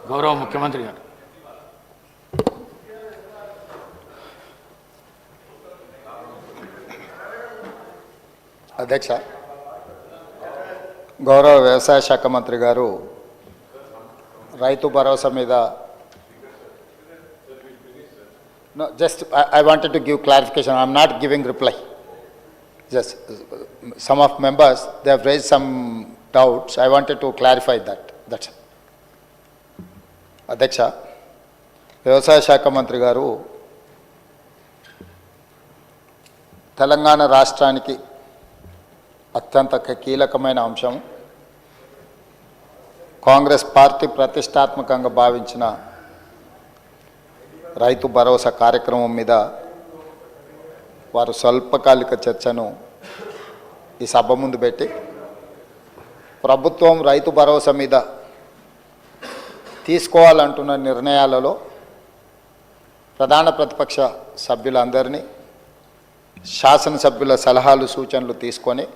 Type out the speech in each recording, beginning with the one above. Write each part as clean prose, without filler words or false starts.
గౌరవ ముఖ్యమంత్రి గారు. అధ్యక్ష, గౌరవ వ్యవసాయ శాఖ మంత్రి గారు రైతు భరోసా మీద just I wanted to give clarification. I am not giving reply. Just some of members, they have raised some doubts. I wanted to clarify that. That's it. అధ్యక్ష, వ్యవసాయ శాఖ మంత్రి గారు తెలంగాణ రాష్ట్రానికి అత్యంత కీలకమైన అంశం, కాంగ్రెస్ పార్టీ ప్రతిష్టాత్మకంగా భావించిన రైతు భరోసా కార్యక్రమం మీద వారు స్వల్పకాలిక చర్చను ఈ సభ ముందు పెట్టి ప్రభుత్వం రైతు భరోసా మీద తీసుకోవాలంటున్న నిర్ణయాలలో ప్రధాన ప్రతిపక్ష సభ్యులందరినీ, శాసనసభ్యుల సలహాలు సూచనలు తీసుకొని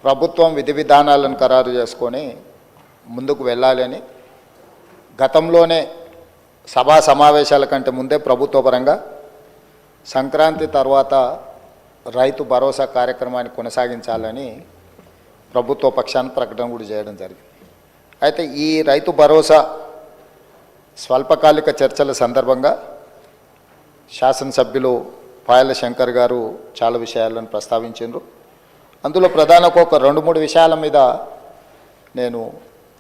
ప్రభుత్వం విధి విధానాలను ఖరారు చేసుకొని ముందుకు వెళ్ళాలని గతంలోనే సభా సమావేశాల కంటే ముందే ప్రభుత్వ పరంగా సంక్రాంతి తర్వాత రైతు భరోసా కార్యక్రమాన్ని కొనసాగించాలని ప్రభుత్వ పక్షాన్ని ప్రకటన కూడా చేయడం జరిగింది. అయితే ఈ రైతు భరోసా స్వల్పకాలిక చర్చల సందర్భంగా శాసనసభ్యులు పాయల శంకర్ గారు చాలా విషయాలను ప్రస్తావించారు. అందులో ప్రధానంగా ఒక 2-3 విషయాల మీద నేను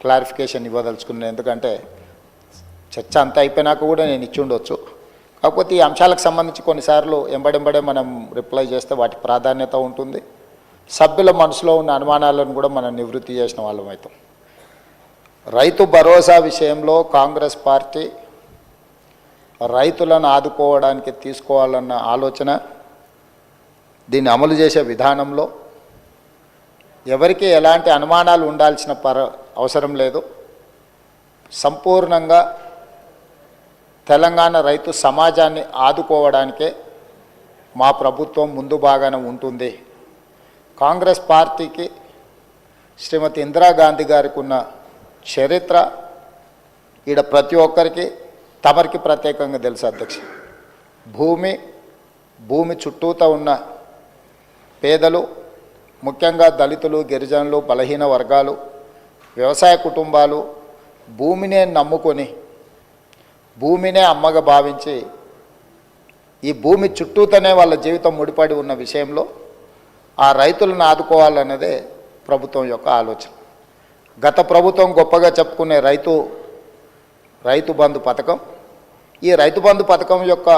క్లారిఫికేషన్ ఇవ్వదలుచుకున్నాను. ఎందుకంటే చర్చ అంతా అయిపోయినాక కూడా నేను ఇచ్చి ఉండొచ్చు. కాకపోతే ఈ అంశాలకు సంబంధించి కొన్నిసార్లు ఎంబడెంబడే మనం రిప్లై చేస్తే వాటి ప్రాధాన్యత ఉంటుంది, సభ్యుల మనసులో ఉన్న అనుమానాలను కూడా మనం నివృత్తి చేసిన వాళ్ళం అవుతాం. రైతు భరోసా విషయంలో కాంగ్రెస్ పార్టీ రైతులను ఆదుకోవడానికి తీసుకోవాలన్న ఆలోచన, దీన్ని అమలు చేసే విధానంలో ఎవరికి ఎలాంటి అనుమానాలు ఉండాల్సిన అవసరం లేదు. సంపూర్ణంగా తెలంగాణ రైతు సమాజాన్ని ఆదుకోవడానికే మా ప్రభుత్వం ముందు భాగాన ఉంటుంది. కాంగ్రెస్ పార్టీకి శ్రీమతి ఇందిరాగాంధీ గారికి ఉన్న చరిత్ర ఈడ ప్రతి ఒక్కరికి తమరికి ప్రత్యేకంగా తెలుసు అధ్యక్ష. భూమి చుట్టూతా ఉన్న పేదలు, ముఖ్యంగా దళితులు, గిరిజనులు, బలహీన వర్గాలు, వ్యవసాయ కుటుంబాలు భూమినే నమ్ముకొని, భూమినే అమ్మగా భావించి ఈ భూమి చుట్టూతోనే వాళ్ళ జీవితం ముడిపడి ఉన్న విషయంలో ఆ రైతులను ఆదుకోవాలన్నదే ప్రభుత్వం యొక్క ఆలోచన. గత ప్రభుత్వం గొప్పగా చెప్పుకునే రైతు బంధు పథకం, ఈ రైతు బంధు పథకం యొక్క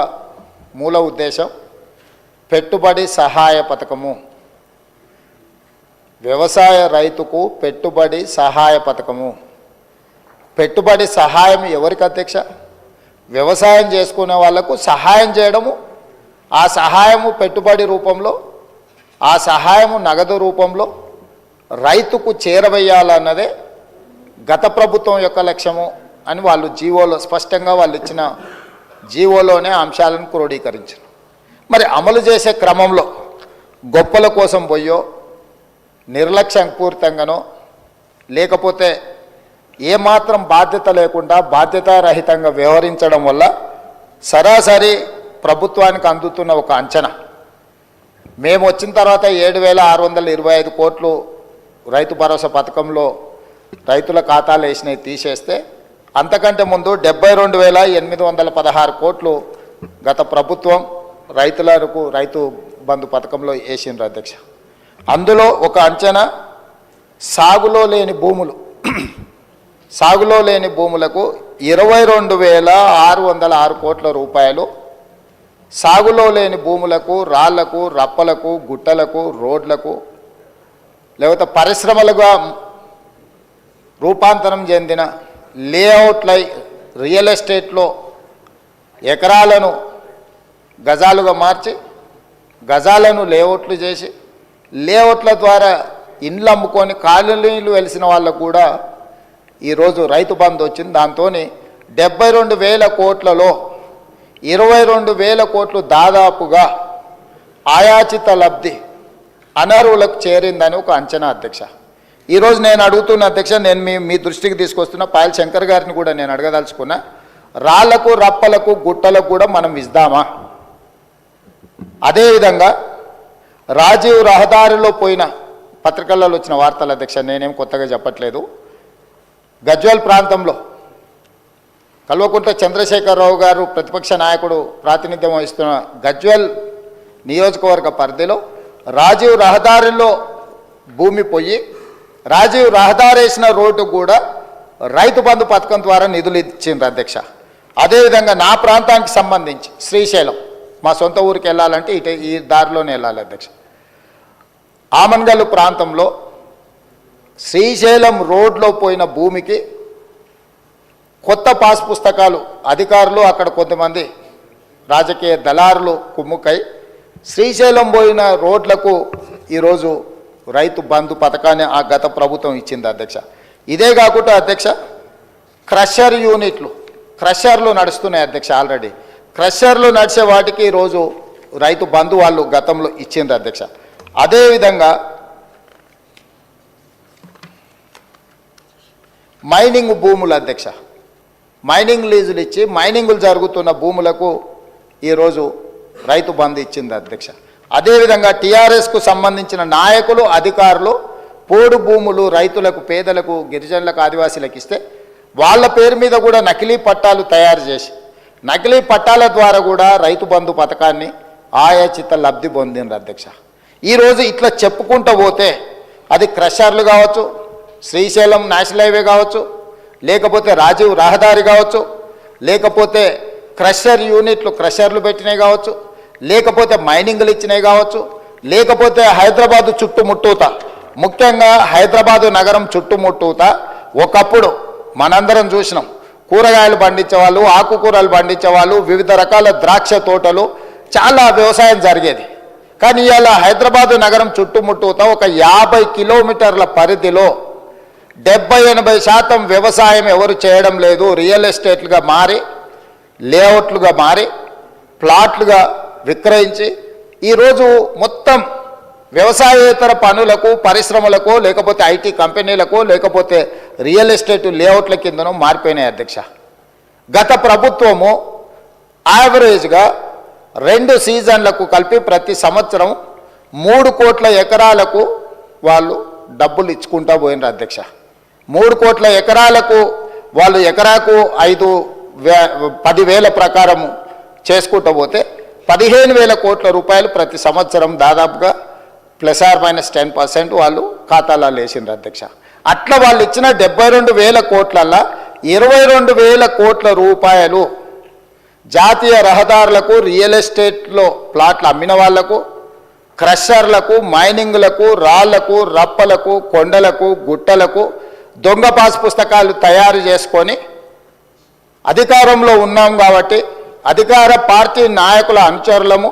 మూల ఉద్దేశం పెట్టుబడి సహాయ పథకము. వ్యవసాయ రైతుకు పెట్టుబడి సహాయ పథకము. పెట్టుబడి సహాయం ఎవరికి అధ్యక్ష? వ్యవసాయం చేసుకునే వాళ్లకు సహాయం చేయడము, ఆ సహాయము పెట్టుబడి రూపంలో, ఆ సహాయము నగదు రూపంలో రైతుకు చేరవేయాలన్నదే గత ప్రభుత్వం యొక్క లక్ష్యము అని వాళ్ళు జీవోలో స్పష్టంగా వాళ్ళు ఇచ్చిన జీవోలోనే అంశాలను క్రోడీకరించారు. మరి అమలు చేసే క్రమంలో గొప్పల కోసం పోయో, నిర్లక్ష్యపూరితంగానో, లేకపోతే ఏమాత్రం బాధ్యత లేకుండా బాధ్యతారహితంగా వ్యవహరించడం వల్ల సరాసరి ప్రభుత్వానికి అందుతున్న ఒక అంచనా, మేము వచ్చిన తర్వాత 7,625 కోట్లు రైతు భరోసా పథకంలో రైతుల ఖాతాలు వేసినవి తీసేస్తే అంతకంటే ముందు 72,816 కోట్లు గత ప్రభుత్వం రైతులకు రైతు బంధు పథకంలో వేసిండ్రు అధ్యక్ష. అందులో ఒక అంచనా సాగులో లేని భూములకు 22,606 కోట్ల రూపాయలు, సాగులో లేని భూములకు, రాళ్లకు, రప్పలకు, గుట్టలకు, రోడ్లకు, లేకపోతే పరిశ్రమలుగా రూపాంతరం చెందిన లేఅవుట్లై రియల్ ఎస్టేట్లో ఎకరాలను గజాలుగా మార్చి, గజాలను లేఅవుట్లు చేసి, లేఅవుట్ల ద్వారా ఇండ్లు అమ్ముకొని కాలనీలు వెలిసిన వాళ్ళకు కూడా ఈరోజు రైతు బంధు వచ్చింది. దాంతో 72,000 కోట్లలో 22,000 కోట్లు దాదాపుగా ఆయాచిత లబ్ధి అనర్హులకు చేరిందని ఒక అంచనా అధ్యక్ష. ఈరోజు నేను అడుగుతున్న అధ్యక్ష, నేను మీ దృష్టికి తీసుకొస్తున్న పాయల్ శంకర్ గారిని కూడా నేను అడగదలుచుకున్నా, రాళ్లకు రప్పలకు గుట్టలకు కూడా మనం ఇద్దామా? అదేవిధంగా రాజీవ్ రహదారిలో పోయిన పత్రికల్లో వచ్చిన వార్తల అధ్యక్ష, నేనేం కొత్తగా చెప్పట్లేదు, గజ్వేల్ ప్రాంతంలో కల్వకుంట్ల చంద్రశేఖరరావు గారు ప్రతిపక్ష నాయకుడు ప్రాతినిధ్యం వహిస్తున్న గజ్వేల్ నియోజకవర్గ పరిధిలో రాజీవ్ రహదారిలో భూమి పోయి రాజీవ్ రహదారి వేసిన రోడ్డు కూడా రైతు బంధు పథకం ద్వారా నిధులు ఇచ్చిండ్రు అధ్యక్ష. అదేవిధంగా నా ప్రాంతానికి సంబంధించి శ్రీశైలం, మా సొంత ఊరికి వెళ్ళాలంటే ఈ దారిలోనే వెళ్ళాలి అధ్యక్ష. ఆమన్గల్లు ప్రాంతంలో శ్రీశైలం రోడ్లో పోయిన భూమికి కొత్త పాస్ పుస్తకాలు అధికారులు, అక్కడ కొంతమంది రాజకీయ దళారులు కుమ్ముకై శ్రీశైలం పోయిన రోడ్లకు ఈరోజు రైతు బంధు పథకాన్ని ఆ గత ప్రభుత్వం ఇచ్చింది అధ్యక్ష. ఇదే కాకుండా అధ్యక్ష, క్రషర్ యూనిట్లు, క్రషర్లు నడుస్తున్నాయి అధ్యక్ష. ఆల్రెడీ క్రషర్లు నడిచే వాటికి ఈరోజు రైతు బంధు వాళ్ళు గతంలో ఇచ్చింది అధ్యక్ష. అదేవిధంగా మైనింగ్ భూములు అధ్యక్ష, మైనింగ్ లీజులు ఇచ్చి మైనింగులు జరుగుతున్న భూములకు ఈరోజు రైతు బంధు ఇచ్చింది అధ్యక్ష. అదేవిధంగా టీఆర్ఎస్కు సంబంధించిన నాయకులు, అధికారులు పోడు భూములు రైతులకు, పేదలకు, గిరిజనులకు, ఆదివాసీలకు ఇస్తే వాళ్ళ పేరు మీద కూడా నకిలీ పట్టాలు తయారు చేసి నకిలీ పట్టాల ద్వారా కూడా రైతు బంధు పథకాన్ని ఆయాచిత లబ్ధి పొందిండ్రు అధ్యక్ష. ఈరోజు ఇట్లా చెప్పుకుంటూ పోతే అది క్రషర్లు కావచ్చు, శ్రీశైలం నేషనల్ హైవే కావచ్చు, లేకపోతే రాజీవ్ రహదారి కావచ్చు, లేకపోతే క్రషర్ యూనిట్లు క్రషర్లు పెట్టినవి కావచ్చు, లేకపోతే మైనింగ్లు ఇచ్చినవి కావచ్చు, లేకపోతే హైదరాబాదు చుట్టుముట్టూత, ముఖ్యంగా హైదరాబాదు నగరం చుట్టుముట్టూత ఒకప్పుడు మనందరం చూసినాం, కూరగాయలు పండించేవాళ్ళు, ఆకుకూరలు పండించేవాళ్ళు, వివిధ రకాల ద్రాక్ష తోటలు, చాలా వ్యవసాయం జరిగేది. కానీ ఇవాళ హైదరాబాదు నగరం చుట్టుముట్టూత ఒక 50 కిలోమీటర్ల పరిధిలో 70-80% వ్యవసాయం ఎవరు చేయడం లేదు. రియల్ ఎస్టేట్లుగా మారి, లేఅవుట్లుగా మారి, ప్లాట్లుగా విక్రయించి ఈరోజు మొత్తం వ్యవసాయేతర పనులకు, పరిశ్రమలకు, లేకపోతే ఐటీ కంపెనీలకు, లేకపోతే రియల్ ఎస్టేట్ లేఅవుట్ల కిందనూ మారిపోయినాయి అధ్యక్ష. గత ప్రభుత్వము యావరేజ్గా 2 సీజన్లకు కలిపి ప్రతి సంవత్సరం 3 కోట్ల ఎకరాలకు వాళ్ళు డబ్బులు ఇచ్చుకుంటూ పోయినారు అధ్యక్ష. 3 కోట్ల ఎకరాలకు వాళ్ళు ఎకరాకు 10,000 ప్రకారము చేసుకుంటూ పోతే 15,000 కోట్ల రూపాయలు ప్రతి సంవత్సరం దాదాపుగా +-10% వాళ్ళు ఖాతాలలో వేసిండ్రు అధ్యక్ష. అట్లా వాళ్ళు ఇచ్చిన 72,000 కోట్లల్లో 22,000 కోట్ల రూపాయలు జాతీయ రహదారులకు, రియల్ ఎస్టేట్లో ప్లాట్లు అమ్మిన వాళ్లకు, క్రషర్లకు, మైనింగ్లకు, రాళ్లకు, రప్పలకు, కొండలకు, గుట్టలకు దొంగ పాస్ పుస్తకాలు తయారు చేసుకొని అధికారంలో ఉన్నాం కాబట్టి అధికార పార్టీ నాయకుల అనుచరులము,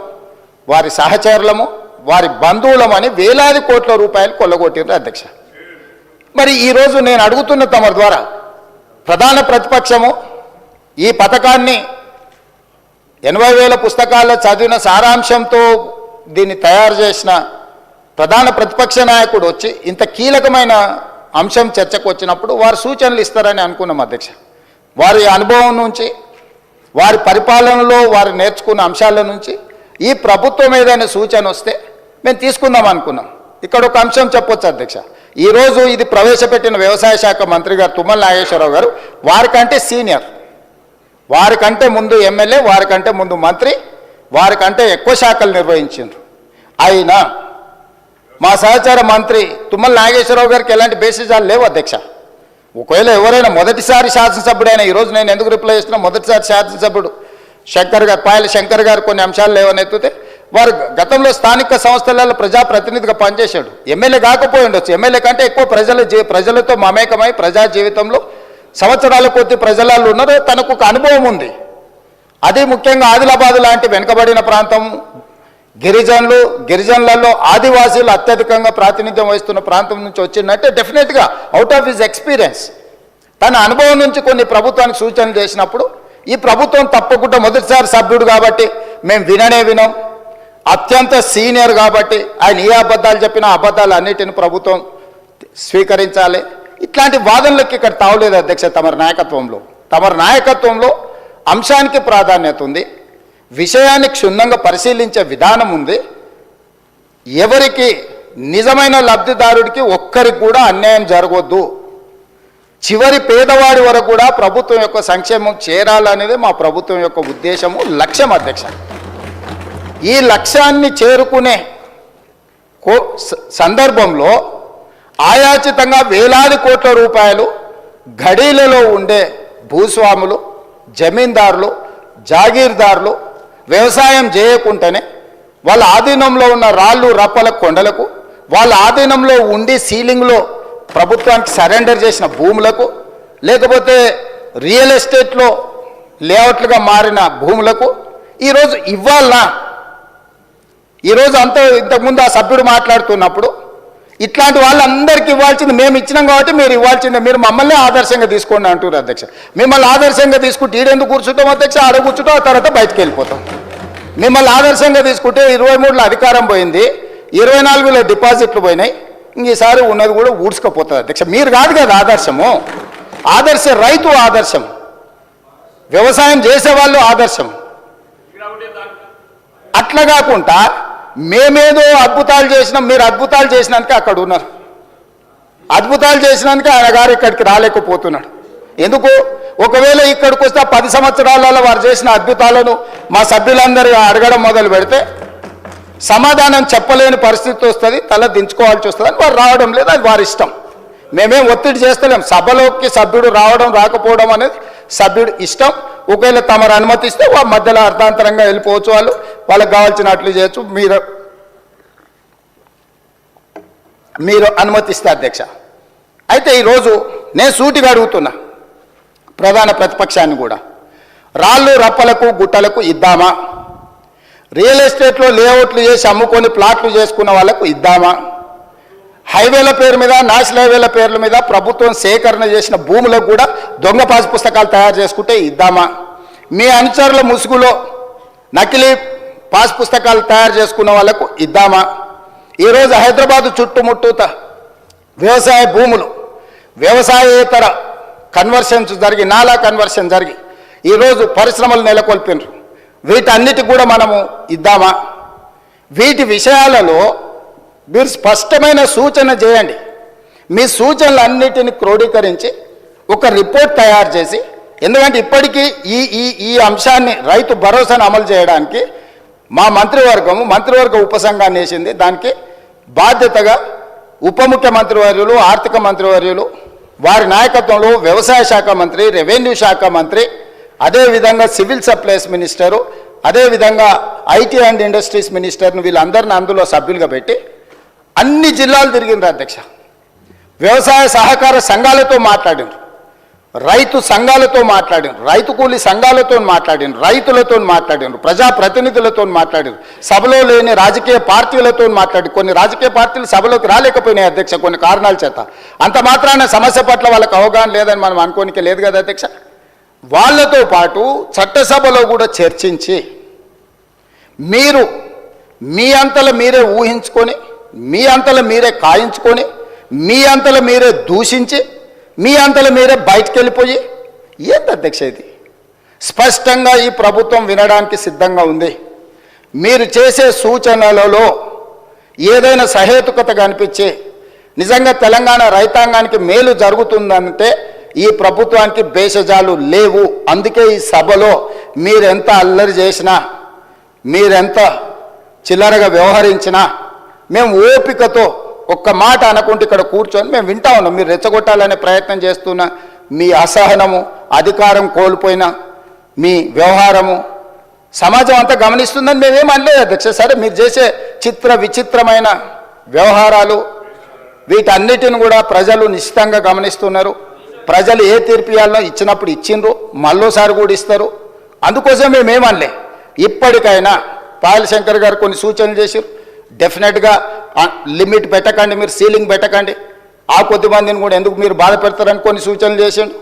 వారి సహచరులము, వారి బంధువులమని వేలాది కోట్ల రూపాయలు కొల్లగొట్టిండ్రు అధ్యక్ష. మరి ఈరోజు నేను అడుగుతున్న తమ ద్వారా ప్రధాన ప్రతిపక్షము ఈ పథకాన్ని 80,000 పుస్తకాల్లో చదివిన సారాంశంతో దీన్ని తయారు చేసిన ప్రధాన ప్రతిపక్ష నాయకుడు వచ్చి ఇంత కీలకమైన అంశం చర్చకు వచ్చినప్పుడు వారు సూచనలు ఇస్తారని అనుకున్నాం అధ్యక్ష. వారి అనుభవం నుంచి, వారి పరిపాలనలో వారు నేర్చుకున్న అంశాల నుంచి ఈ ప్రభుత్వం ఏదైనా సూచన వస్తే మేము తీసుకుందాం అనుకున్నాం. ఇక్కడ ఒక అంశం చెప్పొచ్చు అధ్యక్ష. ఈరోజు ఇది ప్రవేశపెట్టిన వ్యవసాయ శాఖ మంత్రి గారు తుమ్మల నాగేశ్వరరావు గారు వారికంటే సీనియర్, వారికంటే ముందు ఎమ్మెల్యే, వారికంటే ముందు మంత్రి, వారికంటే ఎక్కువ శాఖలు నిర్వహించారు. అయినా మా సహచార మంత్రి తుమ్మల నాగేశ్వరరావు గారికి ఎలాంటి బేసిజాలు లేవు అధ్యక్ష. ఒకవేళ ఎవరైనా మొదటిసారి శాసనసభ్యుడైనా, ఈరోజు నేను ఎందుకు రిప్లై చేస్తున్నా, మొదటిసారి శాసనసభ్యుడు శంకర్ గారు, పాయల శంకర్ గారు కొన్ని అంశాలు లేవని ఎత్తితే వారు గతంలో స్థానిక సంస్థలలో ప్రజాప్రతినిధిగా పనిచేశాడు. ఎమ్మెల్యే కాకపోయి ఉండొచ్చు, ఎమ్మెల్యే కంటే ఎక్కువ ప్రజలతో మమేకమై ప్రజా జీవితంలో సంవత్సరాల కొద్ది ప్రజలలో ఉన్నారు, తనకు ఒక అనుభవం ఉంది. అది ముఖ్యంగా ఆదిలాబాద్ లాంటి వెనుకబడిన ప్రాంతం, గిరిజనులలో ఆదివాసీలు అత్యధికంగా ప్రాతినిధ్యం వహిస్తున్న ప్రాంతం నుంచి వచ్చిందంటే డెఫినెట్గా అవుట్ ఆఫ్ హిజ్ ఎక్స్పీరియన్స్ తన అనుభవం నుంచి కొన్ని ప్రభుత్వానికి సూచనలు చేసినప్పుడు ఈ ప్రభుత్వం తప్పకుండా మొదటిసారి సభ్యుడు కాబట్టి మేము వినం, అత్యంత సీనియర్ కాబట్టి ఆయన ఏ అబద్ధాలు చెప్పినా అబద్ధాలు అన్నిటిని ప్రభుత్వం స్వీకరించాలి. ఇట్లాంటి వాదనలకు ఇక్కడ తావలేదు అధ్యక్ష. తమరి నాయకత్వంలో అంశానికి ప్రాధాన్యత ఉంది, విషయాన్ని క్షుణ్ణంగా పరిశీలించే విధానం ఉంది. ఎవరికి నిజమైన లబ్ధిదారుడికి ఒక్కరికి కూడా అన్యాయం జరగవద్దు, చివరి పేదవాడి వరకు కూడా ప్రభుత్వం యొక్క సంక్షేమం చేరాలనేది మా ప్రభుత్వం యొక్క ఉద్దేశము, లక్ష్యం అధ్యక్ష. ఈ లక్ష్యాన్ని చేరుకునే సందర్భంలో ఆయాచితంగా వేలాది కోట్ల రూపాయలు గడీలలో ఉండే భూస్వాములు, జమీందారులు, జాగీర్దారులు వ్యవసాయం చేయకుండానే వాళ్ళ ఆధీనంలో ఉన్న రాళ్ళు రప్పల కొండలకు, వాళ్ళ ఆధీనంలో ఉండి సీలింగ్లో ప్రభుత్వానికి సరెండర్ చేసిన భూములకు, లేకపోతే రియల్ ఎస్టేట్లో లేఅవుట్లుగా మారిన భూములకు ఈరోజు ఇవ్వాలనా? ఈరోజు ఇంతకుముందు ఆ సభ్యుడు మాట్లాడుతున్నప్పుడు ఇట్లాంటి వాళ్ళందరికీ ఇవ్వాల్సింది మేము ఇచ్చినాం కాబట్టి మీరు ఇవ్వాల్సిందే, మీరు మమ్మల్ని ఆదర్శంగా తీసుకోండి అంటారు అధ్యక్ష. మిమ్మల్ని ఆదర్శంగా తీసుకుంటే ఈడెందుకు కూర్చుంటాం అధ్యక్ష? ఆడ కూర్చుంటాం, ఆ తర్వాత బయటకు వెళ్ళిపోతాం. మిమ్మల్ని ఆదర్శంగా తీసుకుంటే 23లో అధికారం పోయింది, 24లో డిపాజిట్లు పోయినాయి, ఈసారి ఉన్నది కూడా ఊడ్చుకపోతుంది అధ్యక్ష. మీరు కాదు కదా ఆదర్శము, రైతు ఆదర్శం, వ్యవసాయం చేసేవాళ్ళు ఆదర్శం. అట్లా కాకుండా మేమేదో అద్భుతాలు చేసినాం, మీరు అద్భుతాలు చేసినానికి అక్కడ ఉన్నారు, అద్భుతాలు చేసినానికి ఆయన గారు ఇక్కడికి రాలేకపోతున్నాడు. ఎందుకు? ఒకవేళ ఇక్కడికి వస్తే 10 సంవత్సరాలలో వారు చేసిన అద్భుతాలను మా సభ్యులందరూ అడగడం మొదలు పెడితే సమాధానం చెప్పలేని పరిస్థితి వస్తుంది, తల దించుకోవాల్సి వస్తుంది అని వారు రావడం లేదు, అది వారి ఇష్టం. మేమేం ఒత్తిడి చేస్తలేం. సభలోకి సభ్యుడు రావడం రాకపోవడం అనేది సభ్యుడు ఇష్టం. ఒకవేళ తమరు అనుమతిస్తే వాళ్ళ మధ్యలో అర్థాంతరంగా వెళ్ళిపోవచ్చు, వాళ్ళకి కావాల్సినట్లు చేయొచ్చు, మీరు అనుమతిస్తే అధ్యక్ష. అయితే ఈరోజు నేను సూటిగా అడుగుతున్నా ప్రధాన ప్రతిపక్షాన్ని కూడా, రాళ్ళు రప్పలకు గుట్టలకు ఇద్దామా? రియల్ ఎస్టేట్లో లేఅవుట్లు చేసి అమ్ముకొని ప్లాట్లు చేసుకున్న వాళ్ళకు ఇద్దామా? హైవేల పేరు మీద, నేషనల్ హైవేల పేర్ల మీద ప్రభుత్వం సేకరణ చేసిన భూములకు కూడా దొంగ పాస్ పుస్తకాలు తయారు చేసుకుంటే ఇద్దామా? మీ అనుచరుల ముసుగులో నకిలీ పాస్ పుస్తకాలు తయారు చేసుకున్న వాళ్ళకు ఇద్దామా? ఈరోజు హైదరాబాదు చుట్టుముట్టూత వ్యవసాయ భూములు, వ్యవసాయేతర కన్వర్షన్స్ జరిగి, నాలా కన్వర్షన్ జరిగి ఈరోజు పరిశ్రమలు నెలకొల్పినారు. వీటన్నిటికి కూడా మనము ఇద్దామా? వీటి విషయాలలో మీరు స్పష్టమైన సూచన చేయండి. మీ సూచనలన్నిటిని క్రోడీకరించి ఒక రిపోర్ట్ తయారు చేసి, ఎందుకంటే ఇప్పటికీ ఈ అంశాన్ని రైతు భరోసాను అమలు చేయడానికి మా మంత్రివర్గ ఉపసంఘాన్ని వేసింది. దానికి బాధ్యతగా ఉప ముఖ్యమంత్రి వర్యులు, ఆర్థిక మంత్రివర్యులు, వారి నాయకత్వంలో వ్యవసాయ శాఖ మంత్రి, రెవెన్యూ శాఖ మంత్రి, అదేవిధంగా సివిల్ సప్లైస్ మినిస్టరు, అదేవిధంగా ఐటీ అండ్ ఇండస్ట్రీస్ మినిస్టర్ను వీళ్ళందరినీ అందులో సభ్యులుగా పెట్టి అన్ని జిల్లాలు తిరిగినారు అధ్యక్ష. వ్యవసాయ సహకార సంఘాలతో మాట్లాడినారు, రైతు సంఘాలతో మాట్లాడినారు, రైతు కూలీ సంఘాలతో మాట్లాడినారు, రైతులతో మాట్లాడినారు, ప్రజాప్రతినిధులతో మాట్లాడినారు, సభలో లేని రాజకీయ పార్టీలతో మాట్లాడి, కొన్ని రాజకీయ పార్టీలు సభలోకి రాలేకపోయినాయి అధ్యక్ష కొన్ని కారణాల చేత. అంత మాత్రాన సమస్య పట్ల వాళ్ళకి అవగాహన లేదని మనం అనుకోనికే లేదు కదా అధ్యక్ష. వాళ్ళతో పాటు చట్టసభలో కూడా చర్చించి మీరు మీ అంతలో మీరే ఊహించుకొని, మీ అంతలో మీరే కాయించుకొని, మీ అంతలో మీరే దూషించి, మీ అంతలో మీరే బయటికి వెళ్ళిపోయి ఏంటి అధ్యక్ష ఇది? స్పష్టంగా ఈ ప్రభుత్వం వినడానికి సిద్ధంగా ఉంది. మీరు చేసే సూచనలలో ఏదైనా సహేతుకత కనిపించి నిజంగా తెలంగాణ రైతాంగానికి మేలు జరుగుతుందంటే ఈ ప్రభుత్వానికి భేషజాలు లేవు. అందుకే ఈ సభలో మీరెంత అల్లరి చేసినా, మీరెంత చిల్లరగా వ్యవహరించినా మేము ఓపికతో ఒక్క మాట అనకుంటే ఇక్కడ కూర్చొని మేము వింటా ఉన్నాం. మీరు రెచ్చగొట్టాలనే ప్రయత్నం చేస్తున్న మీ అసహనము, అధికారం కోల్పోయిన మీ వ్యవహారము సమాజం అంతా గమనిస్తుందని మేమేం అనలేదు అధ్యక్ష. సరే, మీరు చేసే విచిత్రమైన వ్యవహారాలు వీటన్నిటిని కూడా ప్రజలు నిశ్చితంగా గమనిస్తున్నారు. ప్రజలు ఏ తీర్పు ఇవ్వాలనో ఇచ్చినప్పుడు ఇచ్చిండ్రు, మళ్ళోసారి కూడా ఇస్తారు. అందుకోసం మేమేమనలే. ఇప్పటికైనా పాయల్ శంకర్ గారు కొన్ని సూచనలు చేశారు. డెఫినెట్గా లిమిట్ పెట్టకండి, మీరు సీలింగ్ పెట్టకండి, ఆ కొద్ది మందిని కూడా ఎందుకు మీరు బాధ పెడతారని కొన్ని సూచనలు చేసిండు.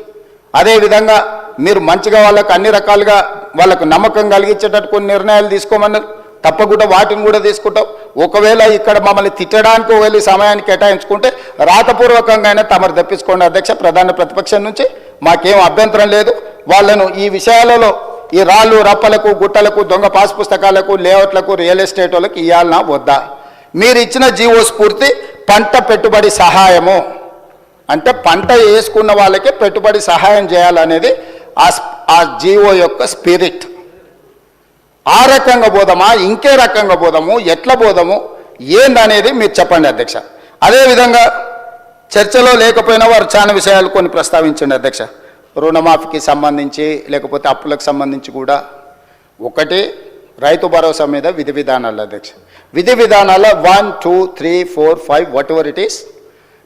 అదేవిధంగా మీరు మంచిగా వాళ్ళకు అన్ని రకాలుగా వాళ్ళకు నమ్మకం కలిగించేటట్టు కొన్ని నిర్ణయాలు తీసుకోమన్నారు. తప్పకుండా వాటిని కూడా తీసుకుంటాం. ఒకవేళ ఇక్కడ మమ్మల్ని తిట్టడానికి ఒకవేళ సమయాన్ని కేటాయించుకుంటే రాతపూర్వకంగానే తమరు తెప్పించుకోండి అధ్యక్ష. ప్రధాన ప్రతిపక్షం నుంచి మాకేం అభ్యంతరం లేదు. వాళ్ళను ఈ విషయాలలో ఈ రాళ్ళు రప్పలకు గుట్టలకు దొంగ పాస్ పుస్తకాలకు లేఅవుట్లకు రియల్ ఎస్టేట్ వాళ్ళకి ఇవ్వాలన్నా వద్దా? మీరు ఇచ్చిన జీవో స్ఫూర్తి పంట పెట్టుబడి సహాయము అంటే పంట వేసుకున్న వాళ్ళకే పెట్టుబడి సహాయం చేయాలనేది ఆ జీవో యొక్క స్పిరిట్. ఆ రకంగా పోదామా ఇంకే రకంగా పోదాము ఎట్లా పోదాము ఏందనేది మీరు చెప్పండి అధ్యక్ష. అదేవిధంగా చర్చలో లేకపోయినా వారు చాలా విషయాలు కొన్ని ప్రస్తావించండి అధ్యక్ష. రుణమాఫీకి సంబంధించి లేకపోతే అప్పులకు సంబంధించి కూడా ఒకటి రైతు భరోసా మీద విధి విధానాలు అధ్యక్ష. విధి విధానాల 1, 2, 3, 4, 5 what ever it is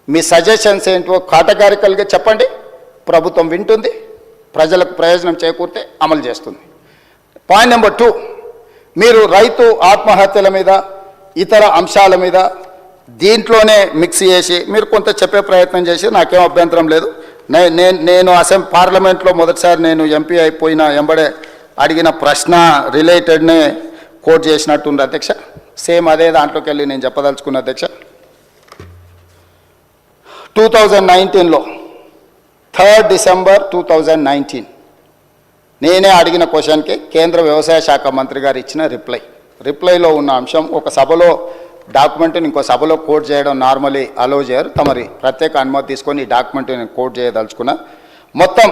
me suggestions ఏంటో కేటగారికల్గా చెప్పండి. ప్రభుత్వం వింటుంది, ప్రజలకు ప్రయోజనం చేకూరితే అమలు చేస్తుంది. పాయింట్ నెంబర్ 2, మీరు రైతు ఆత్మహత్యల మీద ఇతర అంశాల మీద దీంట్లోనే మిక్స్ చేసి మీరు కొంత చెప్పే ప్రయత్నం చేసి నాకేం అభ్యంతరం లేదు. నేను పార్లమెంట్లో మొదటిసారి నేను ఎంపీ అయిపోయిన ఎంబడే అడిగిన ప్రశ్న రిలేటెడ్నే కోట్ చేసినట్టుంది అధ్యక్ష. సేమ్ అదే దాంట్లోకి వెళ్ళి నేను చెప్పదలుచుకున్న అధ్యక్ష. 2019లో 3 డిసెంబర్ 2019 నేనే అడిగిన క్వశ్చన్కి కేంద్ర వ్యవసాయ శాఖ మంత్రి గారు ఇచ్చిన రిప్లైలో ఉన్న అంశం ఒక సభలో డాక్యుమెంట్ని ఇంకో సభలో కోట్ చేయడం నార్మలీ అలో చేయరు. తమరి ప్రత్యేక అనుమతి తీసుకొని ఈ డాక్యుమెంట్ని నేను కోట్ చేయదలుచుకున్నా. మొత్తం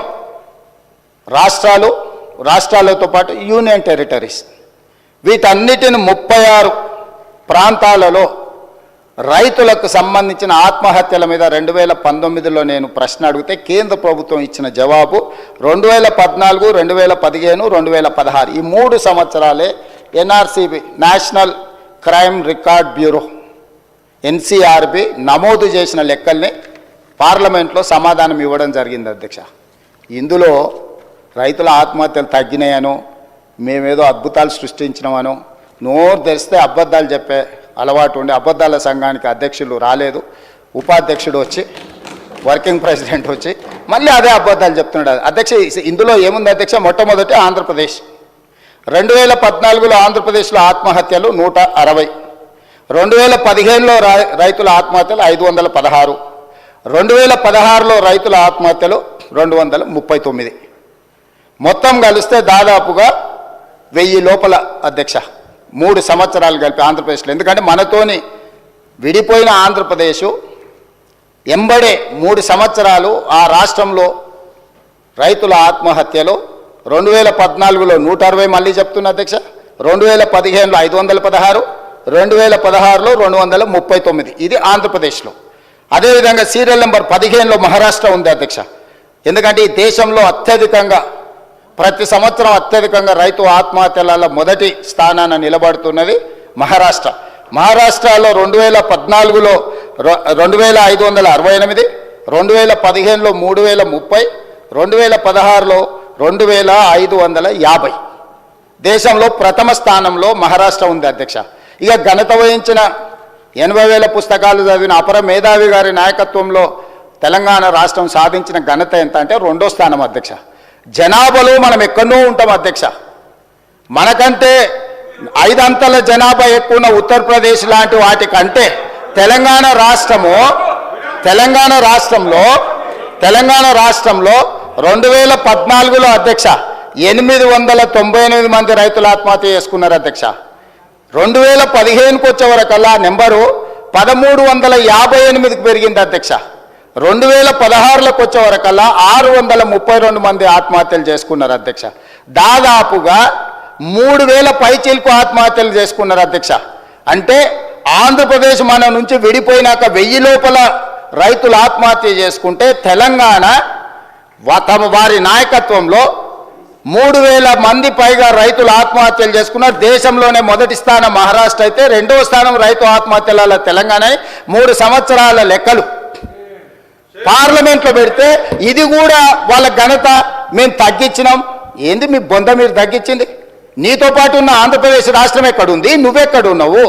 రాష్ట్రాలతో పాటు యూనియన్ టెరిటరీస్ వీటన్నిటిని 36 ప్రాంతాలలో రైతులకు సంబంధించిన ఆత్మహత్యల మీద 2019లో నేను ప్రశ్న అడిగితే కేంద్ర ప్రభుత్వం ఇచ్చిన జవాబు 2014, 2015, 2016 ఈ 3 సంవత్సరాలే NRCB National Crime Record Bureau NCRB నమోదు చేసిన లెక్కల్ని పార్లమెంట్లో సమాధానం ఇవ్వడం జరిగింది అధ్యక్ష. ఇందులో రైతుల ఆత్మహత్యలు తగ్గినాయనో మేమేదో అద్భుతాలు సృష్టించినామనో నోరు తెరిస్తే అబద్ధాలు చెప్పే అలవాటు ఉండి అబద్ధాల సంఘానికి అధ్యక్షులు రాలేదు, ఉపాధ్యక్షుడు వచ్చి వర్కింగ్ ప్రెసిడెంట్ వచ్చి మళ్ళీ అదే అబద్ధాలు చెప్తున్నాడు అధ్యక్ష. ఇందులో ఏముంది అధ్యక్ష? మొట్టమొదటి ఆంధ్రప్రదేశ్ 2014లో ఆంధ్రప్రదేశ్లో ఆత్మహత్యలు 160, 2015లో రైతుల ఆత్మహత్యలు 516, 2016లో రైతుల ఆత్మహత్యలు 239. మొత్తం కలిస్తే దాదాపుగా 1000 లోపల అధ్యక్ష 3 సంవత్సరాలు కలిపి ఆంధ్రప్రదేశ్లో. ఎందుకంటే మనతోని విడిపోయిన ఆంధ్రప్రదేశ్ ఎంబడే 3 సంవత్సరాలు ఆ రాష్ట్రంలో రైతుల ఆత్మహత్యలు 2014లో 160 మళ్ళీ చెప్తున్నా అధ్యక్ష, 2015లో 516, 2016లో 239. ఇది ఆంధ్రప్రదేశ్లో. అదేవిధంగా సీరియల్ నెంబర్ 15లో మహారాష్ట్ర ఉంది అధ్యక్ష. ఎందుకంటే ఈ దేశంలో అత్యధికంగా ప్రతి సంవత్సరం అత్యధికంగా రైతు ఆత్మహత్యల మొదటి స్థానాన్ని నిలబడుతున్నది మహారాష్ట్ర. మహారాష్ట్రలో 2014లో 2568, 2015లో 3030, 2016లో 2550. దేశంలో ప్రథమ స్థానంలో మహారాష్ట్ర ఉంది అధ్యక్ష. ఇక ఘనత వహించిన 80,000 పుస్తకాలు చదివిన అపర మేధావి గారి నాయకత్వంలో తెలంగాణ రాష్ట్రం సాధించిన ఘనత ఎంత అంటే 2వ స్థానం అధ్యక్ష. జనాభాలో మనం ఎక్కడో ఉంటాం అధ్యక్ష. మనకంటే 5 అంతల జనాభా ఎక్కువ ఉన్న ఉత్తరప్రదేశ్ లాంటి వాటికంటే తెలంగాణ రాష్ట్రంలో 2014లో అధ్యక్ష 898 మంది రైతులు ఆత్మహత్య చేసుకున్నారు అధ్యక్ష. 2015కు వచ్చే వరకల్లా నెంబరు 1358కి పెరిగింది అధ్యక్ష. 2016లోకి వచ్చే వరకల్లా 632 మంది ఆత్మహత్యలు చేసుకున్నారు అధ్యక్ష. దాదాపుగా 3000 పైచీలకు ఆత్మహత్యలు చేసుకున్నారు అధ్యక్ష. అంటే ఆంధ్రప్రదేశ్ మన నుంచి విడిపోయినాక 1000 లోపల రైతులు ఆత్మహత్య చేసుకుంటే తెలంగాణ వారి నాయకత్వంలో 3000 మంది పైగా రైతులు ఆత్మహత్యలు చేసుకున్నారు. దేశంలోనే మొదటి స్థానం మహారాష్ట్ర అయితే 2వ స్థానం రైతు ఆత్మహత్యల తెలంగాణ. 3 సంవత్సరాల లెక్కలు పార్లమెంట్లో పెడితే ఇది కూడా వాళ్ళ ఘనత మేము తగ్గించినాం. ఏంది మీ బొంద మీరు తగ్గించింది? నీతో పాటు ఉన్న ఆంధ్రప్రదేశ్ రాష్ట్రం ఎక్కడుంది, నువ్వెక్కడున్నావు?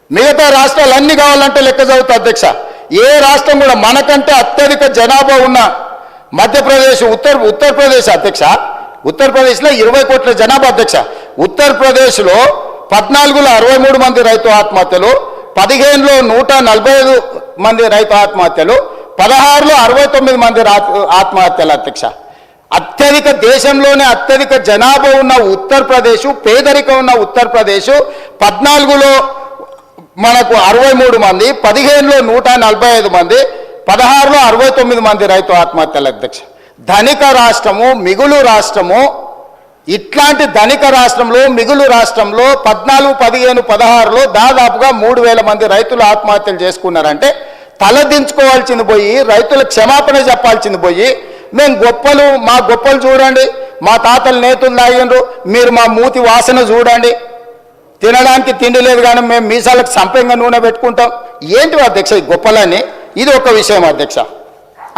మిగతా రాష్ట్రాలు అన్ని కావాలంటే లెక్క చదువుతా అధ్యక్ష. ఏ రాష్ట్రం కూడా మనకంటే అత్యధిక జనాభా ఉన్న మధ్యప్రదేశ్ ఉత్తరప్రదేశ్ అధ్యక్ష. ఉత్తరప్రదేశ్లో 20 కోట్ల జనాభా అధ్యక్ష. ఉత్తరప్రదేశ్లో 14లో 63 మంది రైతు ఆత్మహత్యలు, 15లో 145 మంది రైతు ఆత్మహత్యలు, 16లో 69 మంది ఆత్మహత్యలు అధ్యక్ష. అత్యధిక దేశంలోనే అత్యధిక జనాభా ఉన్న ఉత్తరప్రదేశ్, పేదరికం ఉన్న ఉత్తరప్రదేశ్ 14లో మనకు 63 మంది, 15లో 145 మంది, 16లో 69 మంది రైతు ఆత్మహత్యలు అధ్యక్ష. ధనిక రాష్ట్రము, మిగులు రాష్ట్రము, ఇట్లాంటి ధనిక రాష్ట్రంలో, మిగులు రాష్ట్రంలో 14, 15, 16లో దాదాపుగా 3000 మంది రైతులు ఆత్మహత్యలు చేసుకున్నారంటే తలదించుకోవాల్సింది పోయి, రైతులకు క్షమాపణ చెప్పాల్సింది పోయి, మేము గొప్పలు, మా గొప్పలు చూడండి, మా తాతలు నేతులు తాగిండ్రు, మీరు మా మూతి వాసన చూడండి, తినడానికి తిండి లేదు కానీ మేము మీసాలకు సంపెంగా నూనె పెట్టుకుంటాం. ఏంటి అధ్యక్ష ఈ గొప్పలని? ఇది ఒక విషయం అధ్యక్ష.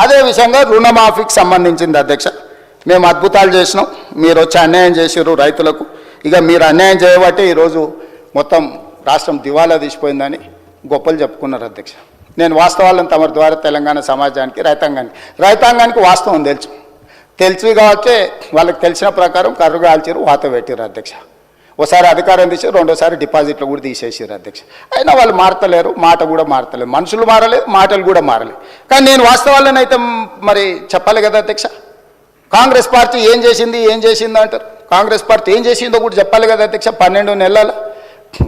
అదే విషయంగా రుణమాఫీకి సంబంధించింది అధ్యక్ష. మేము అద్భుతాలు చేసినాం, మీరు వచ్చి అన్యాయం చేసారు రైతులకు. ఇక మీరు అన్యాయం చేయబట్టి ఈరోజు మొత్తం రాష్ట్రం దివాలా తీసిపోయిందని గొప్పలు చెప్పుకున్నారు అధ్యక్ష. నేను వాస్తవాలను తమ ద్వారా తెలంగాణ సమాజానికి, రైతాంగానికి వాస్తవం తెలుసు కాబట్టి వాళ్ళకి తెలిసిన ప్రకారం కర్రు కాల్చారు, వాత పెట్టారు అధ్యక్ష. ఒకసారి అధికారం తీసి రెండోసారి డిపాజిట్లు కూడా తీసేసారు అధ్యక్ష. అయినా వాళ్ళు మారతలేరు, మాట కూడా మారతలేదు, మనుషులు మారలేదు, మాటలు కూడా మారలేదు. కానీ నేను వాస్తవాలను అయితే మరి చెప్పాలి కదా అధ్యక్ష. కాంగ్రెస్ పార్టీ ఏం చేసిందో అంటారు. కాంగ్రెస్ పార్టీ ఏం చేసిందో కూడా చెప్పాలి కదా అధ్యక్ష. 12 నెలల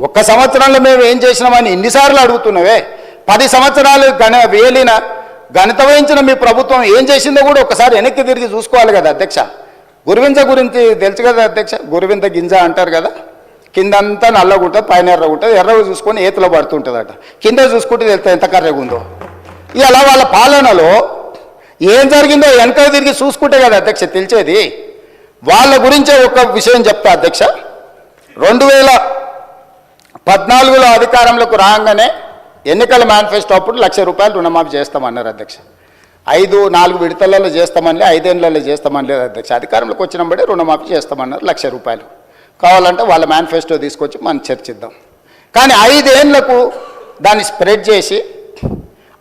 ఒక్క సంవత్సరంలో మేము ఏం చేసినామని ఇన్నిసార్లు అడుగుతున్నావే. 10 సంవత్సరాలు ఘనత వహించిన మీ ప్రభుత్వం ఏం చేసిందో కూడా ఒకసారి వెనక్కి తిరిగి చూసుకోవాలి కదా అధ్యక్ష. గురువింజ గురించి తెలుసు కదా అధ్యక్ష. గురువింద గింజ అంటారు కదా, కిందంతా నల్లగా ఉంటుంది, పైన ఎర్రగా ఉంటుంది. ఎర్రగా చూసుకొని ఏతులో పడుతుంటుందట, కింద చూసుకుంటే తెలుస్తుంది ఎంత కర్రగా ఉందో. ఇలా వాళ్ళ పాలనలో ఏం జరిగిందో వెనక తిరిగి చూసుకుంటే కదా అధ్యక్ష తెలిసేది. వాళ్ళ గురించే ఒక విషయం చెప్తా అధ్యక్ష. 2014లో అధికారంలోకి రాగానే ఎన్నికల మేనిఫెస్టో అప్పుడు ₹1,00,000 రుణమాఫీ చేస్తామన్నారు అధ్యక్ష. 4 విడతలలో చేస్తామని, 5 ఏళ్లలో చేస్తామని లేదు అధ్యక్ష. అధికారంలోకి వచ్చినప్పుడే రుణమాఫీ చేస్తామన్నారు ₹1,00,000. కావాలంటే వాళ్ళ మేనిఫెస్టో తీసుకొచ్చి మనం చర్చిద్దాం. కానీ 5 ఏళ్లకు దాన్ని స్ప్రెడ్ చేసి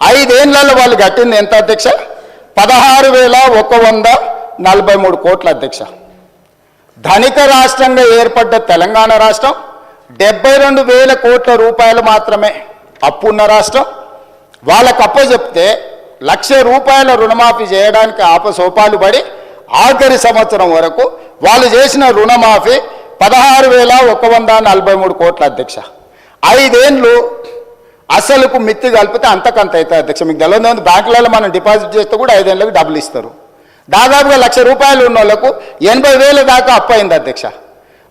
5 ఏళ్లలో వాళ్ళు కట్టింది ఎంత అధ్యక్ష? 16,143 కోట్ల అధ్యక్ష. ధనిక రాష్ట్రంగా ఏర్పడ్డ తెలంగాణ రాష్ట్రం 72,000 కోట్ల రూపాయలు మాత్రమే అప్పు ఉన్న రాష్ట్రం. వాళ్ళకు అప్పచెప్తే ₹1,00,000 రుణమాఫీ చేయడానికి ఆపసోపాలు పడి ఆఖరి సంవత్సరం వరకు వాళ్ళు చేసిన రుణమాఫీ 16,143 కోట్ల అధ్యక్ష. 5 ఏళ్ళు అసలుకు మిత్తి కలిపితే అంతకంత అవుతుంది అధ్యక్ష. మీకు తెలియదు, బ్యాంకులలో మనం డిపాజిట్ చేస్తే కూడా 5 ఏళ్ళకి డబ్బులు ఇస్తారు. దాదాపుగా ₹1,00,000 ఉన్న వాళ్ళకు 80,000 దాకా అప్పు అయింది అధ్యక్ష.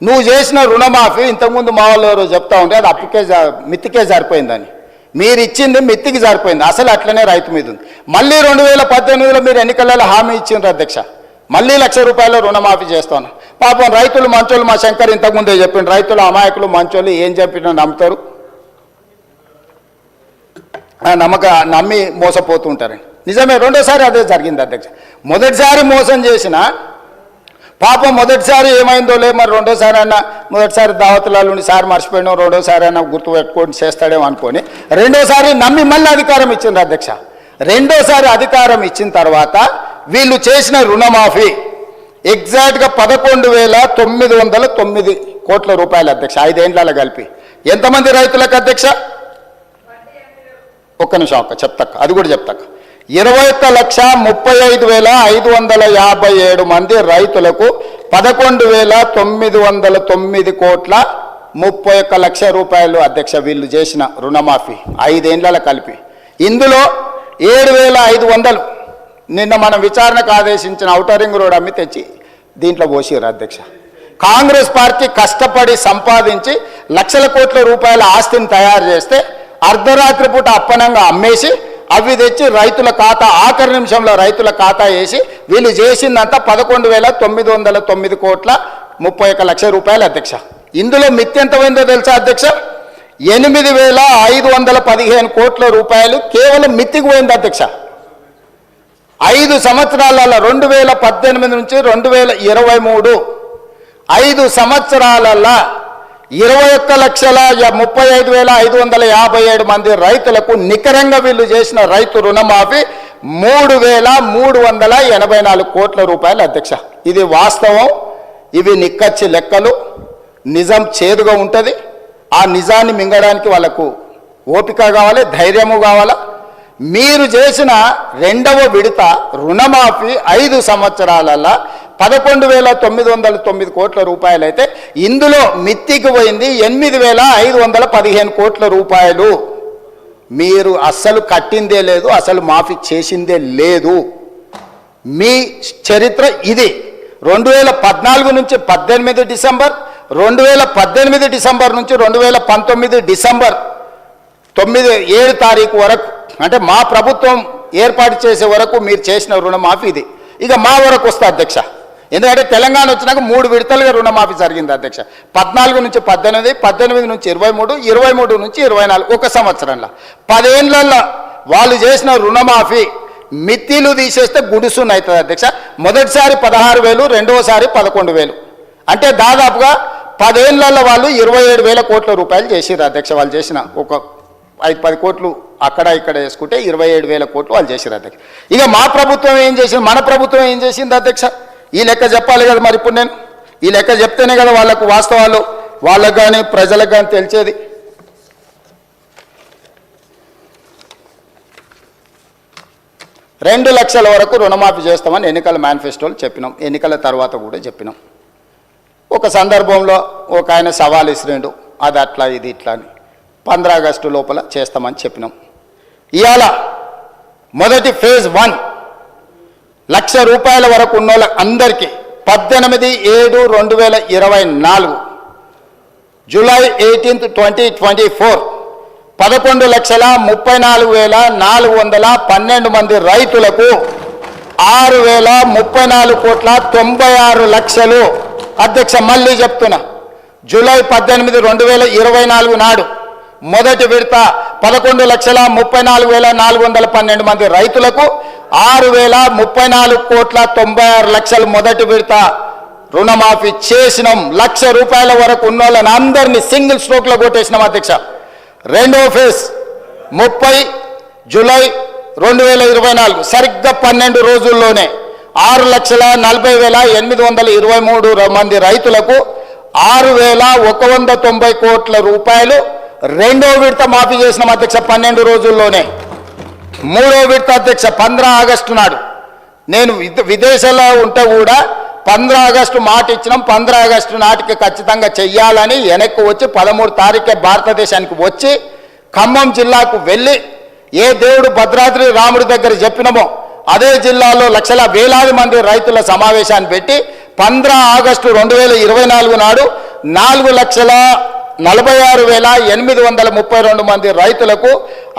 నువ్వు చేసిన రుణమాఫీ ఇంతకుముందు మా వాళ్ళు ఎవరో చెప్తా ఉంటే అది అప్పుకే మిత్తికే సరిపోయిందని. మీరు ఇచ్చింది మిత్తికి సరిపోయింది, అసలు అట్లనే రైతు మీద ఉంది. మళ్ళీ 2018లో మీరు ఎన్నికలలో హామీ ఇచ్చిండ్రు అధ్యక్ష, మళ్ళీ ₹1,00,000 రుణమాఫీ చేస్తాను. పాపం రైతులు మంచోళ్ళు, మా శంకర్ ఇంతకుముందే చెప్పిండు, రైతులు అమాయకులు మంచోళ్ళు, ఏం చెప్పినా నమ్ముతారు, నమ్మి మోసపోతుంటారండి. నిజమే, రెండోసారి అదే జరిగింది అధ్యక్ష. మొదటిసారి మోసం చేసిన పాపం మొదటిసారి ఏమైందో లే, మరి రెండోసారి అన్న, మొదటిసారి దావతులలో సారి మర్చిపోయినా, రెండోసారి అన్న గుర్తు పెట్టుకొని చేస్తాడేమో అనుకొని రెండోసారి నమ్మి మళ్ళీ అధికారం ఇచ్చింది అధ్యక్ష. రెండోసారి అధికారం ఇచ్చిన తర్వాత వీళ్ళు చేసిన రుణమాఫీ ఎగ్జాక్ట్గా 11,909 కోట్ల రూపాయలు అధ్యక్ష. 5 ఏళ్లలో కలిపి ఎంతమంది రైతులకు అధ్యక్ష? ఒక్క నిమిషం చెప్తాక, అది కూడా చెప్తాక. 21,35,557 మంది రైతులకు 11,909 కోట్ల 31 లక్షల రూపాయలు అధ్యక్ష వీళ్ళు చేసిన రుణమాఫీ 5 ఏళ్లలో కలిపి. ఇందులో 7,500 నిన్న మనం విచారణకు ఆదేశించిన ఔటర్ రింగ్ రోడ్ అమ్మి తెచ్చి దీంట్లో పోసిరు అధ్యక్ష. కాంగ్రెస్ పార్టీ కష్టపడి సంపాదించి లక్షల కోట్ల రూపాయల ఆస్తిని తయారు చేస్తే అర్ధరాత్రి పూట అప్పనంగా అమ్మేసి అవి తెచ్చి రైతుల ఖాతా, ఆఖరి నిమిషంలో రైతుల ఖాతా వేసి వీళ్ళు చేసిందంతా 11,909 కోట్ల 31 లక్షల రూపాయలు అధ్యక్ష. ఇందులో మిత్తి ఎంత పోయిందో తెలుసా అధ్యక్ష? 8,515 కోట్ల రూపాయలు కేవలం మిత్తికి పోయింది అధ్యక్ష. 5 సంవత్సరాలలో 2018 నుంచి 2023 5 సంవత్సరాలలో 21,35,557 మంది రైతులకు నికరంగా వీళ్ళు చేసిన రైతు రుణమాఫీ 3,384 కోట్ల రూపాయలు అధ్యక్ష. ఇది వాస్తవం, ఇవి నిక్కచ్చి లెక్కలు, నిజం చేదుగా ఉంటుంది. ఆ నిజాన్ని మింగడానికి వాళ్ళకు ఓపిక కావాలి, ధైర్యము కావాలా. మీరు చేసిన రెండవ విడత రుణమాఫీ 5 సంవత్సరాలలో 11,909 కోట్ల రూపాయలు అయితే ఇందులో మిత్తికి పోయింది 8,515 కోట్ల రూపాయలు. మీరు అస్సలు కట్టిందే లేదు, అసలు మాఫీ చేసిందే లేదు. మీ చరిత్ర ఇది. 2014 నుంచి 18 డిసెంబర్, 2018 డిసెంబర్ నుంచి 2019 డిసెంబర్ 7 తారీఖు వరకు, అంటే మా ప్రభుత్వం ఏర్పాటు చేసే వరకు మీరు చేసిన రుణమాఫీ ఇది. ఇక మా వరకు వస్తే అధ్యక్ష, ఎందుకంటే తెలంగాణ వచ్చినాక 3 విడతలుగా రుణమాఫీ జరిగింది అధ్యక్ష. 14 నుంచి 18, 18 నుంచి 23, 23 నుంచి 24, ఒక సంవత్సరంలో 10 ఏళ్ళల్లో వాళ్ళు చేసిన రుణమాఫీ మిత్తిలు తీసేస్తే గుడుసున్ అవుతుంది అధ్యక్ష. మొదటిసారి 16,000, రెండవసారి 11,000, అంటే దాదాపుగా 10 ఏళ్ళల్లో వాళ్ళు 27,000 కోట్ల రూపాయలు చేసిర్రు అధ్యక్ష. వాళ్ళు చేసిన ఒక 5-10 కోట్లు అక్కడ ఇక్కడ వేసుకుంటే 27,000 కోట్లు వాళ్ళు చేసిర్రు అధ్యక్ష. ఇక మా ప్రభుత్వం ఏం చేసింది, మన ప్రభుత్వం ఏం చేసింది అధ్యక్ష? ఈ లెక్క చెప్పాలి కదా మరి. ఇప్పుడు నేను ఈ లెక్క చెప్తేనే కదా వాళ్ళకు వాస్తవాలు, వాళ్ళకు కానీ ప్రజలకు కానీ తెలిసేది. రెండు లక్షల వరకు రుణమాఫీ చేస్తామని ఎన్నికల మేనిఫెస్టోలు చెప్పినాం, ఎన్నికల తర్వాత కూడా చెప్పినాం. ఒక సందర్భంలో ఒక ఆయన సవాల్ ఇసిరిండు, అది అట్లా ఇది ఇట్లా అని. 15 ఆగస్టు లోపల చేస్తామని చెప్పినాం. ఇవాళ మొదటి ఫేజ్ 1 లక్ష రూపాయల వరకు ఉన్న వాళ్ళకి అందరికీ 18/7/2024 జూలై 18, 2024 11,34,412 మంది రైతులకు 6,034,96,00,000 అధ్యక్ష. మళ్ళీ చెప్తున్నా, జూలై 18, 2024 నాడు మొదటి విడత 11,34,412 మంది రైతులకు 6,034,96,00,000 మొదటి విడత రుణమాఫీ చేసినాం. 1,00,000 రూపాయల వరకు ఉన్న వాళ్ళని అందరినీ సింగిల్ స్ట్రోక్లో కొట్టేసినాం అధ్యక్ష. రెండవ ఫేజ్ 30 జూలై 2024 సరిగ్గా 12 రోజుల్లోనే 6,40,823 మంది రైతులకు 6,190 కోట్ల రూపాయలు రెండవ విడత మాఫీ చేసినాం అధ్యక్ష 12 రోజుల్లోనే. మూడవ విడత అధ్యక్ష 15 ఆగస్టు నాడు, నేను విదేశాల్లో ఉంటే కూడా 15 ఆగస్టు మాట ఇచ్చినాం, 15 ఆగస్టు నాటికి ఖచ్చితంగా చెయ్యాలని వెనక్కి వచ్చి 13 తారీఖే భారతదేశానికి వచ్చి ఖమ్మం జిల్లాకు వెళ్ళి ఏ దేవుడు భద్రాద్రి రాముడి దగ్గర చెప్పినామో అదే జిల్లాలో వేలాది మంది రైతుల సమావేశాన్ని పెట్టి 15 ఆగస్టు 2024 నాడు 4,46,832 మంది రైతులకు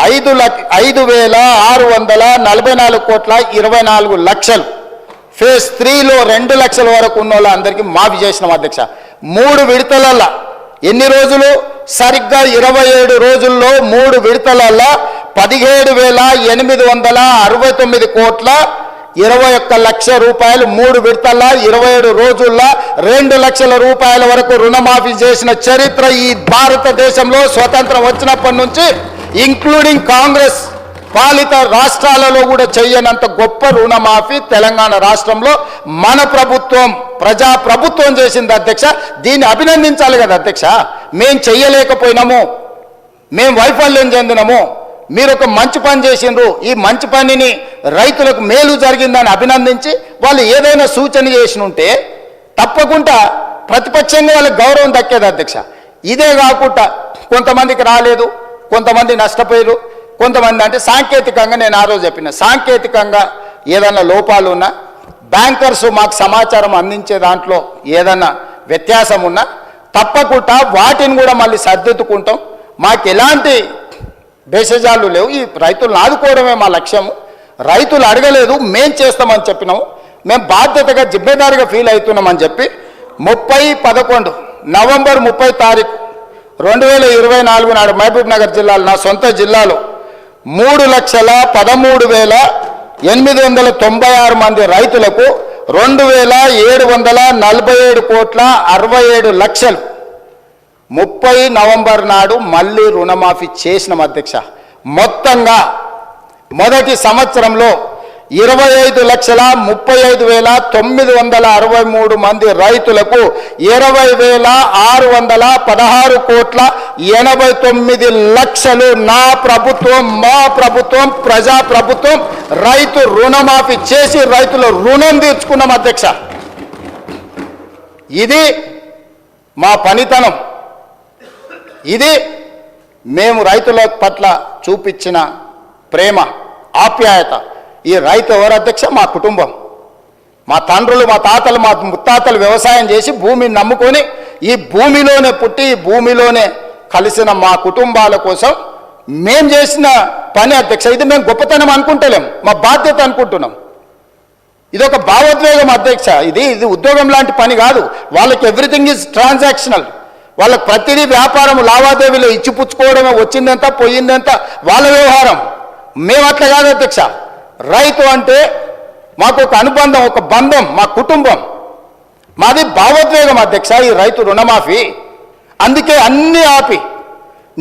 5,644,24,24,00,000 ఫేజ్ 3లో 2 లక్షల వరకు ఉన్న వాళ్ళందరికీ మాఫీ చేసినాం అధ్యక్ష. 3 విడతలల్లో ఎన్ని రోజులు? సరిగ్గా 27 రోజుల్లో 3 విడతలల్లో 17,869 కోట్ల 21 లక్షల రూపాయలు 3 విడతల్లో 27 రోజుల్లో 2 లక్షల రూపాయల వరకు రుణమాఫీ చేసిన చరిత్ర ఈ భారతదేశంలో స్వతంత్రం వచ్చినప్పటి నుంచి ఇంక్లూడింగ్ కాంగ్రెస్ పాలిత రాష్ట్రాలలో కూడా చేయనంత గొప్ప రుణమాఫీ తెలంగాణ రాష్ట్రంలో మన ప్రభుత్వం, ప్రజా ప్రభుత్వం చేసింది అధ్యక్ష. దీన్ని అభినందించాలి కదా అధ్యక్ష. మేం చెయ్యలేకపోయినాము, మేం వైఫల్యం చెందినాము, మీరు ఒక మంచి పని చేసిండ్రు, ఈ మంచి పనిని రైతులకు మేలు జరిగిందని అభినందించి వాళ్ళు ఏదైనా సూచన చేసినుంటే తప్పకుండా ప్రతిపక్షంగా వాళ్ళకి గౌరవం దక్కేది అధ్యక్ష. ఇదే కాకుండా కొంతమందికి రాలేదు, కొంతమంది నష్టపోయారు, కొంతమంది అంటే సాంకేతికంగా, నేను ఆ రోజు చెప్పిన సాంకేతికంగా ఏదైనా లోపాలు ఉన్నా, బ్యాంకర్స్ మాకు సమాచారం అందించే దాంట్లో ఏదైనా వ్యత్యాసం ఉన్నా తప్పకుండా వాటిని కూడా మళ్ళీ సర్దిద్దుకుంటాం. మాకు ఎలాంటి భేషజాలు లేవు, ఈ రైతులను ఆదుకోవడమే మా లక్ష్యము. రైతులు అడగలేదు, మేం చేస్తామని చెప్పినాము, మేము బాధ్యతగా జిమ్మేదారిగా ఫీల్ అవుతున్నామని చెప్పి 30/11 నవంబర్ 30 తారీఖు 2024 నాడు మహబూబ్ నగర్ జిల్లాలో, నా సొంత జిల్లాలో 3,13,896 మంది రైతులకు 2,747 కోట్ల 67 లక్షలు 30 నవంబర్ నాడు మళ్ళీ రుణమాఫీ చేసిన అధ్యక్ష. మొత్తంగా మొదటి సంవత్సరంలో 25,35,963 మంది రైతులకు 20,616,89 నా ప్రభుత్వం, మా ప్రభుత్వం, ప్రజా ప్రభుత్వం రైతు రుణమాఫీ చేసి రైతుల రుణం తీర్చుకున్నాం అధ్యక్ష. ఇది మా పనితనం, ఇది మేము రైతుల పట్ల చూపించిన ప్రేమ, ఆప్యాయత. ఈ రైతు ఎవరు అధ్యక్ష? మా కుటుంబం, మా తండ్రులు, మా తాతలు, మా ముత్తాతలు వ్యవసాయం చేసి భూమిని నమ్ముకొని ఈ భూమిలోనే పుట్టి ఈ భూమిలోనే కలిసిన మా కుటుంబాల కోసం మేము చేసిన పని అధ్యక్ష. ఇది మేము గొప్పతనం అనుకుంటలేం, మా బాధ్యత అనుకుంటున్నాం. ఇది ఒక భావోద్వేగం అధ్యక్ష. ఇది ఉద్యోగం లాంటి పని కాదు. వాళ్ళకి ఎవ్రీథింగ్ ఈజ్ ట్రాన్సాక్షనల్. వాళ్ళకి ప్రతిదీ వ్యాపారం, లావాదేవీలు, ఇచ్చిపుచ్చుకోవడమే, వచ్చిందంత పోయిందంత వాళ్ళ వ్యవహారం. మేము అట్లా కాదు అధ్యక్ష. రైతు అంటే మాకు ఒక అనుబంధం, ఒక బంధం, మా కుటుంబం. మాది భావోద్వేగం అధ్యక్ష ఈ రైతు రుణమాఫీ. అందుకే అన్నీ ఆపి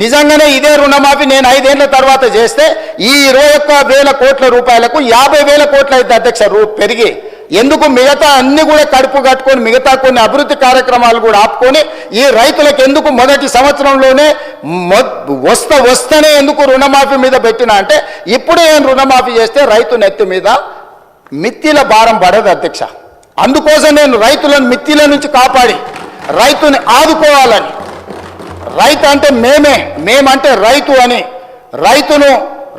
నిజంగానే ఇదే రుణమాఫీ నేను 5 ఏళ్ల తర్వాత చేస్తే ఈ 21,000 కోట్ల రూపాయలకు 50,000 కోట్లు అయితే అధ్యక్ష పెరిగి. ఎందుకు మిగతా అన్ని కూడా కడుపు కట్టుకొని మిగతా కొన్ని అభివృద్ధి కార్యక్రమాలు కూడా ఆపుకొని ఈ రైతులకు ఎందుకు మొదటి సంవత్సరంలోనే వస్తేనే ఎందుకు రుణమాఫీ మీద పెట్టినా అంటే ఇప్పుడే నేను రుణమాఫీ చేస్తే రైతు నెత్తి మీద మిత్తిల భారం పడదు అధ్యక్ష. అందుకోసం నేను రైతులను మిత్తిల నుంచి కాపాడి రైతుని ఆదుకోవాలని, రైతు అంటే మేమంటే రైతు అని, రైతును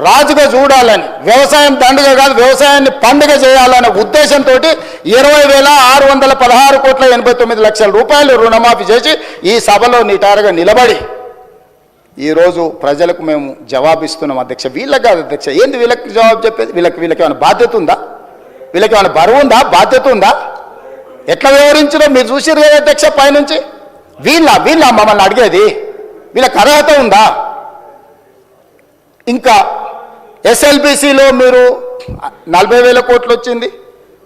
రాజుగా చూడాలని, వ్యవసాయం దండుగ కాదు వ్యవసాయాన్ని పండుగ చేయాలనే ఉద్దేశంతో 20,616,89 రూపాయలు రుణమాఫీ చేసి ఈ సభలో నిటారుగా నిలబడి ఈరోజు ప్రజలకు మేము జవాబిస్తున్నాం అధ్యక్ష. వీళ్ళకి కాదు అధ్యక్ష. ఏంది వీళ్ళకి జవాబు చెప్పేది? వీళ్ళకి ఏమైనా బాధ్యత ఉందా? వీళ్ళకి ఏమైనా బరువు ఉందా? బాధ్యత ఉందా? ఎట్లా వివరించడం మీరు చూసిరు కదా అధ్యక్ష పైనుంచి. వీళ్ళ మమ్మల్ని అడిగేది? వీళ్ళకి అర్హత ఉందా? ఇంకా ఎస్ఎల్బిసిలో మీరు 40,000 కోట్లు వచ్చింది,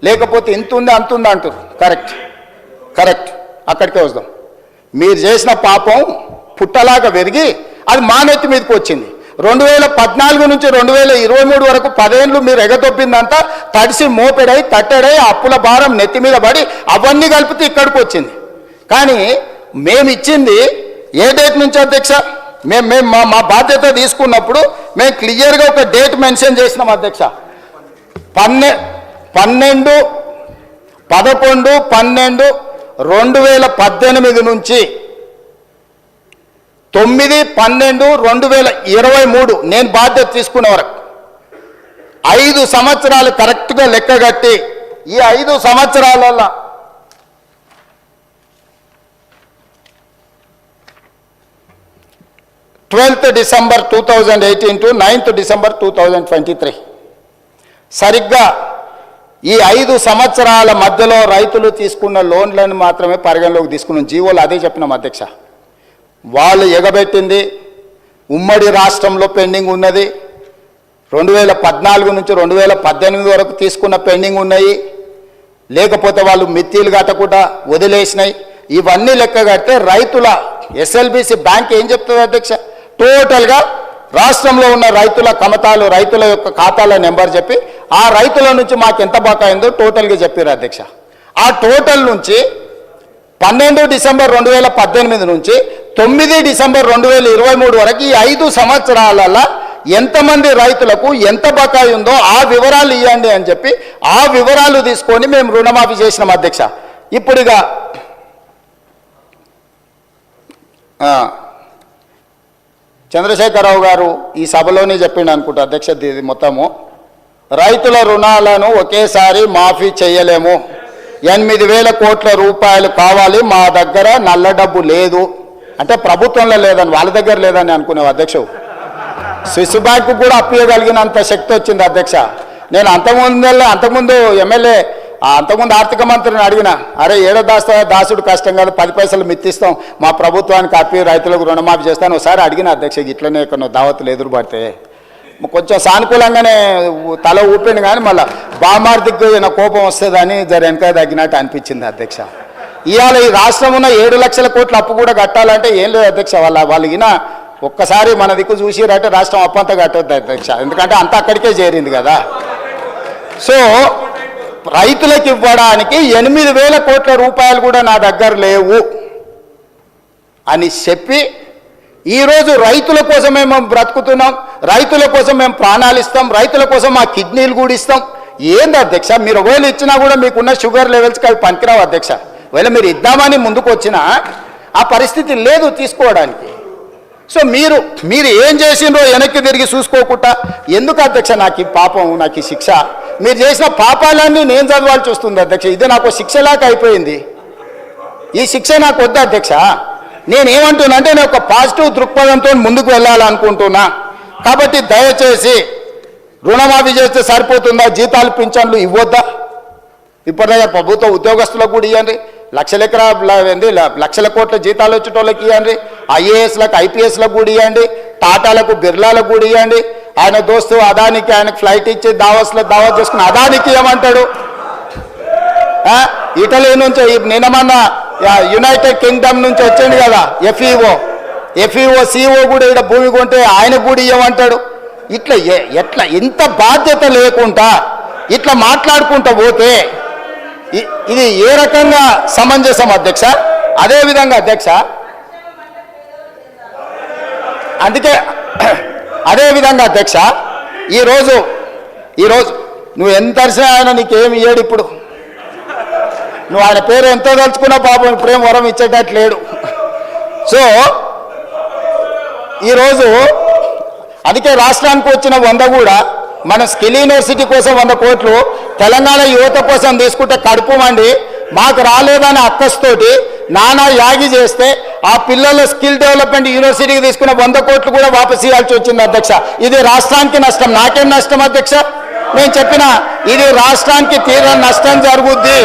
లేకపోతే ఇంత ఉంది అంత ఉంది అంటారు. కరెక్ట్, అక్కడికే వద్దాం. మీరు చేసిన పాపం పుట్టలాగా పెరిగి అది మా నెత్తి మీదకి వచ్చింది. 2014 నుంచి 2023 వరకు 10 ఏళ్ళు మీరు ఎగదొబ్బిందంతా తడిసి మోపెడై తట్టెడై అప్పుల భారం నెత్తి మీద పడి అవన్నీ కలిపితే ఇక్కడికి వచ్చింది. కానీ మేము ఇచ్చింది ఏ డేట్ నుంచి అధ్యక్ష? మేము మా బాధ్యత తీసుకున్నప్పుడు మేము క్లియర్గా ఒక డేట్ మెన్షన్ చేసినాం అధ్యక్ష. 11/12/2018 నుంచి 9/12/2023 నేను బాధ్యత తీసుకునే వరకు 5 సంవత్సరాలు కరెక్ట్గా లెక్కగట్టి ఈ 5 సంవత్సరాలలో 12th December 2018 to 9th December 2023 సరిగ్గా ఈ 5 సంవత్సరాల మధ్యలో రైతులు తీసుకున్న లోన్లను మాత్రమే పరిగణలోకి తీసుకున్నాం. జీవోలు అదే చెప్పినాం అధ్యక్ష. వాళ్ళు ఎగబెట్టింది ఉమ్మడి రాష్ట్రంలో పెండింగ్ ఉన్నది, 2014 నుంచి 2018 వరకు తీసుకున్న పెండింగ్ ఉన్నాయి, లేకపోతే వాళ్ళు మిత్తీలు కట్టకుండా వదిలేసినాయి. ఇవన్నీ లెక్క కడితే రైతుల ఎస్ఎల్బిసి బ్యాంక్ ఏం చెప్తుంది అధ్యక్ష? టోటల్గా రాష్ట్రంలో ఉన్న రైతుల కమతాలు, రైతుల యొక్క ఖాతాల నెంబర్ చెప్పి ఆ రైతుల నుంచి మాకు ఎంత బకాయిందో టోటల్గా చెప్పారు అధ్యక్ష. ఆ టోటల్ నుంచి 12 డిసెంబర్ 2018 నుంచి 9 డిసెంబర్ 2023 వరకు ఈ 5 సంవత్సరాలలో ఎంతమంది రైతులకు ఎంత బకాయి ఉందో ఆ వివరాలు ఇవ్వండి అని చెప్పి ఆ వివరాలు తీసుకొని మేము రుణమాఫీ చేసినాం అధ్యక్ష. ఇప్పుడుగా చంద్రశేఖరరావు గారు ఈ సభలోనే చెప్పిండు అనుకుంటా అధ్యక్ష, ఇది మొత్తము రైతుల రుణాలను ఒకేసారి మాఫీ చేయలేము, 8,000 కోట్ల రూపాయలు కావాలి, మా దగ్గర నల్ల డబ్బు లేదు అంటే ప్రభుత్వంలో లేదని వాళ్ళ దగ్గర లేదని అనుకునేవి అధ్యక్ష. స్విస్ బ్యాంకు కూడా అప్పియగలిగినంత శక్తి వచ్చింది అధ్యక్ష. నేను అంతకుముందు ఎమ్మెల్యే అంతకుముందు ఆర్థిక మంత్రిని అడిగిన, అరే ఏడో దాసుడు కష్టం కాదు, 10 పైసలు మిత్తిస్తాం, మా ప్రభుత్వానికి అప్పి రైతులకు రుణమాఫీ చేస్తాను ఒకసారి అడిగిన అధ్యక్ష. ఇట్లనే ఎక్కడో దావతులు ఎదురుపడితే కొంచెం సానుకూలంగానే తల ఊపిండు, కానీ మళ్ళీ బామార్దికి నా కోపం వస్తుందని జర వెనక తగ్గినట్టు అనిపించింది అధ్యక్ష. ఇవాళ ఈ రాష్ట్రం ఉన్న 7 లక్షల కోట్ల అప్పు కూడా కట్టాలంటే ఏం లేదు అధ్యక్ష. వాళ్ళకిన ఒక్కసారి మన దిక్కు చూసిరంటే రాష్ట్రం అప్పు అంతా కట్టొద్దు అధ్యక్ష, ఎందుకంటే అంతా అక్కడికే చేరింది కదా. సో రైతులకు ఇవ్వడానికి 8,000 కోట్ల రూపాయలు కూడా నా దగ్గర లేవు అని చెప్పి ఈరోజు రైతుల కోసమే మేము బ్రతుకుతున్నాం, రైతుల కోసం మేము ప్రాణాలు ఇస్తాం, రైతుల కోసం మా కిడ్నీలు కూడా ఇస్తాం. ఏంది అధ్యక్ష, మీరు ఒకవేళ ఇచ్చినా కూడా మీకున్న షుగర్ లెవెల్స్కి అవి పనికిరావు అధ్యక్ష. ఒకవేళ మీరు ఇద్దామని ముందుకు వచ్చినా ఆ పరిస్థితి లేదు తీసుకోవడానికి. సో మీరు ఏం చేసిండ్రో వెనక్కి తిరిగి చూసుకోకుండా ఎందుకు అధ్యక్ష నాకు ఈ పాపం, నాకు ఈ శిక్ష? మీరు చేసిన పాపాలన్నీ నేను చదవాల్సి వస్తుంది అధ్యక్ష. ఇది నాకు శిక్షలాగా అయిపోయింది. ఈ శిక్ష నాకు వద్దు అధ్యక్ష. నేనేమంటున్నా అంటే నేను ఒక పాజిటివ్ దృక్పథంతో ముందుకు వెళ్ళాలనుకుంటున్నా. కాబట్టి దయచేసి రుణమాఫీ చేస్తే సరిపోతుందా? జీతాలు పింఛన్లు ఇవ్వద్దా? ఇప్పటిదాకా ప్రభుత్వ ఉద్యోగస్తులకు కూడా ఇవ్వండి, లక్షల కోట్ల జీతాలు వచ్చేటోళ్ళకి ఇవ్వండి, ఐఏఎస్లకు ఐపీఎస్లకు కూడా ఇవ్వండి, టాటాలకు బిర్లాలకు కూడా ఇవ్వండి. ఆయన దోస్తు అదానికి ఆయనకు ఫ్లైట్ ఇచ్చి దావత్ చేసుకుని అదానికి ఇవ్వమంటాడు. ఇటలీ నుంచి నిన్నమన్న యునైటెడ్ కింగ్డమ్ నుంచి వచ్చింది కదా ఎఫ్ఈఓ సిఓ కూడా ఇక్కడ భూమి కొంటే ఆయనకు కూడా ఇవ్వమంటాడు. ఎట్లా ఇంత బాధ్యత లేకుండా ఇట్లా మాట్లాడుకుంటూ పోతే ఇది ఏ రకంగా సమంజసం అధ్యక్ష? అదేవిధంగా అధ్యక్ష అదేవిధంగా అధ్యక్ష ఈరోజు నువ్వు ఎంత అరిసినా ఆయన నీకేమి ఇయ్యాడు. ఇప్పుడు నువ్వు ఆయన పేరు ఎంతో తలుచుకున్నావు పాపం, ఇప్పుడేం వరం ఇచ్చేటట్టు లేడు. సో ఈరోజు అందుకే రాష్ట్రానికి వచ్చిన 100 కూడా మన స్కిల్ యూనివర్సిటీ కోసం 100 కోట్లు, తెలంగాణ యువత కోసం తీసుకుంటే కడుపు మండి మాకు రాలేదని అక్కస్తోటి నానా యాగి చేస్తే ఆ పిల్లల స్కిల్ డెవలప్మెంట్ యూనివర్సిటీకి తీసుకున్న 100 కోట్లు కూడా వాపసు ఇవ్వాల్సి వచ్చింది అధ్యక్ష. ఇది రాష్ట్రానికి నష్టం. నాకేం నష్టం అధ్యక్ష? నేను చెప్పిన ఇది రాష్ట్రానికి తీరని నష్టం జరుగుద్ది,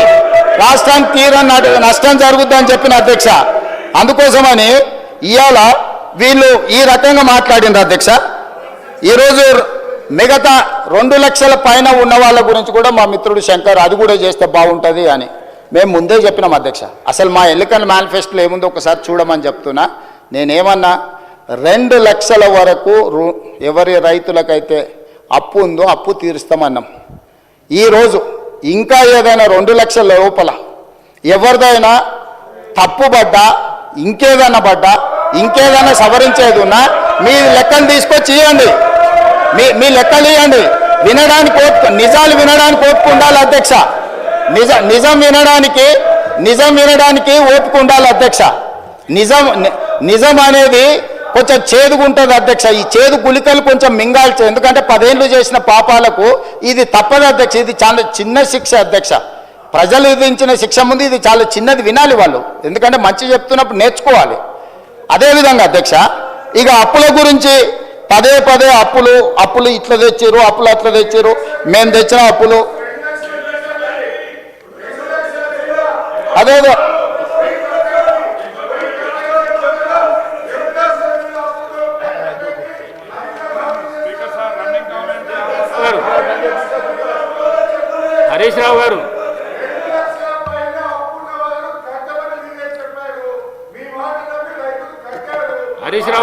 రాష్ట్రానికి తీరని నష్టం జరుగుద్ది అని చెప్పిన అధ్యక్ష. అందుకోసమని ఇవాళ వీళ్ళు ఈ రకంగా మాట్లాడిండ్రు అధ్యక్ష. ఈరోజు మిగతా 2 లక్షల పైన ఉన్న వాళ్ళ గురించి కూడా మా మిత్రుడు శంకర్ అది కూడా చేస్తే బాగుంటుంది అని మేము ముందే చెప్పినాం అధ్యక్ష. అసలు మా ఎన్నికల మేనిఫెస్టోలో ఏముందో ఒకసారి చూడమని చెప్తున్నా. నేనేమన్నా 2 లక్షల వరకు ఎవరి రైతులకైతే అప్పు ఉందో అప్పు తీరుస్తామన్నాం. ఈరోజు ఇంకా ఏదైనా 2 లక్షల లోపల ఎవరిదైనా తప్పుబడ్డా ఇంకేదైనా సవరించేది ఉన్నా మీ లెక్కలు తీసుకొచ్చి ఇవ్వండి, మీ లెక్కలు ఇవ్వండి. వినడానికి నిజాలు వినడానికి ఓపిక ఉండాలి అధ్యక్ష. నిజం వినడానికి ఓపిక ఉండాలి అధ్యక్ష. నిజం అనేది కొంచెం చేదుగుంటుంది అధ్యక్ష. ఈ చేదు గుళికలు కొంచెం మింగాల్చు, ఎందుకంటే 10 ఏళ్ళు చేసిన పాపాలకు ఇది తప్పదు అధ్యక్ష. ఇది చాలా చిన్న శిక్ష అధ్యక్ష. ప్రజలు విధించిన శిక్ష ముందు ఇది చాలా చిన్నది, వినాలి వాళ్ళు, ఎందుకంటే మంచి చెప్తున్నప్పుడు నేర్చుకోవాలి. అదేవిధంగా అధ్యక్ష ఇక అప్పుల గురించి పదే అప్పులు ఇట్లా తెచ్చారు, అప్పులు అట్లా తెచ్చారు, మేము తెచ్చిన అప్పులు అదేదో హరీష్ రావు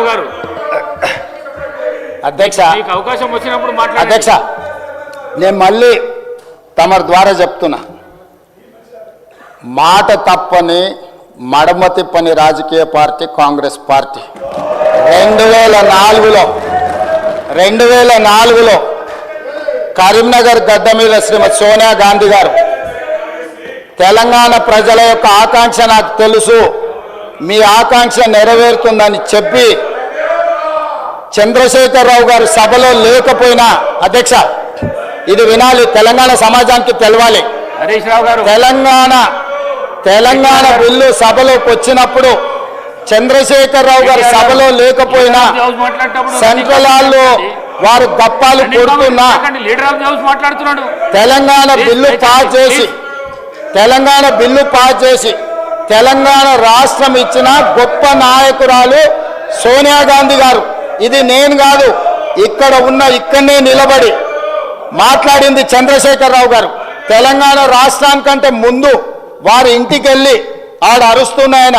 గారు అధ్యక్ష అవకాశం వచ్చినప్పుడు అధ్యక్ష నేను మళ్ళీ తమరి ద్వారా చెప్తున్నా, మాట తప్పని మడమ తిప్పని రాజకీయ పార్టీ కాంగ్రెస్ పార్టీ. 2004లో కరీంనగర్ గడ్డ మీద శ్రీమతి సోనియా గాంధీ గారు తెలంగాణ ప్రజల యొక్క ఆకాంక్ష నాకు తెలుసు, మీ ఆకాంక్ష నెరవేరుతుందని చెప్పి చంద్రశేఖరరావు గారు సభలో లేకపోయినా అధ్యక్ష ఇది వినాలి, తెలంగాణ సమాజానికి తెలవాలి. హరీష్ రావు గారు తెలంగాణ బిల్లు సభలోకి వచ్చినప్పుడు చంద్రశేఖరరావు గారు సభలో లేకపోయినా సెంట్రల్ హాల్లో వారు గప్పాలు కొడుతున్నా తెలంగాణ బిల్లు పాస్ చేసి తెలంగాణ రాష్ట్రం ఇచ్చిన గొప్ప నాయకురాలు సోనియా గాంధీ గారు. ఇది నేను కాదు, ఇక్కడనే నిలబడి మాట్లాడింది చంద్రశేఖరరావు గారు. తెలంగాణ రాష్ట్రానికంటే ముందు వారి ఇంటికి వెళ్ళి అరుస్తున్నాయన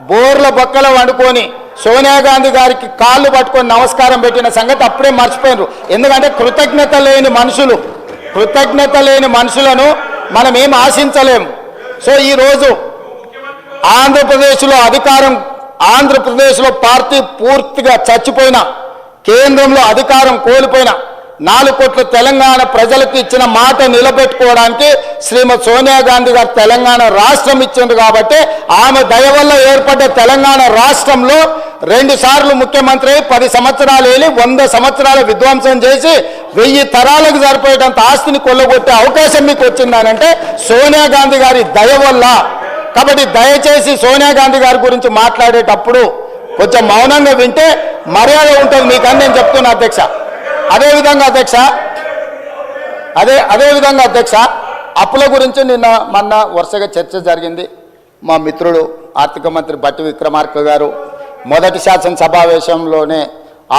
బోర్ల బొక్కల వండుకొని సోనియా గాంధీ గారికి కాళ్ళు పట్టుకొని నమస్కారం పెట్టిన సంగతి అప్పుడే మర్చిపోయినారు. ఎందుకంటే కృతజ్ఞత లేని మనుషులు కృతజ్ఞత లేని మనుషులను మనం ఏం ఆశించలేము. సో ఈరోజు ఆంధ్రప్రదేశ్లో పార్టీ పూర్తిగా చచ్చిపోయిన, కేంద్రంలో అధికారం కోల్పోయిన, 4 కోట్ల తెలంగాణ ప్రజలకు ఇచ్చిన మాట నిలబెట్టుకోవడానికి శ్రీమతి సోనియా గాంధీ గారు తెలంగాణ రాష్ట్రం ఇచ్చింది. కాబట్టి ఆమె దయ వల్ల ఏర్పడ్డ తెలంగాణ రాష్ట్రంలో 2 సార్లు ముఖ్యమంత్రి 10 సంవత్సరాలు వెళ్ళి 100 సంవత్సరాల విధ్వంసం చేసి 1000 తరాలకు సరిపోయేటంత ఆస్తిని కొల్లగొట్టే అవకాశం మీకు వచ్చిందనంటే సోనియా గాంధీ గారి దయ వల్ల. కాబట్టి దయచేసి సోనియా గాంధీ గారి గురించి మాట్లాడేటప్పుడు కొంచెం మౌనంగా వింటే మర్యాద ఉంటుంది మీకని నేను చెప్తున్నా అధ్యక్ష. అదేవిధంగా అధ్యక్ష అప్పుల గురించి మొన్న వరుసగా చర్చ జరిగింది. మా మిత్రుడు ఆర్థిక మంత్రి బట్టి విక్రమార్క గారు మొదటి శాసనసమావేశంలోనే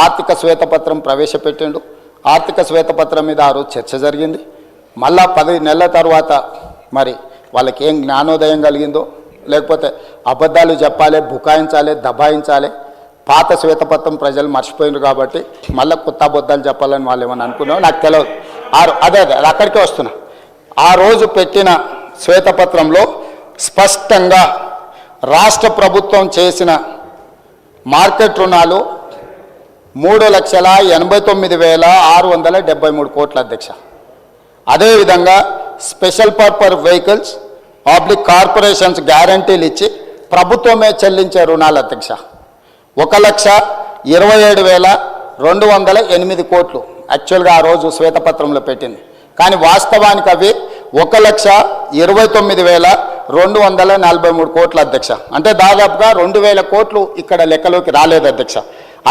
ఆర్థిక శ్వేతపత్రం ప్రవేశపెట్టిండు. ఆర్థిక శ్వేతపత్రం మీద ఆ రోజు చర్చ జరిగింది. మళ్ళా 10 నెలల తర్వాత మరి వాళ్ళకి ఏం జ్ఞానోదయం కలిగిందో, లేకపోతే అబద్ధాలు చెప్పాలి, బుకాయించాలి, దబాయించాలి, పాత శ్వేతపత్రం ప్రజలు మర్చిపోయినారు కాబట్టి మళ్ళీ కొత్త అబద్ధాలు చెప్పాలని వాళ్ళు ఏమని అనుకున్నావు నాకు తెలియదు. అదే అక్కడికే వస్తున్నా. ఆ రోజు పెట్టిన శ్వేతపత్రంలో స్పష్టంగా రాష్ట్ర ప్రభుత్వం చేసిన మార్కెట్ రుణాలు 3,89,673 కోట్ల అధ్యక్ష. అదేవిధంగా స్పెషల్ పర్పస్ వెహికల్స్ కార్పొరేషన్స్ గ్యారంటీలు ఇచ్చి ప్రభుత్వమే చెల్లించే రుణాలు అధ్యక్ష 1,27,208 కోట్లు యాక్చువల్గా ఆ రోజు శ్వేతపత్రంలో పెట్టింది. కానీ వాస్తవానికి అవి 1,29,243 కోట్ల అధ్యక్ష. అంటే దాదాపుగా 2,000 కోట్లు ఇక్కడ లెక్కలోకి రాలేదు అధ్యక్ష.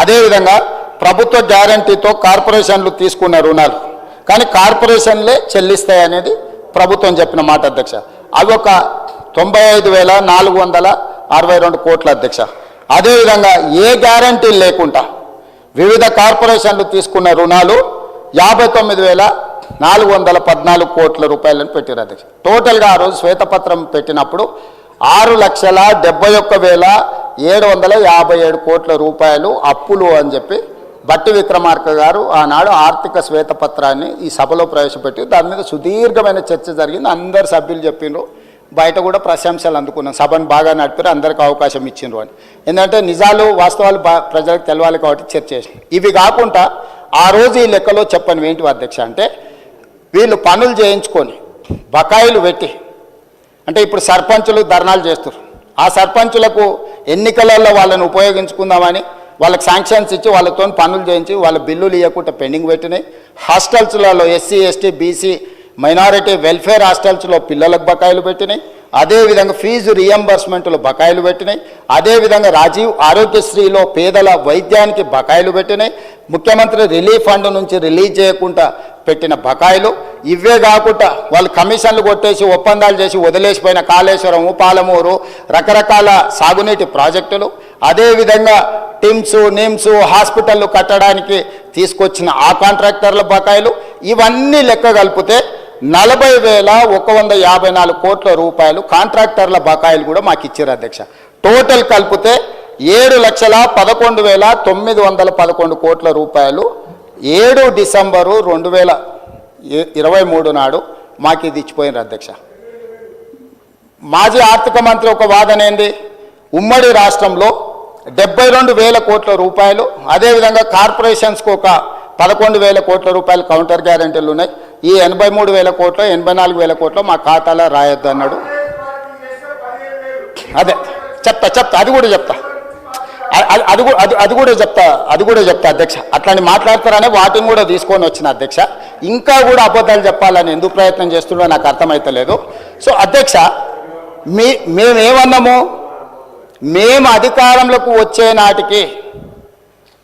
అదేవిధంగా ప్రభుత్వ గ్యారంటీతో కార్పొరేషన్లు తీసుకున్న రుణాలు కానీ కార్పొరేషన్లే చెల్లిస్తాయి అనేది ప్రభుత్వం చెప్పిన మాట అధ్యక్ష. అవి ఒక 95,462 కోట్ల అధ్యక్ష. అదేవిధంగా ఏ గ్యారంటీ లేకుండా వివిధ కార్పొరేషన్లు తీసుకున్న రుణాలు 59,414 కోట్ల రూపాయలను పెట్టారు అధ్యక్ష. టోటల్గా ఆ రోజు శ్వేతపత్రం పెట్టినప్పుడు 6,71,757 కోట్ల రూపాయలు అప్పులు అని చెప్పి బట్టి విక్రమార్క గారు ఆనాడు ఆర్థిక శ్వేతపత్రాన్ని ఈ సభలో ప్రవేశపెట్టి దాని మీద సుదీర్ఘమైన చర్చ జరిగింది. అందరు సభ్యులు చెప్పిండ్రు, బయట కూడా ప్రశంసలు అందుకున్నాం. సభను బాగా నడిపారు, అందరికి అవకాశం ఇచ్చిండ్రు అని. ఎందుకంటే నిజాలు వాస్తవాలు ప్రజలకు తెలవాలి కాబట్టి చర్చ చేసి. ఇవి కాకుండా ఆ రోజు ఈ లెక్కలో చెప్పని ఏంటి అధ్యక్ష అంటే వీళ్ళు పనులు చేయించుకొని బకాయిలు పెట్టి, అంటే ఇప్పుడు సర్పంచులు ధర్నాలు చేస్తారు, ఆ సర్పంచులకు ఎన్నికలలో వాళ్ళని ఉపయోగించుకుందామని వాళ్ళకి శాంక్షన్స్ ఇచ్చి వాళ్ళతో పనులు చేయించి వాళ్ళ బిల్లులు ఇవ్వకుండా పెండింగ్ పెట్టినాయి. హాస్టల్స్లలో SC ST BC minority welfare హాస్టల్స్లో పిల్లలకు బకాయిలు పెట్టినాయి. అదేవిధంగా ఫీజు రియంబర్స్మెంట్లో బకాయిలు పెట్టినాయి. అదేవిధంగా రాజీవ్ ఆరోగ్యశ్రీలో పేదల వైద్యానికి బకాయిలు పెట్టినాయి. ముఖ్యమంత్రి రిలీఫ్ ఫండ్ నుంచి రిలీజ్ చేయకుండా పెట్టిన బకాయిలు. ఇవే కాకుండా వాళ్ళు కమిషన్లు కొట్టేసి ఒప్పందాలు చేసి వదిలేసిపోయిన కాళేశ్వరం, పాలమూరు రకరకాల సాగునీటి ప్రాజెక్టులు. అదేవిధంగా టిమ్స్ నిమ్స్ హాస్పిటళ్ళు కట్టడానికి తీసుకొచ్చిన ఆ కాంట్రాక్టర్ల బకాయిలు. ఇవన్నీ లెక్క కలిపితే 40,154 కోట్ల రూపాయలు కాంట్రాక్టర్ల బకాయిలు కూడా మాకు ఇచ్చారు అధ్యక్ష. టోటల్ కలిపితే 7,11,911 కోట్ల రూపాయలు 7 డిసెంబరు 2023 నాడు మాకు ఇది ఇచ్చిపోయినారు అధ్యక్ష. మాజీ ఆర్థిక మంత్రి ఒక వాదన ఏంది, ఉమ్మడి రాష్ట్రంలో 72,000 కోట్ల రూపాయలు, అదేవిధంగా కార్పొరేషన్స్కి ఒక 11,000 కోట్ల రూపాయలు కౌంటర్ గ్యారెంటీలు ఉన్నాయి. ఈ 83,000 కోట్లు 84,000 కోట్లు మా ఖాతాలో రాయొద్దు అన్నాడు. అదే చెప్తా అది కూడా చెప్తా అధ్యక్ష. అట్లాంటి మాట్లాడతారనే వాటిని కూడా తీసుకొని వచ్చిన అధ్యక్ష. ఇంకా కూడా అబద్ధాలు చెప్పాలని ఎందుకు ప్రయత్నం చేస్తుండో నాకు అర్థమైతలేదు. సో అధ్యక్ష మేమేమన్నాము, మేము అధికారంలోకి వచ్చే నాటికి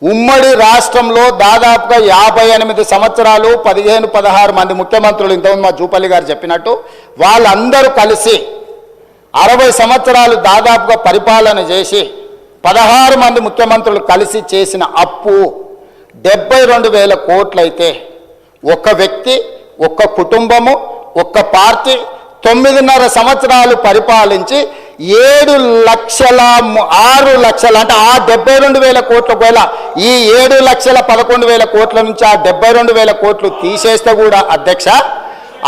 ఉమ్మడి రాష్ట్రంలో దాదాపుగా 58 సంవత్సరాలు 15-16 మంది ముఖ్యమంత్రులు, ఇంతకుముందు మా జూపల్లి గారు చెప్పినట్టు వాళ్ళందరూ కలిసి 60 సంవత్సరాలు దాదాపుగా పరిపాలన చేసి 16 మంది ముఖ్యమంత్రులు కలిసి చేసిన అప్పు 72,000 కోట్లు అయితే ఒక్క వ్యక్తి, ఒక్క కుటుంబము, ఒక్క పార్టీ 9.5 సంవత్సరాలు పరిపాలించి 7,06,00,000 అంటే ఆ 72,000 కోట్ల వేల ఈ 7,11,000 కోట్ల నుంచి ఆ 72,000 కోట్లు తీసేస్తే కూడా అధ్యక్ష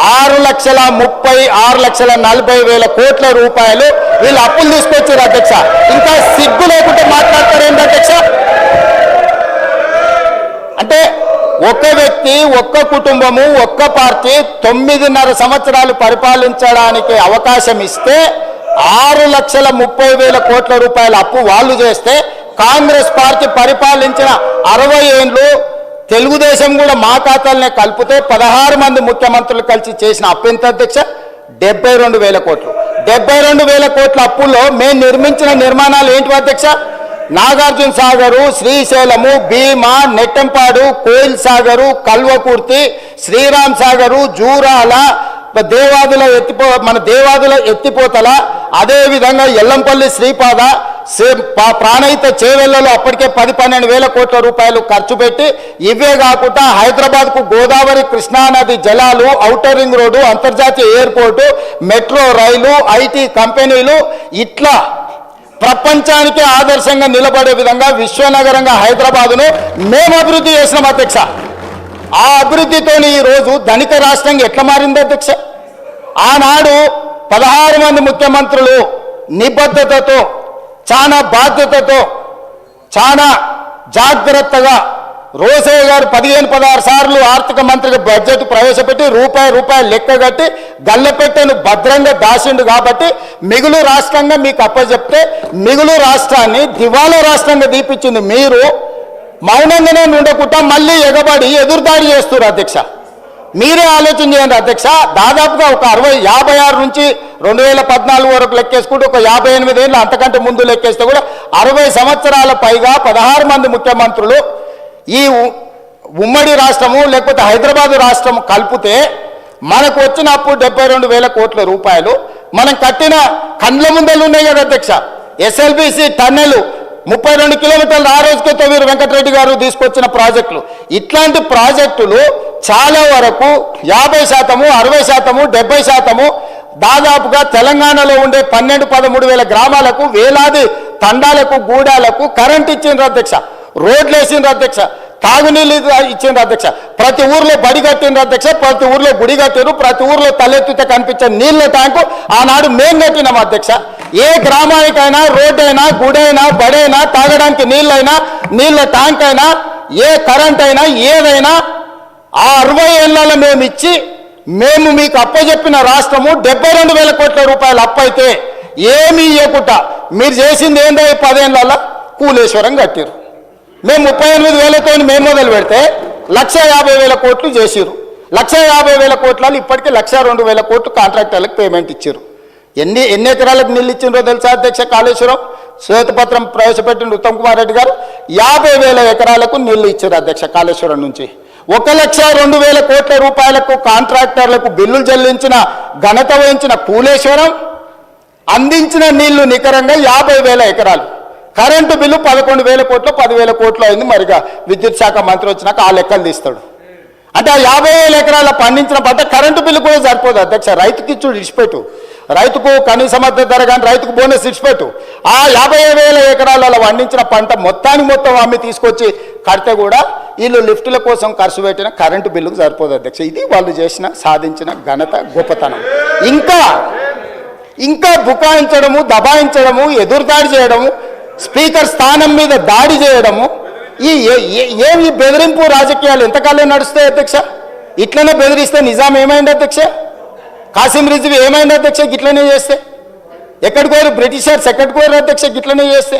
6,36,40,000 కోట్ల రూపాయలు వీళ్ళు అప్పులు తీసుకొచ్చారు అధ్యక్ష. ఇంకా సిగ్గు లేకుంటే మాట్లాడతారేంటి అధ్యక్ష? అంటే ఒక్క వ్యక్తి, ఒక్క కుటుంబము, ఒక్క పార్టీ 9.5 సంవత్సరాలు పరిపాలించడానికి అవకాశం ఇస్తే 6,30,000 కోట్ల రూపాయల అప్పు వాళ్ళు చేస్తే, కాంగ్రెస్ పార్టీ పరిపాలించిన 60 ఏళ్ళు తెలుగుదేశం కూడా మా ఖాతాలనే కలిపితే 16 మంది ముఖ్యమంత్రులు కలిసి చేసిన అప్పు ఎంత అధ్యక్ష? 72,000 కోట్లు. 72,000 కోట్ల అప్పుల్లో మేము నిర్మించిన నిర్మాణాలు ఏంటి అధ్యక్ష? నాగార్జున సాగరు, శ్రీశైలము, భీమా, నెట్టంపాడు, కోయిల్ సాగరు, కల్వకుర్తి, శ్రీరామ్ సాగరు, జూరాల, మన దేవాదుల ఎత్తిపోతల, అదేవిధంగా ఎల్లంపల్లి శ్రీపాద, ప్రాణహిత చేవెళ్లలో అప్పటికే 10-12 కోట్ల రూపాయలు ఖర్చు పెట్టి, ఇవే కాకుండా హైదరాబాద్కు గోదావరి కృష్ణానది జలాలు, ఔటర్ రింగ్ రోడ్డు, అంతర్జాతీయ ఎయిర్పోర్టు, మెట్రో రైలు, ఐటీ కంపెనీలు, ఇట్లా ప్రపంచానికి ఆదర్శంగా నిలబడే విధంగా విశ్వనగరంగా హైదరాబాదును మేము అభివృద్ధి చేసినాం అధ్యక్ష. ఆ అభివృద్ధితో ఈరోజు ధనిక రాష్ట్రంగా ఎట్లా మారింది అధ్యక్ష? ఆనాడు 16 మంది ముఖ్యమంత్రులు నిబద్ధతతో, చాలా బాధ్యతతో, చాలా జాగ్రత్తగా, రోసయ్య గారు 15-16 సార్లు ఆర్థిక మంత్రిగా బడ్జెట్ ప్రవేశపెట్టి రూపాయి లెక్క కట్టి గల్లపెట్టెను భద్రంగా దాచిండు. కాబట్టి మిగులు రాష్ట్రంగా మీకు అప్పచెప్తే మిగులు రాష్ట్రాన్ని దివాలా రాష్ట్రంగా దీపించింది మీరు. మౌనంగానే ఉండకుండా మళ్ళీ ఎగబడి ఎదురుదాడి చేస్తున్నారు అధ్యక్ష. మీరే ఆలోచన చేయండి అధ్యక్ష. దాదాపుగా ఒక 56 నుంచి 2014 వరకు లెక్కేసుకుంటే ఒక 58 ఏళ్ళు అంతకంటే ముందు లెక్కేస్తే కూడా 60 సంవత్సరాల పైగా 16 మంది ముఖ్యమంత్రులు ఈ ఉమ్మడి రాష్ట్రము లేకపోతే హైదరాబాదు రాష్ట్రం కలిపితే మనకు వచ్చిన అప్పు 72,000 కోట్ల రూపాయలు. మనం కట్టిన కండ్ల ముందలు ఉన్నాయి కదా అధ్యక్ష. ఎస్ఎల్బిసి టన్నెలు 32 కిలోమీటర్లు ఆ రోజుకే తొవ్వీరు వెంకటరెడ్డి గారు తీసుకొచ్చిన ప్రాజెక్టులు. ఇట్లాంటి ప్రాజెక్టులు చాలా వరకు 50%, 60%, 70% దాదాపుగా తెలంగాణలో ఉండే 12-13 వేల గ్రామాలకు, వేలాది తండాలకు, గూడాలకు కరెంట్ ఇచ్చిండ్రు అధ్యక్ష, రోడ్లు వేసిండ్రు అధ్యక్ష, తాగునీళ్ళు ఇచ్చిండ్రు అధ్యక్ష, ప్రతి ఊర్లో బడి కట్టిండ్రు అధ్యక్ష, ప్రతి ఊర్లో గుడి కట్టిరు, ప్రతి ఊర్లో తలెత్తితే కనిపించే నీళ్ళ ట్యాంకు ఆనాడు మేము కట్టినాం అధ్యక్ష. ఏ గ్రామానికైనా రోడ్డు అయినా, గుడైనా, బడైనా, తాగడానికి నీళ్ళైనా, నీళ్ళ ట్యాంక్ అయినా, ఏ కరెంట్ అయినా, ఏదైనా ఆ 60 ఏళ్లలో మేము ఇచ్చి, మేము మీకు అప్పచెప్పిన రాష్ట్రము 72,000 కోట్ల రూపాయలు అప్పైతే ఏమీ ఇవ్వకుండా మీరు చేసింది ఏందో 10 ఏళ్లలో కూలేశ్వరం కట్టిరు. మేము 38,000తో మేము మొదలు పెడితే 1,50,000 కోట్లు చేసిరు. 1,50,000 కోట్లలో ఇప్పటికీ 1,02,000 కోట్లు కాంట్రాక్టర్లకు పేమెంట్ ఇచ్చారు. ఎన్ని ఎకరాలకు నీళ్ళు ఇచ్చిండ్రో తెలుసా అధ్యక్ష? కాళేశ్వరం శ్వేతపత్రం ప్రవేశపెట్టిన ఉత్తమ్ కుమార్ రెడ్డి గారు 50,000 ఎకరాలకు నీళ్లు ఇచ్చారు అధ్యక్ష. కాళేశ్వరం నుంచి 1,02,000 కోట్ల రూపాయలకు కాంట్రాక్టర్లకు బిల్లులు చెల్లించిన ఘనత వహించిన కూలేశ్వరం అందించిన నీళ్లు నికరంగా 50,000 ఎకరాలు. కరెంటు బిల్లు 11,000 కోట్లు, 10,000 కోట్లు అయింది. మరిగా విద్యుత్ శాఖ మంత్రి వచ్చినాక ఆ లెక్కలు తీస్తాడు. అంటే ఆ 50,000 ఎకరాల పండించిన పంట కరెంటు బిల్లు కూడా సరిపోదు అధ్యక్ష. రైతుకి ఇచ్చుడు ఇచ్చిపెట్టు, రైతుకు కనీస మద్దతు ధర కానీ రైతుకు బోనస్ ఇచ్చిపెట్టు. ఆ 50,000 ఎకరాలలో పండించిన పంట మొత్తం అమ్మి తీసుకొచ్చి కడితే కూడా వీళ్ళు లిఫ్టుల కోసం ఖర్చు పెట్టిన కరెంటు బిల్లుకు సరిపోదు అధ్యక్ష. ఇది వాళ్ళు సాధించిన ఘనత, గొప్పతనం. ఇంకా బుకాయించడము, దబాయించడము, ఎదురుదాడి చేయడము, స్పీకర్ స్థానం మీద దాడి చేయడము, ఏమి బెదిరింపు రాజకీయాలు ఎంతకాలం నడుస్తాయి అధ్యక్ష? ఇట్లనే బెదిరిస్తే నిజాం ఏమైంది అధ్యక్ష? కాసిం రిజ్వీ ఏమైంది అధ్యక్ష? గిట్లనే చేస్తే ఎక్కడికి పోయారు బ్రిటిషర్స్? ఎక్కడికి పోయారు అధ్యక్ష గిట్లనే చేస్తే?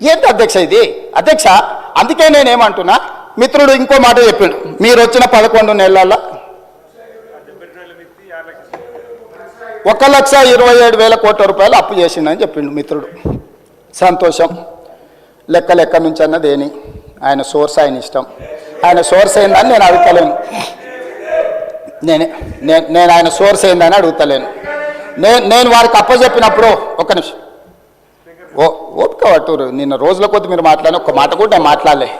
ఏంటి అధ్యక్ష ఇది అధ్యక్ష? అందుకే నేనేమంటున్నా, మిత్రుడు ఇంకో మాట చెప్పిండు, మీరు వచ్చిన 11 నెలల్లో 1,27,000 కోట్ల రూపాయలు అప్పు చేసిండని చెప్పిండు మిత్రుడు. సంతోషం. లెక్క నుంచి అన్నది ఏని ఆయన సోర్స్, ఆయన ఇష్టం. ఆయన సోర్స్ ఏందని నేను అడుగుతలేను. నేను ఆయన సోర్స్ ఏందని అడుగుతలేను. నేను వారికి అప్పచెప్పినప్పుడు ఒక్క నిమిషం ఓపిక పట్టురు. నిన్న రోజుల కొద్ది మీరు మాట్లాడిన ఒక్క మాట కూడా నేను మాట్లాడలే.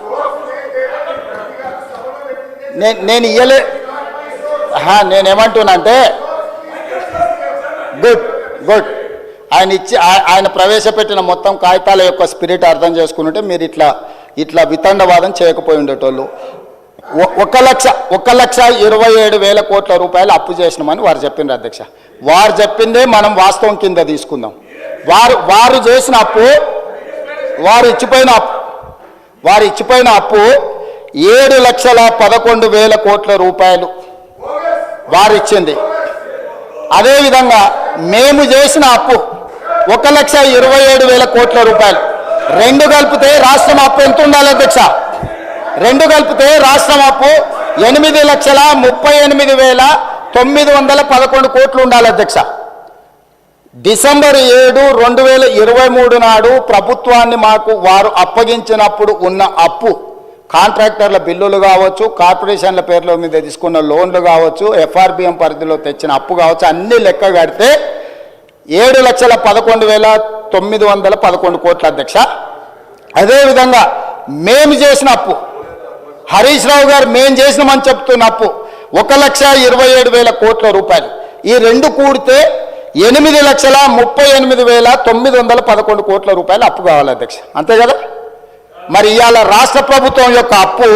నేను ఇయ్యలే. నేనేమంటున్నా అంటే గుడ్ ఆయన ప్రవేశపెట్టిన మొత్తం కాగితాల యొక్క స్పిరిట్ అర్థం చేసుకుంటే మీరు ఇట్లా వితండవాదం చేయకపోయి ఉండేటోళ్ళు. 1,27,000 కోట్ల రూపాయలు అప్పు చేసినామని వారు చెప్పిండ్రు అధ్యక్ష. వారు చెప్పిందే మనం వాస్తవం కింద తీసుకుందాం. వారు చేసిన అప్పు, వారు ఇచ్చిపోయిన అప్పు 7,11,000 కోట్ల రూపాయలు వారు ఇచ్చింది. అదేవిధంగా మేము చేసిన అప్పు 1,27,000 కోట్ల రూపాయలు. రెండు కలిపితే రాష్ట్రం అప్పు ఎంత ఉండాలి అధ్యక్ష? రెండు కలిపితే రాష్ట్రం అప్పు 8,38,911 కోట్లు ఉండాలి అధ్యక్ష. డిసెంబర్ 7, 2023 నాడు ప్రభుత్వాన్ని మాకు వారు అప్పగించినప్పుడు ఉన్న అప్పు, కాంట్రాక్టర్ల బిల్లులు కావచ్చు, కార్పొరేషన్ల పేర్ల మీద తీసుకున్న లోన్లు కావచ్చు, ఎఫ్ఆర్బిఎం పరిధిలో తెచ్చిన అప్పు కావచ్చు, అన్ని లెక్క కడితే 7,11,911 కోట్ల అధ్యక్ష. అదేవిధంగా మేము చేసిన అప్పు, హరీష్ రావు గారు మేము చేసినామని చెప్తున్న అప్పు 1,27,000 కోట్ల రూపాయలు. ఈ రెండు కూడితే 8,38,911 కోట్ల రూపాయలు అప్పు కావాలి అధ్యక్ష. అంతే కదా? మరి ఇవాళ రాష్ట్ర ప్రభుత్వం యొక్క అప్పు,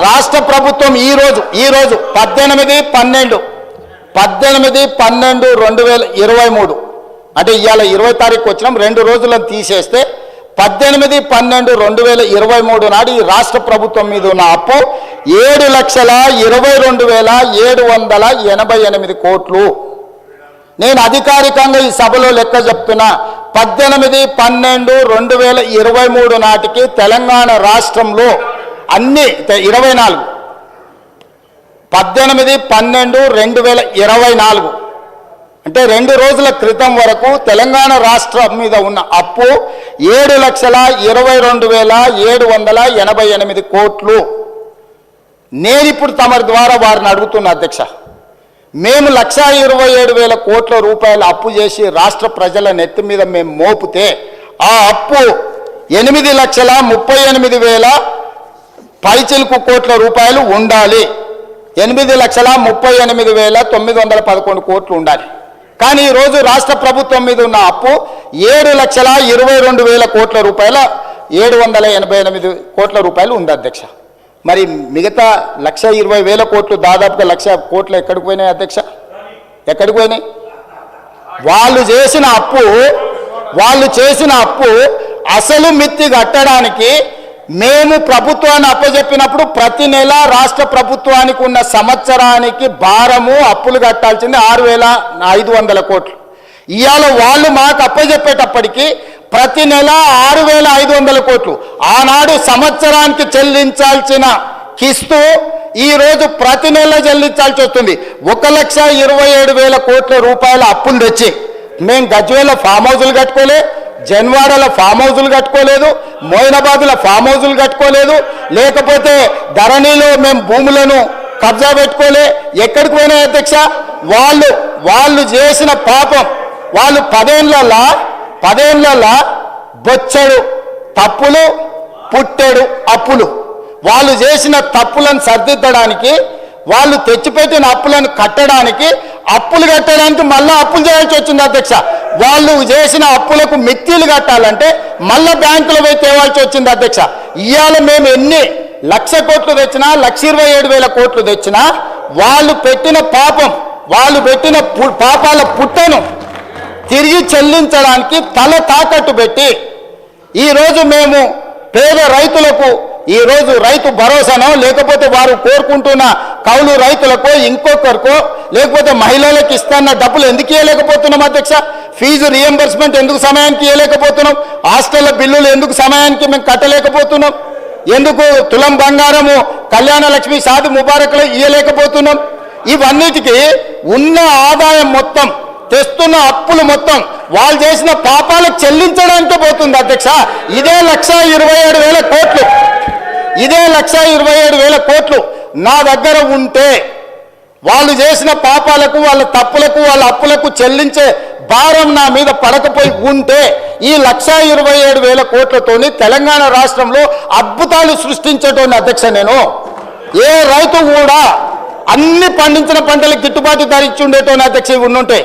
రాష్ట్ర ప్రభుత్వం ఈరోజు 18/12/2023 అంటే ఇవాళ 20 తారీఖు వచ్చినాం, 2 రోజులను తీసేస్తే 18/12/2023 నాడు ఈ రాష్ట్ర ప్రభుత్వం మీద ఉన్న అప్పు 7,22,788 కోట్లు. నేను అధికారికంగా ఈ సభలో లెక్క చెప్తున్నా. 18/12/2023 నాటికి తెలంగాణ రాష్ట్రంలో అన్ని 24 18/12/2024 అంటే 2 రోజుల క్రితం వరకు తెలంగాణ రాష్ట్రం మీద ఉన్న అప్పు 7,22,788 కోట్లు. నేను ఇప్పుడు తమరి ద్వారా వారిని అడుగుతున్నా అధ్యక్ష, మేము 1,27,000 కోట్ల రూపాయలు అప్పు చేసి రాష్ట్ర ప్రజల నెత్తి మీద మేము మోపితే ఆ అప్పు 8,38,000 పైచిలుకు కోట్ల రూపాయలు ఉండాలి. 8,38,911 కోట్లు ఉండాలి. కానీ ఈరోజు రాష్ట్ర ప్రభుత్వం మీద ఉన్న అప్పు 7,22,000 కోట్ల రూపాయల 788 కోట్ల రూపాయలు ఉంది అధ్యక్ష. మరి మిగతా 1,20,000 కోట్లు, దాదాపుగా 1,00,000 కోట్లు ఎక్కడికి పోయినాయి అధ్యక్ష? ఎక్కడికి పోయినాయి? వాళ్ళు చేసిన అప్పు అసలు మిత్తి కట్టడానికి మేము ప్రభుత్వాన్ని అప్పచెప్పినప్పుడు ప్రతి నెల రాష్ట్ర ప్రభుత్వానికి ఉన్న సంవత్సరానికి భారము అప్పులు కట్టాల్సింది 6,500 కోట్లు. ఇవాళ వాళ్ళు మాకు అప్పచెప్పేటప్పటికి ప్రతి నెల 6,500 కోట్లు. ఆనాడు సంవత్సరానికి చెల్లించాల్సిన కిస్తు ఈరోజు ప్రతి నెల చెల్లించాల్సి వస్తుంది. 1,27,000 కోట్ల రూపాయల అప్పులు తెచ్చి మేము గజ్వేల ఫామ్ హౌజులు కట్టుకోలే, జన్వాడల ఫామ్ హౌజులు కట్టుకోలేదు, మోయినాబాద్ల ఫామ్ హౌజులు కట్టుకోలేదు, లేకపోతే ధరణిలో మేము భూములను కబ్జా పెట్టుకోలే. ఎక్కడికి పోయినాయి అధ్యక్ష? వాళ్ళు చేసిన పాపం, వాళ్ళు 10 ఏళ్ళ బొచ్చెడు తప్పులు, పుట్టెడు అప్పులు. వాళ్ళు చేసిన తప్పులను సరిదిద్దడానికి, వాళ్ళు తెచ్చిపెట్టిన అప్పులను కట్టడానికి, అప్పులు కట్టడానికి మళ్ళీ అప్పులు చేయాల్సి వచ్చింది అధ్యక్ష. వాళ్ళు చేసిన అప్పులకు మిత్తిలు కట్టాలంటే మళ్ళీ బ్యాంకులో పోయి తేవాల్సి వచ్చింది అధ్యక్ష. ఇవాళ మేము ఎన్ని 1,00,000 కోట్లు తెచ్చినా, 1,27,000 కోట్లు తెచ్చినా వాళ్ళు పెట్టిన పాపం, వాళ్ళు పెట్టిన పాపాల పుట్టను తిరిగి చెల్లించడానికి తల తాకట్టు పెట్టి ఈరోజు మేము పేద రైతులకు ఈరోజు రైతు భరోసానో, లేకపోతే వారు కోరుకుంటున్న కౌలు రైతులకో, ఇంకొకరికో, లేకపోతే మహిళలకు ఇస్తున్న డబ్బులు ఎందుకు ఇవ్వలేకపోతున్నాం అధ్యక్ష? ఫీజు రియంబర్స్మెంట్ ఎందుకు సమయానికి ఇవ్వలేకపోతున్నాం? హాస్టళ్ల బిల్లులు ఎందుకు సమయానికి మేము కట్టలేకపోతున్నాం? ఎందుకు తులం బంగారము కళ్యాణ లక్ష్మి షాది ముబారక్లు ఇవ్వలేకపోతున్నాం? ఇవన్నిటికీ ఉన్న ఆదాయం మొత్తం, తెస్తున్న అప్పులు మొత్తం వాళ్ళు చేసిన పాపాలకు చెల్లించడానికే పోతుంది అధ్యక్ష. ఇదే 1,27,000 కోట్లు, ఇదే 1,27,000 కోట్లు నా దగ్గర ఉంటే వాళ్ళు చేసిన పాపాలకు, వాళ్ళ తప్పులకు, వాళ్ళ అప్పులకు చెల్లించే భారం నా మీద పడకపోయి ఉంటే ఈ 1,27,000 కోట్లతోని తెలంగాణ రాష్ట్రంలో అద్భుతాలు సృష్టించేటోని అధ్యక్ష. నేను ఏ రైతు కూడా అన్ని పండించిన పంటలకు గిట్టుబాటు ధర ఇచ్చి ఉండేటోని అధ్యక్ష ఉండుంటే,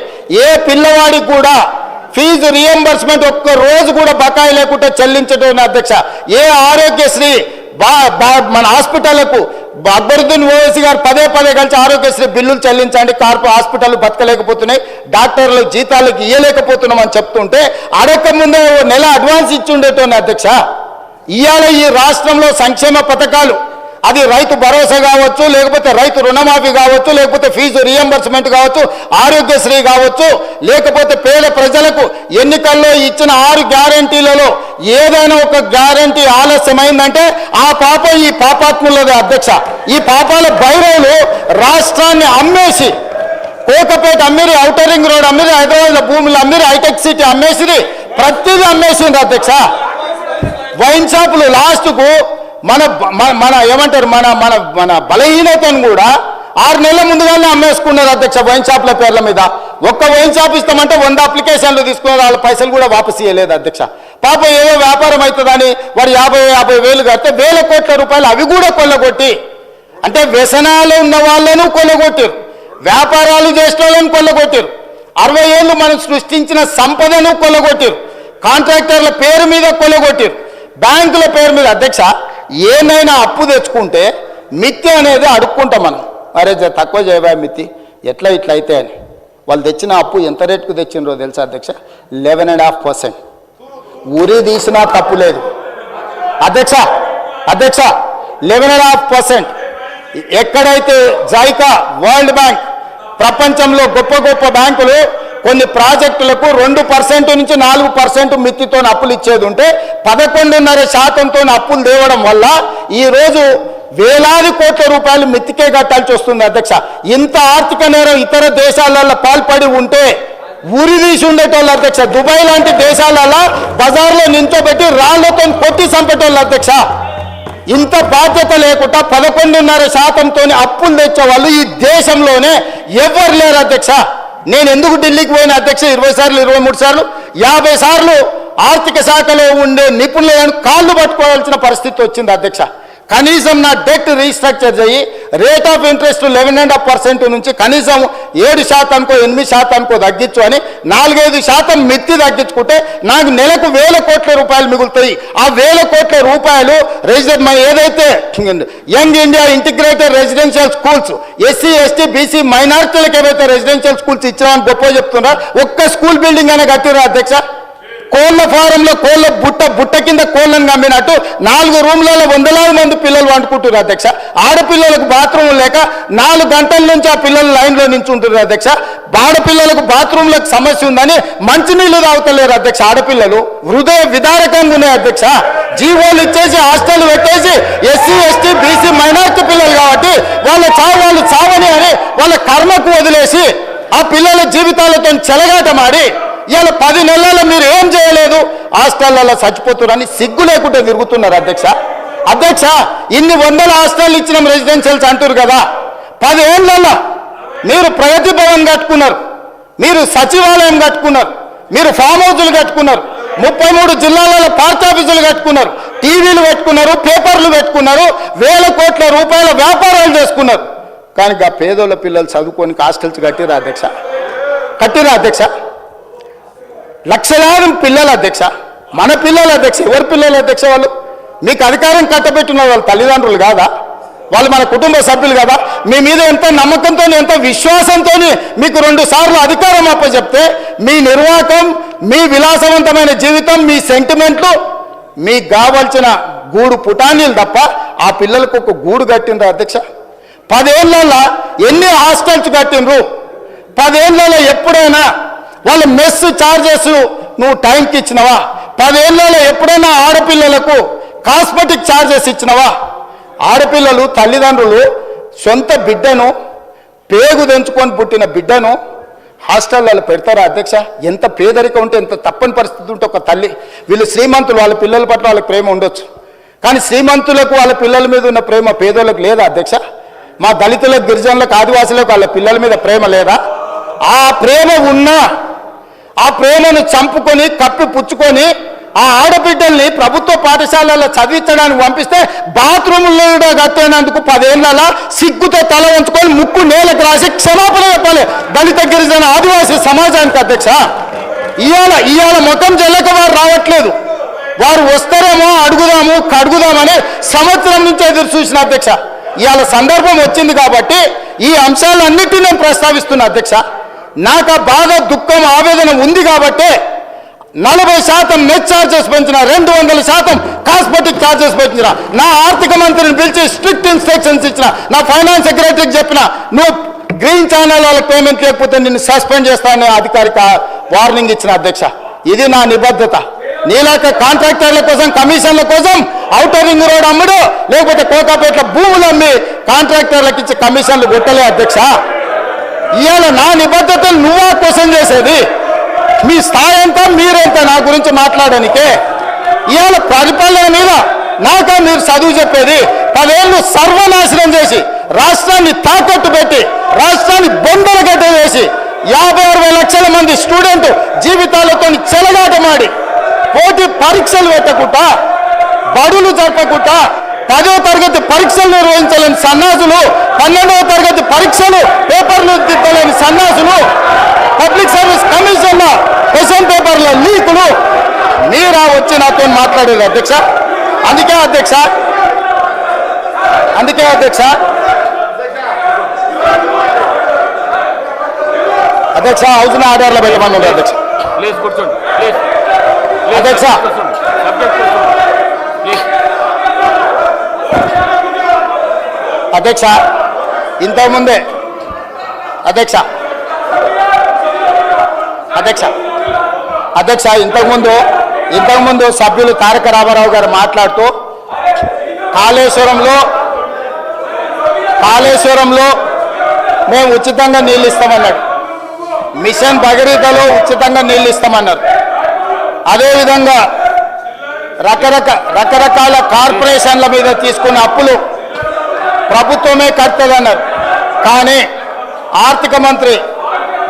ఏ పిల్లవాడికి కూడా ఫీజు రియంబర్స్మెంట్ ఒక్క రోజు కూడా బకాయి లేకుండా చెల్లించడం అధ్యక్ష. ఏ ఆరోగ్యశ్రీ మన హాస్పిటళ్లకు అక్బరుద్దీన్ ఓవైసీ గారు పదే కలిసి ఆరోగ్యశ్రీ బిల్లులు చెల్లించండి, హాస్పిటల్ బతకలేకపోతున్నాయి, డాక్టర్లు జీతాలకు ఇయ్యలేకపోతున్నాం అని చెప్తుంటే అడగక ముందే నెల అడ్వాన్స్ ఇచ్చి ఉండేటోని అధ్యక్ష. ఇవాళ ఈ రాష్ట్రంలో సంక్షేమ పథకాలు, అది రైతు భరోసా కావచ్చు, లేకపోతే రైతు రుణమాఫీ కావచ్చు, లేకపోతే ఫీజు రియంబర్స్మెంట్ కావచ్చు, ఆరోగ్యశ్రీ కావచ్చు, లేకపోతే పేద ప్రజలకు ఎన్నికల్లో ఇచ్చిన 6 గ్యారంటీలలో ఏదైనా ఒక గ్యారంటీ ఆలస్యమైందంటే ఆ పాపం ఈ పాపాత్ములదే అధ్యక్ష. ఈ పాపాల భైరవులు రాష్ట్రాన్ని అమ్మేసి, కోకపేట అమ్మిరి, ఔటర్ రింగ్ రోడ్ అమ్మిరి, హైదరాబాద్లో భూములు అమ్మిరి, హైటెక్ సిటీ అమ్మేసిరి, ప్రతిదీ అమ్మేసింది అధ్యక్ష. వైన్ షాపులు లాస్ట్కు మన ఏమంటారు మన మన మన బలహీనతను కూడా 6 నెలల ముందుగానే అమ్మేసుకున్నారు అధ్యక్ష వైన్ షాప్ల పేర్ల మీద. ఒక్క వైన్ షాప్ ఇస్తామంటే 100 అప్లికేషన్లు తీసుకున్నారు, వాళ్ళ పైసలు కూడా వాపసు ఇవ్వలేదు అధ్యక్ష. పాపం ఏదో వ్యాపారం అవుతుందని వాడు 50 వేలు కడితే 1000 కోట్ల రూపాయలు అవి కూడా కొల్లగొట్టి, అంటే వ్యసనాలు ఉన్న వాళ్ళను కొల్లగొట్టారు, వ్యాపారాలు చేసిన వాళ్ళని కొల్లగొట్టారు, 60 ఏళ్ళు మనం సృష్టించిన సంపదను కొల్లగొట్టారు, కాంట్రాక్టర్ల పేరు మీద కొల్లగొట్టారు, బ్యాంకుల పేరు మీద అధ్యక్ష. ఏమైనా అప్పు తెచ్చుకుంటే మిత్తి అనేది అడుక్కుంటాం మనం, అరే తక్కువ చేయబా మిత్తి ఎట్లా ఇట్లా అయితే అని. వాళ్ళు తెచ్చిన అప్పు ఎంత రేటుకు తెచ్చినరో తెలుసా అధ్యక్ష? 11.5%. ఉరి తీసినా తప్పు లేదు అధ్యక్ష. 11.5%. ఎక్కడైతే జైకా, వరల్డ్ బ్యాంక్, ప్రపంచంలో గొప్ప బ్యాంకులు కొన్ని ప్రాజెక్టులకు 2% నుంచి 4% మిత్తితో అప్పులు ఇచ్చేది ఉంటే 11.5%తో అప్పులు తేవడం వల్ల ఈరోజు వేలాది కోట్ల రూపాయలు మిత్తికే కట్టాల్సి వస్తుంది అధ్యక్ష. ఇంత ఆర్థిక నేరం ఇతర దేశాలలో పాల్పడి ఉంటే ఊరి తీసి ఉండేటోళ్ళు అధ్యక్ష. దుబాయ్ లాంటి దేశాలలో బజార్లో నించోబెట్టి రాళ్లతో కొట్టి చంపేటోళ్ళు అధ్యక్ష. ఇంత బాధ్యత లేకుండా 11.5%తో అప్పులు తెచ్చే వాళ్ళు ఈ దేశంలోనే ఎవరు లేరు అధ్యక్ష. నేను ఎందుకు ఢిల్లీకి పోయిన అధ్యక్ష 20 సార్లు 23 సార్లు 50 సార్లు ఆర్థిక శాఖలో ఉండే నిపుణులను కాళ్ళు పట్టుకోవాల్సిన పరిస్థితి వచ్చింది అధ్యక్ష. కనీసం నా డెట్ రీస్ట్రక్చర్ చేయి, రేట్ ఆఫ్ ఇంట్రెస్ట్ 11.5% నుంచి కనీసం 7%కో 8%కో తగ్గించు అని 4-5% మిత్తి తగ్గించుకుంటే నాకు నెలకు 1000 కోట్ల రూపాయలు మిగులుతాయి. ఆ 1000 కోట్ల రూపాయలు ఏదైతే young India integrated residential schools, SC ST BC మైనారిటీలకు ఏవైతే రెసిడెన్షియల్ స్కూల్స్ ఇచ్చామని గొప్ప చెప్తున్నా, ఒక్క స్కూల్ బిల్డింగ్ అనే కట్టిరా అధ్యక్ష. కోళ్ళ ఫారంలో కోళ్ళ బుట్ట కింద కోళ్ళను కమ్మినట్టు 4 రూమ్లలో 100,000 మంది పిల్లలు వండుకుంటారు అధ్యక్ష. ఆడపిల్లలకు బాత్రూమ్ లేక 4 గంటల నుంచి ఆ పిల్లలు లైన్లో నించుంటారు అధ్యక్ష. ఆడపిల్లలకు బాత్రూమ్లకు సమస్య ఉందని మంచినీళ్ళు తాగుతలేరు అధ్యక్ష. ఆడపిల్లలు హృదయ విదారకంగా ఉన్నాయి అధ్యక్ష. జీవోలు ఇచ్చేసి హాస్టల్ పెట్టేసి ఎస్సీ ఎస్టీ బీసీ మైనారిటీ పిల్లలు కాబట్టి వాళ్ళు చావని అని వాళ్ళ కర్మకు వదిలేసి ఆ పిల్లల జీవితాలతో చెలగాటమాడి ఇవాళ 10 నెలల్లో మీరు ఏం చేయలేదు, హాస్టళ్లలో చచ్చిపోతున్నారని సిగ్గు లేకుండా తిరుగుతున్నారు అధ్యక్ష. ఇన్ని 100 హాస్టల్ ఇచ్చినాం రెసిడెన్షియల్స్ అంటారు కదా, 10 ఏళ్లలో మీరు ప్రగతి భవన్ కట్టుకున్నారు, మీరు సచివాలయం కట్టుకున్నారు, మీరు ఫామ్ హౌజులు కట్టుకున్నారు, 33 జిల్లాలలో పార్టీ ఆఫీసులు కట్టుకున్నారు, టీవీలు పెట్టుకున్నారు, పేపర్లు పెట్టుకున్నారు, 1000 కోట్ల రూపాయల వ్యాపారాలు చేసుకున్నారు. కానీ ఆ పేదోళ్ళ పిల్లలు చదువుకొని హాస్టల్స్ కట్టిరా అధ్యక్ష. లక్షలాది పిల్లలు అధ్యక్ష, మన పిల్లలు అధ్యక్ష. ఎవరి పిల్లలు అధ్యక్ష? వాళ్ళు మీకు అధికారం కట్టబెట్టిన వాళ్ళ తల్లిదండ్రులు కాదా? వాళ్ళు మన కుటుంబ సభ్యులు కదా? మీ మీద ఎంత నమ్మకంతో ఎంత విశ్వాసంతో మీకు 2 సార్లు అధికారం అప్పచెప్తే మీ నిర్వాహకం, మీ విలాసవంతమైన జీవితం, మీ సెంటిమెంట్లు, మీకు కావాల్సిన గూడు పుటానీలు తప్ప ఆ పిల్లలకు ఒక గూడు కట్టినరు అధ్యక్ష. 10 ఏళ్లలో ఎన్ని హాస్టల్స్ కట్టినరు? 10 ఏళ్లలో ఎప్పుడైనా వాళ్ళ మెస్ ఛార్జెస్ నువ్వు టైంకి ఇచ్చినవా? 10 ఏళ్లలో ఎప్పుడైనా ఆడపిల్లలకు కాస్మెటిక్ ఛార్జెస్ ఇచ్చినవా? ఆడపిల్లలు తల్లిదండ్రులు సొంత బిడ్డను, పేగు తెంచుకొని పుట్టిన బిడ్డను హాస్టల్లో పెడతారా అధ్యక్ష? ఎంత పేదరికం ఉంటే, ఎంత తప్పని పరిస్థితి ఉంటే ఒక తల్లి, వీళ్ళు శ్రీమంతులు, వాళ్ళ పిల్లల పట్ల వాళ్ళకి ప్రేమ ఉండొచ్చు, కానీ శ్రీమంతులకు వాళ్ళ పిల్లల మీద ఉన్న ప్రేమ పేదోళ్ళకు లేదా అధ్యక్ష? మా దళితులకు, గిరిజనులకు, ఆదివాసులకు వాళ్ళ పిల్లల మీద ప్రేమ లేదా? ఆ ప్రేమ ఉన్నా ఆ ప్రేమను చంపుకొని కప్పి పుచ్చుకొని ఆ ఆడబిడ్డల్ని ప్రభుత్వ పాఠశాలలో చదివించడానికి పంపిస్తే బాత్రూంలో కట్టేనందుకు 10 ఏళ్లలో సిగ్గుతో తల వంచుకొని ముక్కు నేలకు రాసి క్షమాపణ చెప్పాలి దళిత గిరిజన ఆదివాసీ సమాజానికి అధ్యక్ష. ఇవాళ ముఖం చెల్లక వారు రావట్లేదు. వారు వస్తారేమో కడుగుదామని సంవత్సరం నుంచి ఎదురు చూసిన అధ్యక్ష. ఇవాళ సందర్భం వచ్చింది కాబట్టి ఈ అంశాలన్నిటినీ నేను ప్రస్తావిస్తున్నా అధ్యక్ష. నాకు బాధ, దుఃఖం, ఆవేదన ఉంది కాబట్టి 40% నెట్ ఛార్జెస్ పెంచిన, 200% కాస్మెటిక్ ఛార్జెస్ పెంచిన, నా ఆర్థిక మంత్రిని పిలిచి స్ట్రిక్ట్ ఇన్స్ట్రక్షన్స్ ఇచ్చిన, నా ఫైనాన్స్ సెక్రటరీకి చెప్పిన, నువ్వు గ్రీన్ ఛానల్ వాళ్ళకి పేమెంట్ లేకపోతే నిన్ను సస్పెండ్ చేస్తానని అధికారిక వార్నింగ్ ఇచ్చిన అధ్యక్ష. ఇది నా నిబద్ధత. నీలాక కాంట్రాక్టర్ల కోసం, కమిషన్ల కోసం ఔటర్ రింగ్ రోడ్ అమ్ముడు, లేకపోతే కోకాపేట్ల భూములు అమ్మి కాంట్రాక్టర్లకు ఇచ్చి కమిషన్లు కొట్టలే అధ్యక్ష. ఇవాళ నా నిబద్ధతలు నువ్వా క్వశ్చన్ చేసేది? మీ స్థాయి ఎంత, మీరెంత నా గురించి మాట్లాడడానికే? ఇవాళ పరిపాలన మీద నాకా మీరు చదువు చెప్పేది? 10 ఏళ్ళు సర్వనాశనం చేసి, రాష్ట్రాన్ని తాకట్టు పెట్టి, రాష్ట్రాన్ని బొందలగడ్డ వేసి, 56 లక్షల మంది స్టూడెంట్ జీవితాలతో చెలగాటమాడి, పోటీ పరీక్షలు పెట్టకుండా, బడులు జరపకుండా, 10వ తరగతి పరీక్షలు నిర్వహించలేని సన్నాసులు, 12వ తరగతి పరీక్షలు పేపర్లు దిద్దలేని సన్నాసులు, పబ్లిక్ సర్వీస్ కమిషన్ క్వశ్చన్ పేపర్ల లీకులు మీరా వచ్చి నాతో మాట్లాడేది అధ్యక్ష. అందుకే అధ్యక్ష హౌస్ ఆర్డర్లో పెట్టమని ఉంది అధ్యక్ష. ప్లీజ్ కూర్చోండి. ప్లీజ్ అధ్యక్ష, అధ్యక్ష ఇంతకుముందే ఇంతకుముందు సభ్యులు తారక రామారావు గారు మాట్లాడుతూ కాళేశ్వరంలో మేము ఉచితంగా నీళ్ళు ఇస్తామన్నాడు. మిషన్ భగీరథలో ఉచితంగా నీళ్ళు ఇస్తామన్నారు. అదేవిధంగా రకరకాల కార్పొరేషన్ల మీద తీసుకున్న అప్పులు ప్రభుత్వమే కడుతుందన్నారు. కానీ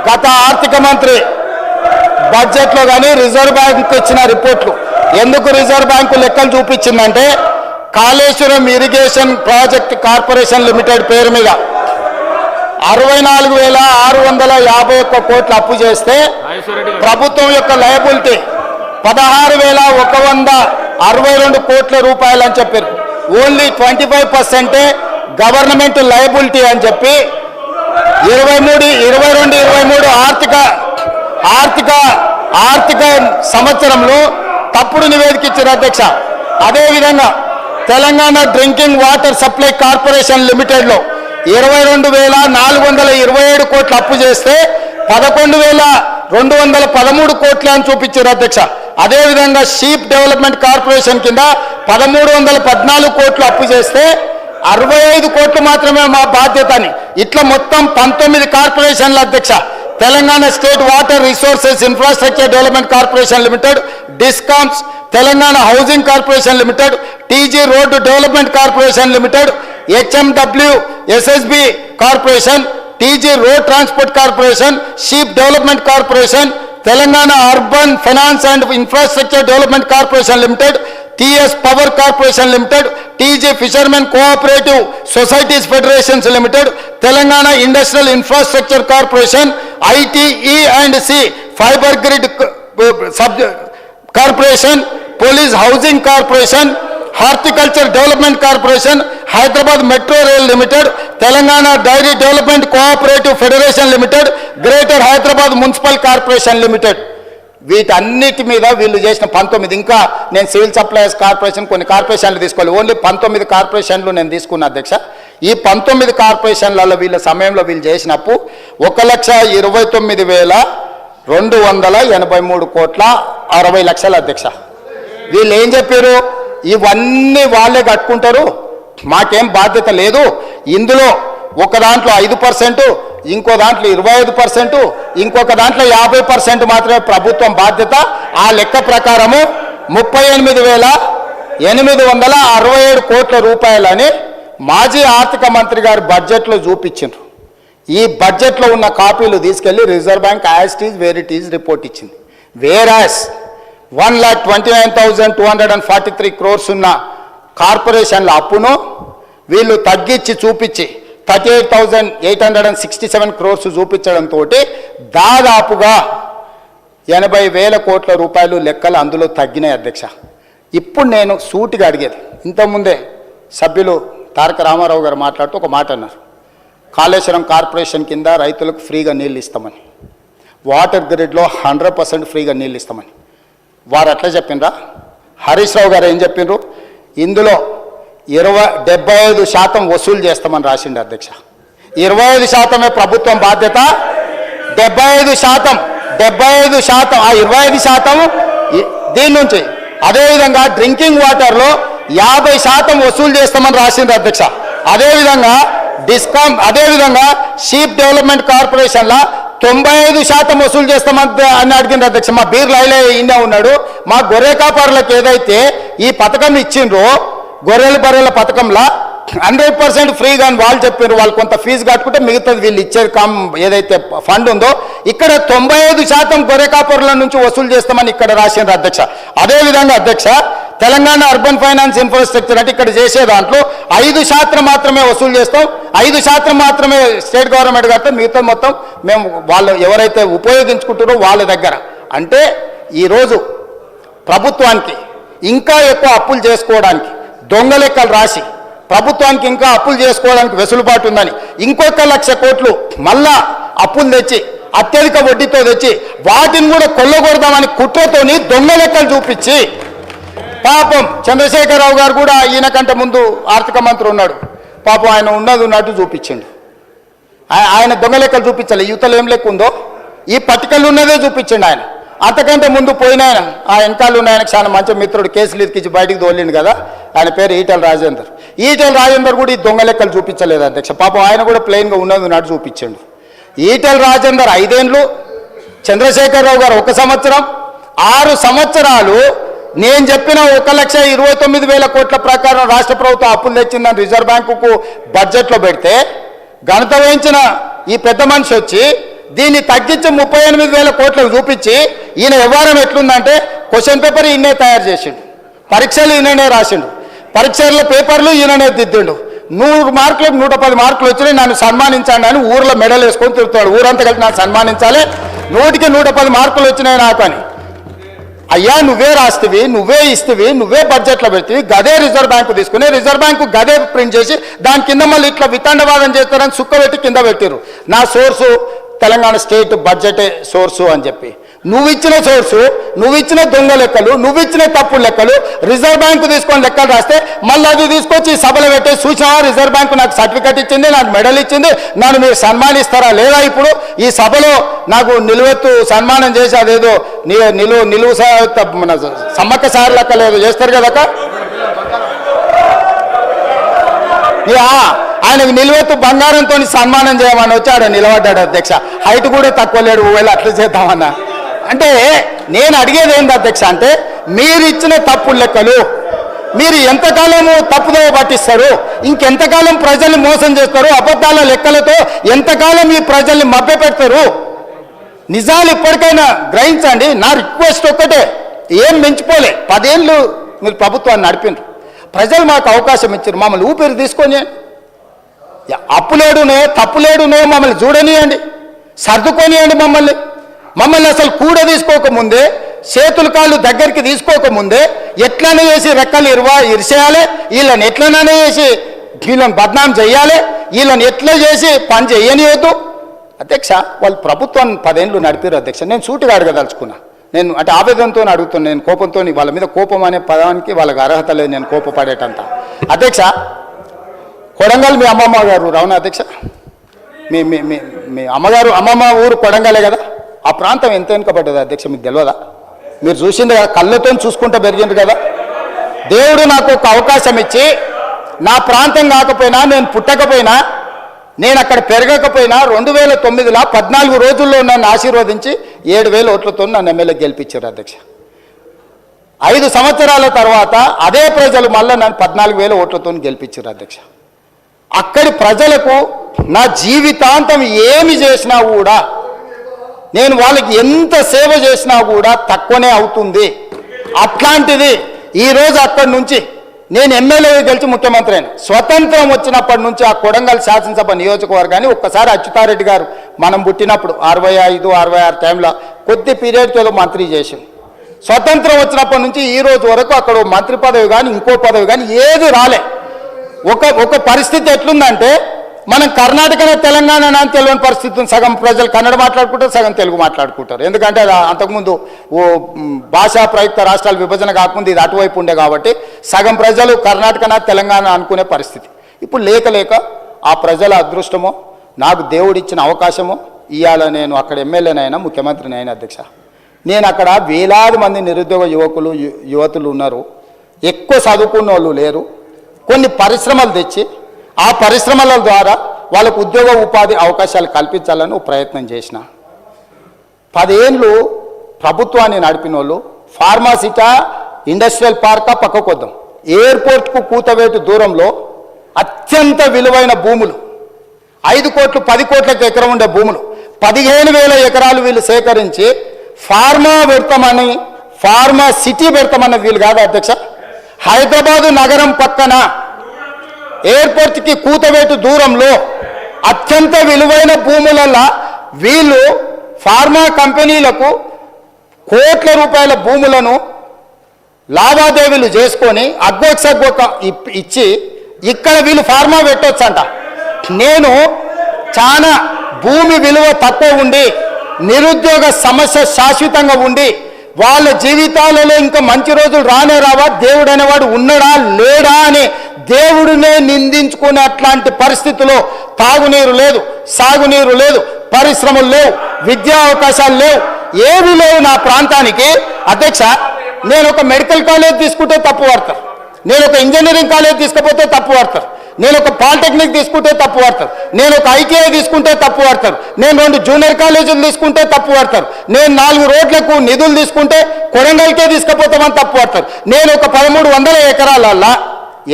గత ఆర్థిక మంత్రి బడ్జెట్లో కానీ రిజర్వ్ బ్యాంకు ఇచ్చిన రిపోర్ట్లు, ఎందుకు రిజర్వ్ బ్యాంకు లెక్కలు చూపించిందంటే, Kaleshwaram irrigation project corporation limited పేరు మీద 64,651 కోట్లు అప్పు చేస్తే ప్రభుత్వం యొక్క లయబిలిటీ 16,162 కోట్ల రూపాయలు అని చెప్పారు. ఓన్లీ 25% గవర్నమెంట్ లయబిలిటీ అని చెప్పి 22-23 ఆర్థిక సంవత్సరంలో తప్పుడు నివేదిక ఇచ్చారు అధ్యక్ష. అదేవిధంగా Telangana drinking water supply corporation లిమిటెడ్లో 22,427 కోట్లు అప్పు చేస్తే 11,213 కోట్లు అని చూపించారు అధ్యక్ష. అదేవిధంగా షీప్ డెవలప్మెంట్ కార్పొరేషన్ కింద 1,314 కోట్లు అప్పు చేస్తే 65 కోట్లు మాత్రమే మా బాధ్యత అని, ఇట్లా మొత్తం 19 కార్పొరేషన్ల అధ్యక్ష. Telangana state water resources infrastructure development corporation limited, discoms, Telangana housing corporation limited, TG road development corporation limited, HMW SSB corporation, TG road transport corporation, sheep development corporation, Telangana urban finance and infrastructure development corporation limited, TS power corporation limited, TG fishermen cooperative societies federations limited, Telangana industrial infrastructure corporation, ITE&C fibre grid corporation, police housing corporation, horticulture development corporation, Hyderabad metro rail limited, Telangana dairy development cooperative federation limited, greater Hyderabad municipal corporation limited. వీటన్నిటి మీద వీళ్ళు చేసిన 19, ఇంకా నేను civil supplies corporation కొన్ని కార్పొరేషన్లు తీసుకోవాలి, only 19 కార్పొరేషన్లు నేను తీసుకున్నా అధ్యక్ష. ఈ 19 కార్పొరేషన్లలో వీళ్ళ సమయంలో వీళ్ళు చేసిన అప్పు 1,29,283 కోట్ల 60 లక్షల అధ్యక్ష. వీళ్ళు ఏం చెప్పారు? ఇవన్నీ వాళ్ళే కట్టుకుంటారు, మాకేం బాధ్యత లేదు, ఇందులో ఒక దాంట్లో 5%, ఇంకో దాంట్లో 25%, ఇంకొక దాంట్లో 50% మాత్రమే ప్రభుత్వం బాధ్యత. ఆ లెక్క ప్రకారము 38,867 కోట్ల రూపాయలని మాజీ ఆర్థిక మంత్రి గారు బడ్జెట్లో చూపించారు. ఈ బడ్జెట్లో ఉన్న కాపీలు తీసుకెళ్లి reserve bank as it is where it is report ఇచ్చింది. వేరాస్ 1,29,243 crores ఉన్న కార్పొరేషన్ల అప్పును వీళ్ళు తగ్గించి చూపించి 38,867 crores చూపించడంతో దాదాపుగా 80,000 కోట్ల రూపాయలు లెక్కలు అందులో తగ్గినాయి అధ్యక్ష. ఇప్పుడు నేను సూటిగా అడిగేది, ఇంతకుముందే సభ్యులు తారక రామారావు గారు మాట్లాడుతూ ఒక మాట అన్నారు, కాళేశ్వరం కార్పొరేషన్ కింద రైతులకు ఫ్రీగా నీళ్ళు ఇస్తామని, వాటర్ గ్రిడ్లో 100% ఫ్రీగా నీళ్ళు ఇస్తామని. వారు అట్లా చెప్పిండ్రా? హరీష్ రావు గారు ఏం చెప్పిండ్రు? ఇందులో 75% వసూలు చేస్తామని రాసిండు అధ్యక్ష. 25% ప్రభుత్వం బాధ్యత, 75% ఆ 25% దీని నుంచి. అదేవిధంగా డ్రింకింగ్ వాటర్లో 50% వసూలు చేస్తామని రాసిండ్రు అధ్యక్ష. అదేవిధంగా అదేవిధంగా షీప్ డెవలప్మెంట్ కార్పొరేషన్లో 95% వసూలు చేస్తామని అడిగింది అధ్యక్ష. మా బీర్ లైలే ఈయన ఉన్నాడు. మా గొర్రె కాపరులకు ఏదైతే ఈ పథకం ఇచ్చిండ్రో, గొర్రెల బర్రెల పథకంలో 100% ఫ్రీగా అని వాళ్ళు చెప్పారు. వాళ్ళు కొంత ఫీజు కట్టుకుంటే మిగతాది వీళ్ళు ఇచ్చేది ఏదైతే ఫండ్ ఉందో, ఇక్కడ 95% గొర్రె కాపరుల నుంచి వసూలు చేస్తామని ఇక్కడ రాసిండ్రు అధ్యక్ష. అదేవిధంగా అధ్యక్ష, తెలంగాణ అర్బన్ ఫైనాన్స్ ఇన్ఫ్రాస్ట్రక్చర్ అంటే ఇక్కడ చేసే దాంట్లో 5% మాత్రమే వసూలు చేస్తాం, 5% మాత్రమే స్టేట్ గవర్నమెంట్ కడతాం, మిగతా మొత్తం మేము వాళ్ళు ఎవరైతే ఉపయోగించుకుంటారో వాళ్ళ దగ్గర. అంటే ఈరోజు ప్రభుత్వానికి ఇంకా ఎక్కువ అప్పులు చేసుకోవడానికి దొంగ లెక్కలు రాసి ప్రభుత్వానికి ఇంకా అప్పులు చేసుకోవడానికి వెసులుబాటు ఉందని ఇంకొక 1,00,000 కోట్లు మళ్ళా అప్పులు తెచ్చి అత్యధిక వడ్డీతో తెచ్చి వాటిని కూడా కొల్లగొడదామని కుట్రతోని దొంగ లెక్కలు చూపించి, పాపం చంద్రశేఖరరావు గారు కూడా ఈయన కంటే ముందు ఆర్థిక మంత్రి ఉన్నాడు, పాపం ఆయన ఉన్నట్టు చూపించిండు. ఆయన దొంగ లెక్కలు చూపించాలి. యువతలు ఏం లెక్క ఉందో ఈ పట్టికలు ఉన్నదే చూపించండి. ఆయన అంతకంటే ముందు పోయిన ఆయన ఆ వెనకాల ఉన్న ఆయనకు చాలా మంచి మిత్రుడు కేసులు ఇచ్చి బయటికి తోలిండు కదా, ఆయన పేరు ఈటెల రాజేందర్ కూడా ఈ దొంగ లెక్కలు చూపించలేదు అధ్యక్ష. పాపం ఆయన కూడా ప్లెయిన్గా ఉన్నట్టు చూపించండు. ఈటెల రాజేందర్ 5 ఏళ్ళు, చంద్రశేఖరరావు గారు 1 సంవత్సరం, 6 సంవత్సరాలు నేను చెప్పిన 1,29,000 కోట్ల ప్రకారం రాష్ట్ర ప్రభుత్వం అప్పులు తెచ్చిందని రిజర్వ్ బ్యాంకుకు బడ్జెట్లో పెడితే, ఘనత వహించిన ఈ పెద్ద మనిషి వచ్చి దీన్ని తగ్గించి 38,000 కోట్లకు చూపించి ఈయన వ్యవహారం ఎట్లుందంటే క్వశ్చన్ పేపర్ ఈయనే తయారు చేసిండు, పరీక్షలు ఈయననే రాసిండు, పరీక్షల పేపర్లు ఈయననే దిద్దిండు. 100 మార్కులకు 110 మార్కులు వచ్చినాయి, నన్ను సన్మానించండి అని ఊర్లో మెడల్ వేసుకొని తిరుగుతాడు. ఊరంతా కలిసి నన్ను సన్మానించాలి, 100కి 110 మార్కులు వచ్చినాయి నాకు అని. అయ్యా నువ్వే రాస్తేవి, నువ్వే ఇస్తేవి, నువ్వే బడ్జెట్లో పెడితే గదే రిజర్వ్ బ్యాంకు తీసుకుని రిజర్వ్ బ్యాంకు గదే ప్రింట్ చేసి దాని కింద మళ్ళీ ఇట్లా వితండవాదం చేస్తారని సుక్క పెట్టి కింద పెట్టారు. నా సోర్సు తెలంగాణ స్టేట్ బడ్జెటే సోర్సు అని చెప్పి నువ్వు ఇచ్చిన సోర్సు, నువ్వు ఇచ్చిన దొంగ లెక్కలు, నువ్వు ఇచ్చిన తప్పుడు లెక్కలు రిజర్వ్ బ్యాంకు తీసుకొని లెక్కలు రాస్తే మళ్ళీ అది తీసుకొచ్చి సభలో పెట్టే సూచన రిజర్వ్ బ్యాంకు నాకు సర్టిఫికెట్ ఇచ్చింది, నాకు మెడల్ ఇచ్చింది, నన్ను మీరు సన్మానిస్తారా లేదా? ఇప్పుడు ఈ సభలో నాకు నిలువెత్తు సన్మానం చేసి అదేదో నిలువు మన సమ్మక్క సార్ లెక్క లేదు చేస్తారు కదక్క. ఆయనకు నిలువెత్తు బంగారంతో సన్మానం చేయమని వచ్చి ఆడ నిలబడ్డాడు అధ్యక్ష. హైట్ కూడా తక్కువ లేడు, వెళ్ళి అట్లా చేద్దామన్నా. అంటే నేను అడిగేది ఏంటి అధ్యక్ష అంటే, మీరు ఇచ్చిన తప్పుడు లెక్కలు మీరు ఎంతకాలము తప్పుదోవ పట్టిస్తారు, ఇంకెంతకాలం ప్రజల్ని మోసం చేస్తారు, అబద్ధాల లెక్కలతో ఎంతకాలం ఈ ప్రజల్ని మభ్యపెడతారు? నిజాలు ఇప్పటికైనా గ్రహించండి. నా రిక్వెస్ట్ ఒక్కటే, ఏం మించిపోలే, 10 ఏళ్ళు మీరు ప్రభుత్వాన్ని నడిపిండ్రు, ప్రజలు మాకు అవకాశం ఇచ్చారు, మమ్మల్ని ఊపిరి తీసుకొని అప్పులేడునే తప్పులేడునే మమ్మల్ని చూడనియండి, సర్దుకొనియండి మమ్మల్ని అసలు కూడ తీసుకోకముందే, చేతులు కాళ్ళు దగ్గరికి తీసుకోకముందే ఎట్లనే చేసి రెక్కలు ఇరిసేయాలి, వీళ్ళని ఎట్లనే చేసి వీళ్ళని బద్నాం చేయాలి, వీళ్ళని ఎట్లా చేసి పని చేయనియొద్దు. అధ్యక్ష వాళ్ళు ప్రభుత్వాన్ని 10 ఏళ్ళు నడిపారు అధ్యక్ష. నేను సూటిగా అడగదలుచుకున్నా, నేను అంటే ఆవేదనతో అడుగుతున్నాను, నేను కోపంతో, వాళ్ళ మీద కోపం అనే పదానికి వాళ్ళకి అర్హత లేదు, నేను కోపపడేటంత. అధ్యక్ష కొడంగల్ మీ అమ్మమ్మ గారు రావునా అధ్యక్ష? మీ అమ్మమ్మ ఊరు కొడంగలే కదా, ఆ ప్రాంతం ఎంత వెనుకబడ్డది అధ్యక్ష మీకు తెలియదా? మీరు చూసింది కదా, కళ్ళతో చూసుకుంటూ పెరిగింది కదా. దేవుడు నాకు ఒక అవకాశం ఇచ్చి నా ప్రాంతం కాకపోయినా, నేను పుట్టకపోయినా, నేను అక్కడ పెరగకపోయినా 2009లో 14 రోజుల్లో నన్ను ఆశీర్వదించి 7,000 ఓట్లతో నన్ను ఎమ్మెల్యే గెలిపించారు అధ్యక్ష. 5 సంవత్సరాల తర్వాత అదే ప్రజలు మళ్ళీ నన్ను 14,000 ఓట్లతో గెలిపించారు అధ్యక్ష. అక్కడి ప్రజలకు నా జీవితాంతం ఏమి చేసినా కూడా, నేను వాళ్ళకి ఎంత సేవ చేసినా కూడా తక్కువనే అవుతుంది. అట్లాంటిది ఈరోజు అక్కడి నుంచి నేను ఎమ్మెల్యే గెలిచి ముఖ్యమంత్రి అయిన, స్వతంత్రం వచ్చినప్పటి నుంచి ఆ కొడంగల్ శాసనసభ నియోజకవర్గాన్ని ఒక్కసారి అచ్యుతారెడ్డి గారు మనం పుట్టినప్పుడు 65, 66 టైంలో కొద్ది పీరియడ్కి ఏదో మంత్రి చేసిండు. స్వతంత్రం వచ్చినప్పటి నుంచి ఈ రోజు వరకు అక్కడ మంత్రి పదవి కానీ ఇంకో పదవి కానీ ఏది రాలే. ఒక పరిస్థితి ఎట్లుందంటే మనం కర్ణాటక తెలంగాణ అని తెలియని పరిస్థితి ఉంది. సగం ప్రజలు కన్నడ మాట్లాడుకుంటారు, సగం తెలుగు మాట్లాడుకుంటారు. ఎందుకంటే అది అంతకుముందు భాషా ప్రయుక్త రాష్ట్రాల విభజన కాకముందు ఇది అటువైపు ఉండే కాబట్టి సగం ప్రజలు కర్ణాటక తెలంగాణ అనుకునే పరిస్థితి. ఇప్పుడు లేక ఆ ప్రజల అదృష్టమో నాకు దేవుడిచ్చిన అవకాశమో ఇవాళ నేను అక్కడ ఎమ్మెల్యేనైనా ముఖ్యమంత్రినైనా అధ్యక్ష. నేను అక్కడ వేలాది మంది నిరుద్యోగ యువతులు ఉన్నారు, ఎక్కువ చదువుకున్న వాళ్ళు లేరు. కొన్ని పరిశ్రమలు తెచ్చి ఆ పరిశ్రమల ద్వారా వాళ్ళకు ఉద్యోగ ఉపాధి అవకాశాలు కల్పించాలని ప్రయత్నం చేసిన. 10 ఏళ్ళు ప్రభుత్వాన్ని నడిపిన వాళ్ళు ఫార్మాసిటా ఇండస్ట్రియల్ పార్కా పక్కకొద్దాం, ఎయిర్పోర్ట్కు కూతవేటు దూరంలో అత్యంత విలువైన భూములు 5 కోట్లు 10 కోట్లకు ఎకరం ఉండే భూములు 15,000 ఎకరాలు వీళ్ళు సేకరించి ఫార్మా పెడతామని ఫార్మా సిటీ పెడతామన్న వీళ్ళు కాదు అధ్యక్ష. హైదరాబాదు నగరం పక్కన ఎయిర్పోర్ట్కి కూతవేటు దూరంలో అత్యంత విలువైన భూములలో వీళ్ళు ఫార్మా కంపెనీలకు కోట్ల రూపాయల భూములను లావాదేవీలు చేసుకొని అగ్గొక్క ఇచ్చి ఇక్కడ వీళ్ళు ఫార్మా పెట్టొచ్చంట. నేను చాలా భూమి విలువ తక్కువ ఉండి నిరుద్యోగ సమస్య శాశ్వతంగా ఉండి వాళ్ళ జీవితాలలో ఇంకా మంచి రోజులు రానే రావా, దేవుడు అనేవాడు ఉన్నాడా లేడా అని దేవుడినే నిందించుకునే అట్లాంటి పరిస్థితుల్లో తాగునీరు లేదు, సాగునీరు లేదు, పరిశ్రమలు లేవు, విద్యా అవకాశాలు లేవు, ఏవి లేవు నా ప్రాంతానికి. అధ్యక్ష, నేను ఒక మెడికల్ కాలేజ్ తీసుకుంటే తప్పు పడతారు, నేను ఒక ఇంజనీరింగ్ కాలేజ్ తీసుకపోతే తప్పు పడతారు, నేను ఒక పాలిటెక్నిక్ తీసుకుంటే తప్పు పడతారు, నేను ఒక ఐటీఐ తీసుకుంటే తప్పు పడతారు, నేను 2 జూనియర్ కాలేజీలు తీసుకుంటే తప్పు పడతారు, నేను 4 రోడ్లకు నిధులు తీసుకుంటే కొడంగల్కే తీసుకుపోతామని తప్పు పడతారు. నేను ఒక 1300 ఎకరాలల్లా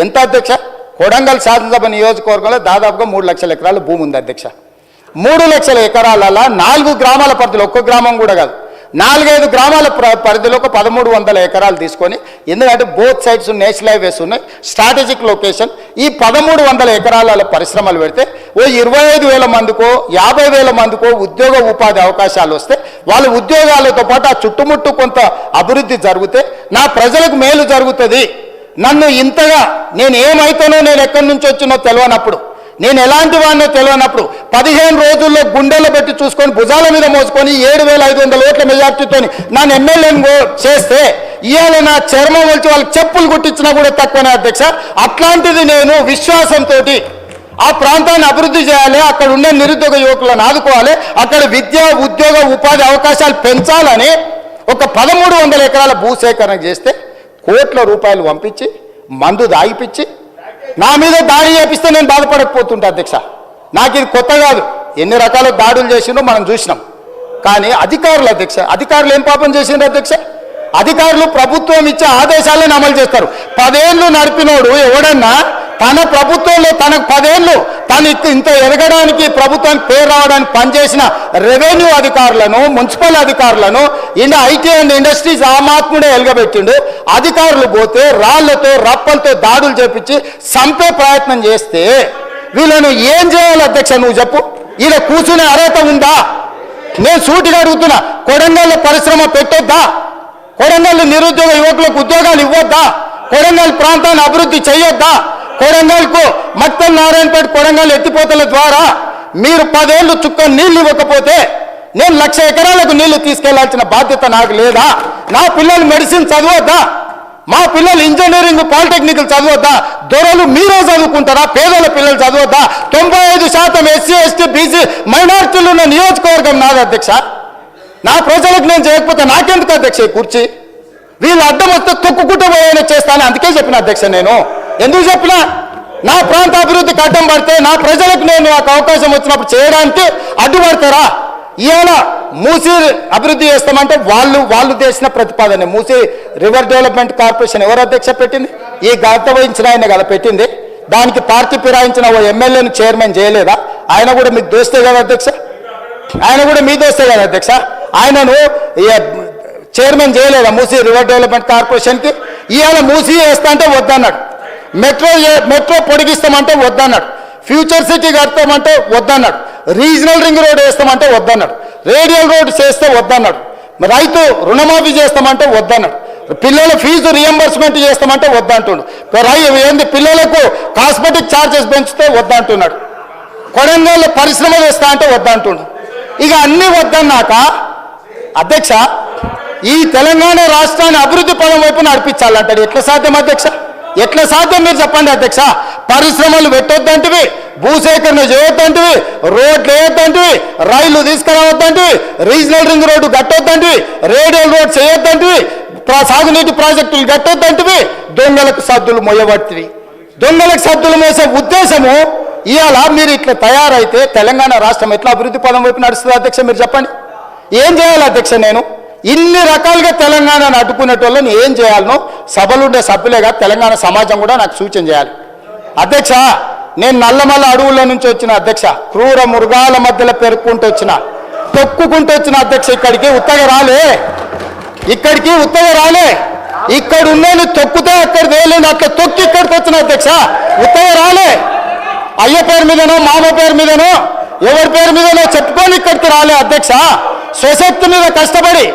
ఎంత అధ్యక్ష, కొడంగల్ శాసనసభ నియోజకవర్గంలో దాదాపుగా 3 లక్షల ఎకరాల భూమి ఉంది అధ్యక్ష. 3 లక్షల ఎకరాలల్లా 4 గ్రామాల పరిధిలో, ఒక్క గ్రామం కూడా కాదు, 4-5 గ్రామాల పరిధిలో ఒక 1300 ఎకరాలు తీసుకొని, ఎందుకంటే బోత్ సైడ్స్ నేషనల్ హైవేస్ ఉన్నాయి, స్ట్రాటజిక్ లొకేషన్, ఈ 1300 ఎకరాల పరిశ్రమలు పెడితే ఓ 25,000 మందికో 50,000 మందికో ఉద్యోగ ఉపాధి అవకాశాలు వస్తే వాళ్ళ ఉద్యోగాలతో పాటు ఆ చుట్టుముట్టు కొంత అభివృద్ధి జరిగితే నా ప్రజలకు మేలు జరుగుతుంది. నన్ను ఇంతగా నేను ఏమైతానో, నేను ఎక్కడి నుంచి వచ్చినో తెలియనప్పుడు, నేను ఎలాంటి వాడినో తెలియనప్పుడు 15 రోజుల్లో గుండెల్లో పెట్టి చూసుకొని భుజాల మీద మోసుకొని 7,500 ఓట్ల మెజార్టీతో నన్ను ఎమ్మెల్యేని చేస్తే ఇవాళ నా చర్మం వచ్చి వాళ్ళకి చెప్పులు కుట్టించినా కూడా తక్కువనే అధ్యక్ష. అట్లాంటిది నేను విశ్వాసంతో ఆ ప్రాంతాన్ని అభివృద్ధి చేయాలి, అక్కడ ఉండే నిరుద్యోగ యువకులను ఆదుకోవాలి, అక్కడ విద్య ఉద్యోగ ఉపాధి అవకాశాలు పెంచాలని ఒక 1300 ఎకరాల భూసేకరణ చేస్తే కోట్ల రూపాయలు పంపించి మందు దాగిపించి నా మీద దాడి చేపిస్తే నేను బాధపడకపోతుంటా అధ్యక్ష. నాకు ఇది కొత్త కాదు, ఎన్ని రకాల దాడులు చేసిండో మనం చూసినాం. కానీ అధికారులు అధ్యక్ష, అధికారులు ఏం పాపం చేసిండ్రు అధ్యక్ష? అధికారులు ప్రభుత్వం ఇచ్చే ఆదేశాలను అమలు చేస్తారు. 10 ఏళ్ళు నడిపినోడు ఎవడన్నా తన ప్రభుత్వంలో తనకు 10 ఏళ్ళు తను ఇంత ఎదగడానికి ప్రభుత్వానికి పేరు రావడానికి పనిచేసిన రెవెన్యూ అధికారులను, మున్సిపల్ అధికారులను, ఐటీ అండ్ ఇండస్ట్రీస్ ఆమాత్ముడే ఎలగబెట్టిండు. అధికారులు పోతే రాళ్లతో రప్పలతో దాడులు చేపించి చంపే ప్రయత్నం చేస్తే వీళ్ళను ఏం చేయాలి అధ్యక్ష? నువ్వు చెప్పు. ఇలా కూర్చునే అర్హత ఉందా? నేను సూటిగా అడుగుతున్నా, కొడంగల్లో పరిశ్రమ పెట్టొద్దా? కొడంగల్ నిరుద్యోగ యువకులకు ఉద్యోగాలు ఇవ్వద్దా? కొడంగల్ ప్రాంతాన్ని అభివృద్ధి చేయొద్దా? కొడంగల్కు మత్తల్ నారాయణపేట కొడంగల్ ఎత్తిపోతల ద్వారా మీరు 10 ఏళ్ళు చుక్క నీళ్లు ఇవ్వకపోతే నేను 1,00,000 ఎకరాలకు నీళ్లు తీసుకెళ్లాల్సిన బాధ్యత నాకు లేదా? నా పిల్లలు మెడిసిన్ చదవద్దా? మా పిల్లలు ఇంజనీరింగ్ పాలిటెక్నిక్ చదవద్దా? దొరలు మీరే చదువుకుంటారా? పేదల పిల్లలు చదవద్దా? 95% ఎస్సీ ఎస్టీ బీసీ మైనారిటీలు ఉన్న నియోజకవర్గం నాది అధ్యక్ష. నా ప్రజలకు నేను చేయకపోతే నాకెందుకు అధ్యక్ష ఈ కుర్చీ? వీళ్ళు అడ్డం వస్తే తొక్కుకుంటూ పోయేలా చేస్తాను. అందుకే చెప్పిన అధ్యక్ష. నేను ఎందుకు చెప్పినా, నా ప్రాంత అభివృద్ధికి అడ్డం పడితే నా ప్రజలకు నేను నాకు అవకాశం వచ్చినప్పుడు చేయడానికి అడ్డుపడతారా? ఇవాళ మూసీ అభివృద్ధి చేస్తామంటే వాళ్ళు చేసిన ప్రతిపాదన. మూసీ రివర్ డెవలప్మెంట్ కార్పొరేషన్ ఎవరు అధ్యక్ష పెట్టింది? ఈ గత వహించిన ఆయన కదా పెట్టింది. దానికి పార్టీ ఫిరాయించిన ఓ ఎమ్మెల్యేను చైర్మన్ చేయలేదా? ఆయన కూడా మీకు దోస్తే కదా అధ్యక్ష? ఆయన కూడా మీ దోస్తే కదా అధ్యక్ష? ఆయనను చైర్మన్ చేయలేదా మూసీ రివర్ డెవలప్మెంట్ కార్పొరేషన్కి? ఇవాళ మూసీ వేస్తా అంటే వద్దన్నాడు, మెట్రో పొడిగిస్తామంటే వద్దన్నాడు, ఫ్యూచర్ సిటీ కడతామంటే వద్దన్నాడు, రీజనల్ రింగ్ రోడ్ వేస్తామంటే వద్దన్నాడు, రేడియల్ రోడ్ చేస్తే వద్దన్నాడు. రైతు రుణమాఫీ చేస్తామంటే వద్దన్నాడు, పిల్లల ఫీజు రియంబర్స్మెంట్ చేస్తామంటే వద్దంటుండు, ఏంది పిల్లలకు కాస్మెటిక్ ఛార్జెస్ పెంచితే వద్దంటున్నాడు, కొడంగల్లో పరిశ్రమ చేస్తా అంటే వద్దంటుండు. ఇక అన్ని వద్దన్నాక అధ్యక్ష ఈ తెలంగాణ రాష్ట్రాన్ని అభివృద్ధి పదం వైపు నడిపించాలంటాడు. ఎట్లా సాధ్యం అధ్యక్ష? ఎట్లా సాధ్యం మీరు చెప్పండి అధ్యక్ష? పరిశ్రమలు పెట్టొద్దంటివి, భూసేకరణ చేయొద్దంటివి, రోడ్లు వేయొద్దంటివి, రైళ్లు తీసుకురావద్దంటివి, రీజనల్ రింగ్ రోడ్డు కట్టొద్దంటివి, రేడియల్ రోడ్ చేయొద్దంటివి, సాగునీటి ప్రాజెక్టులు కట్టొద్దంటివి, దొంగలకు సద్దులు మోయబడుతుంది. దొంగలకు సద్దులు మోసే ఉద్దేశము ఇవాళ మీరు ఇట్లా తయారైతే తెలంగాణ రాష్ట్రం ఎట్లా అభివృద్ధి పదం వైపు నడుస్తుంది అధ్యక్ష? మీరు చెప్పండి. ఏం చేయాలి అధ్యక్ష? నేను ఇన్ని రకాలుగా తెలంగాణను అడ్డుకునేటోళ్ళని ఏం చేయాలనో సభలుండే సభ్యులేగా తెలంగాణ సమాజం కూడా నాకు సూచన చేయాలి. అధ్యక్ష నేను నల్లమల్ల అడవుల నుంచి వచ్చిన అధ్యక్ష, క్రూర మృగాల మధ్యలో పెరుక్కుంటూ వచ్చిన, తొక్కుకుంటూ వచ్చిన అధ్యక్ష. ఇక్కడికి ఉత్తగా రాలే, ఇక్కడ ఉన్నది తొక్కితే అక్కడ వేయలేదు, అట్లా తొక్కి ఇక్కడికి వచ్చిన అధ్యక్ష. ఉత్తగా రాలే, అయ్య పేరు మీదనో మామ పేరు మీదనో ఎవరి పేరు మీదనో చెప్పుకొని ఇక్కడికి రాలే అధ్యక్ష. స్వశక్తి మీద కష్టపడి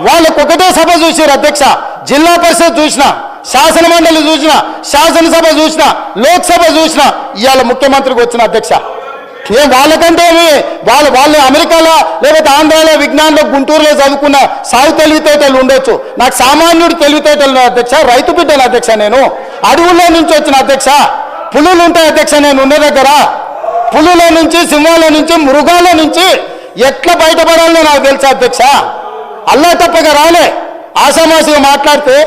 వాళ్ళకు ఒకటే సభ చూసారు అధ్యక్ష. జిల్లా పరిషత్ చూసిన, శాసన మండలి చూసిన, శాసనసభ చూసిన, లోక్సభ చూసిన, ఇవాళ ముఖ్యమంత్రికి వచ్చిన అధ్యక్ష. వాళ్ళకంటే వాళ్ళు అమెరికాలో లేకపోతే ఆంధ్రాలో విజ్ఞానంలో గుంటూరులో చదువుకున్న సాగు తెలివితేటలు ఉండొచ్చు, నాకు సామాన్యుడు తెలివితేటలు అధ్యక్ష. రైతు బిడ్డను అధ్యక్ష, నేను అడవుల్లో నుంచి వచ్చిన అధ్యక్ష. పులులు ఉంటాయి అధ్యక్ష నేను ఉన్న దగ్గర, పులుల నుంచి, సింహాల నుంచి, మృగాల నుంచి ఎట్లా బయటపడాలో నాకు తెలుసా అధ్యక్ష. అల్లా తప్పగా రాలే, ఆషామాషిగా మాట్లాడితే.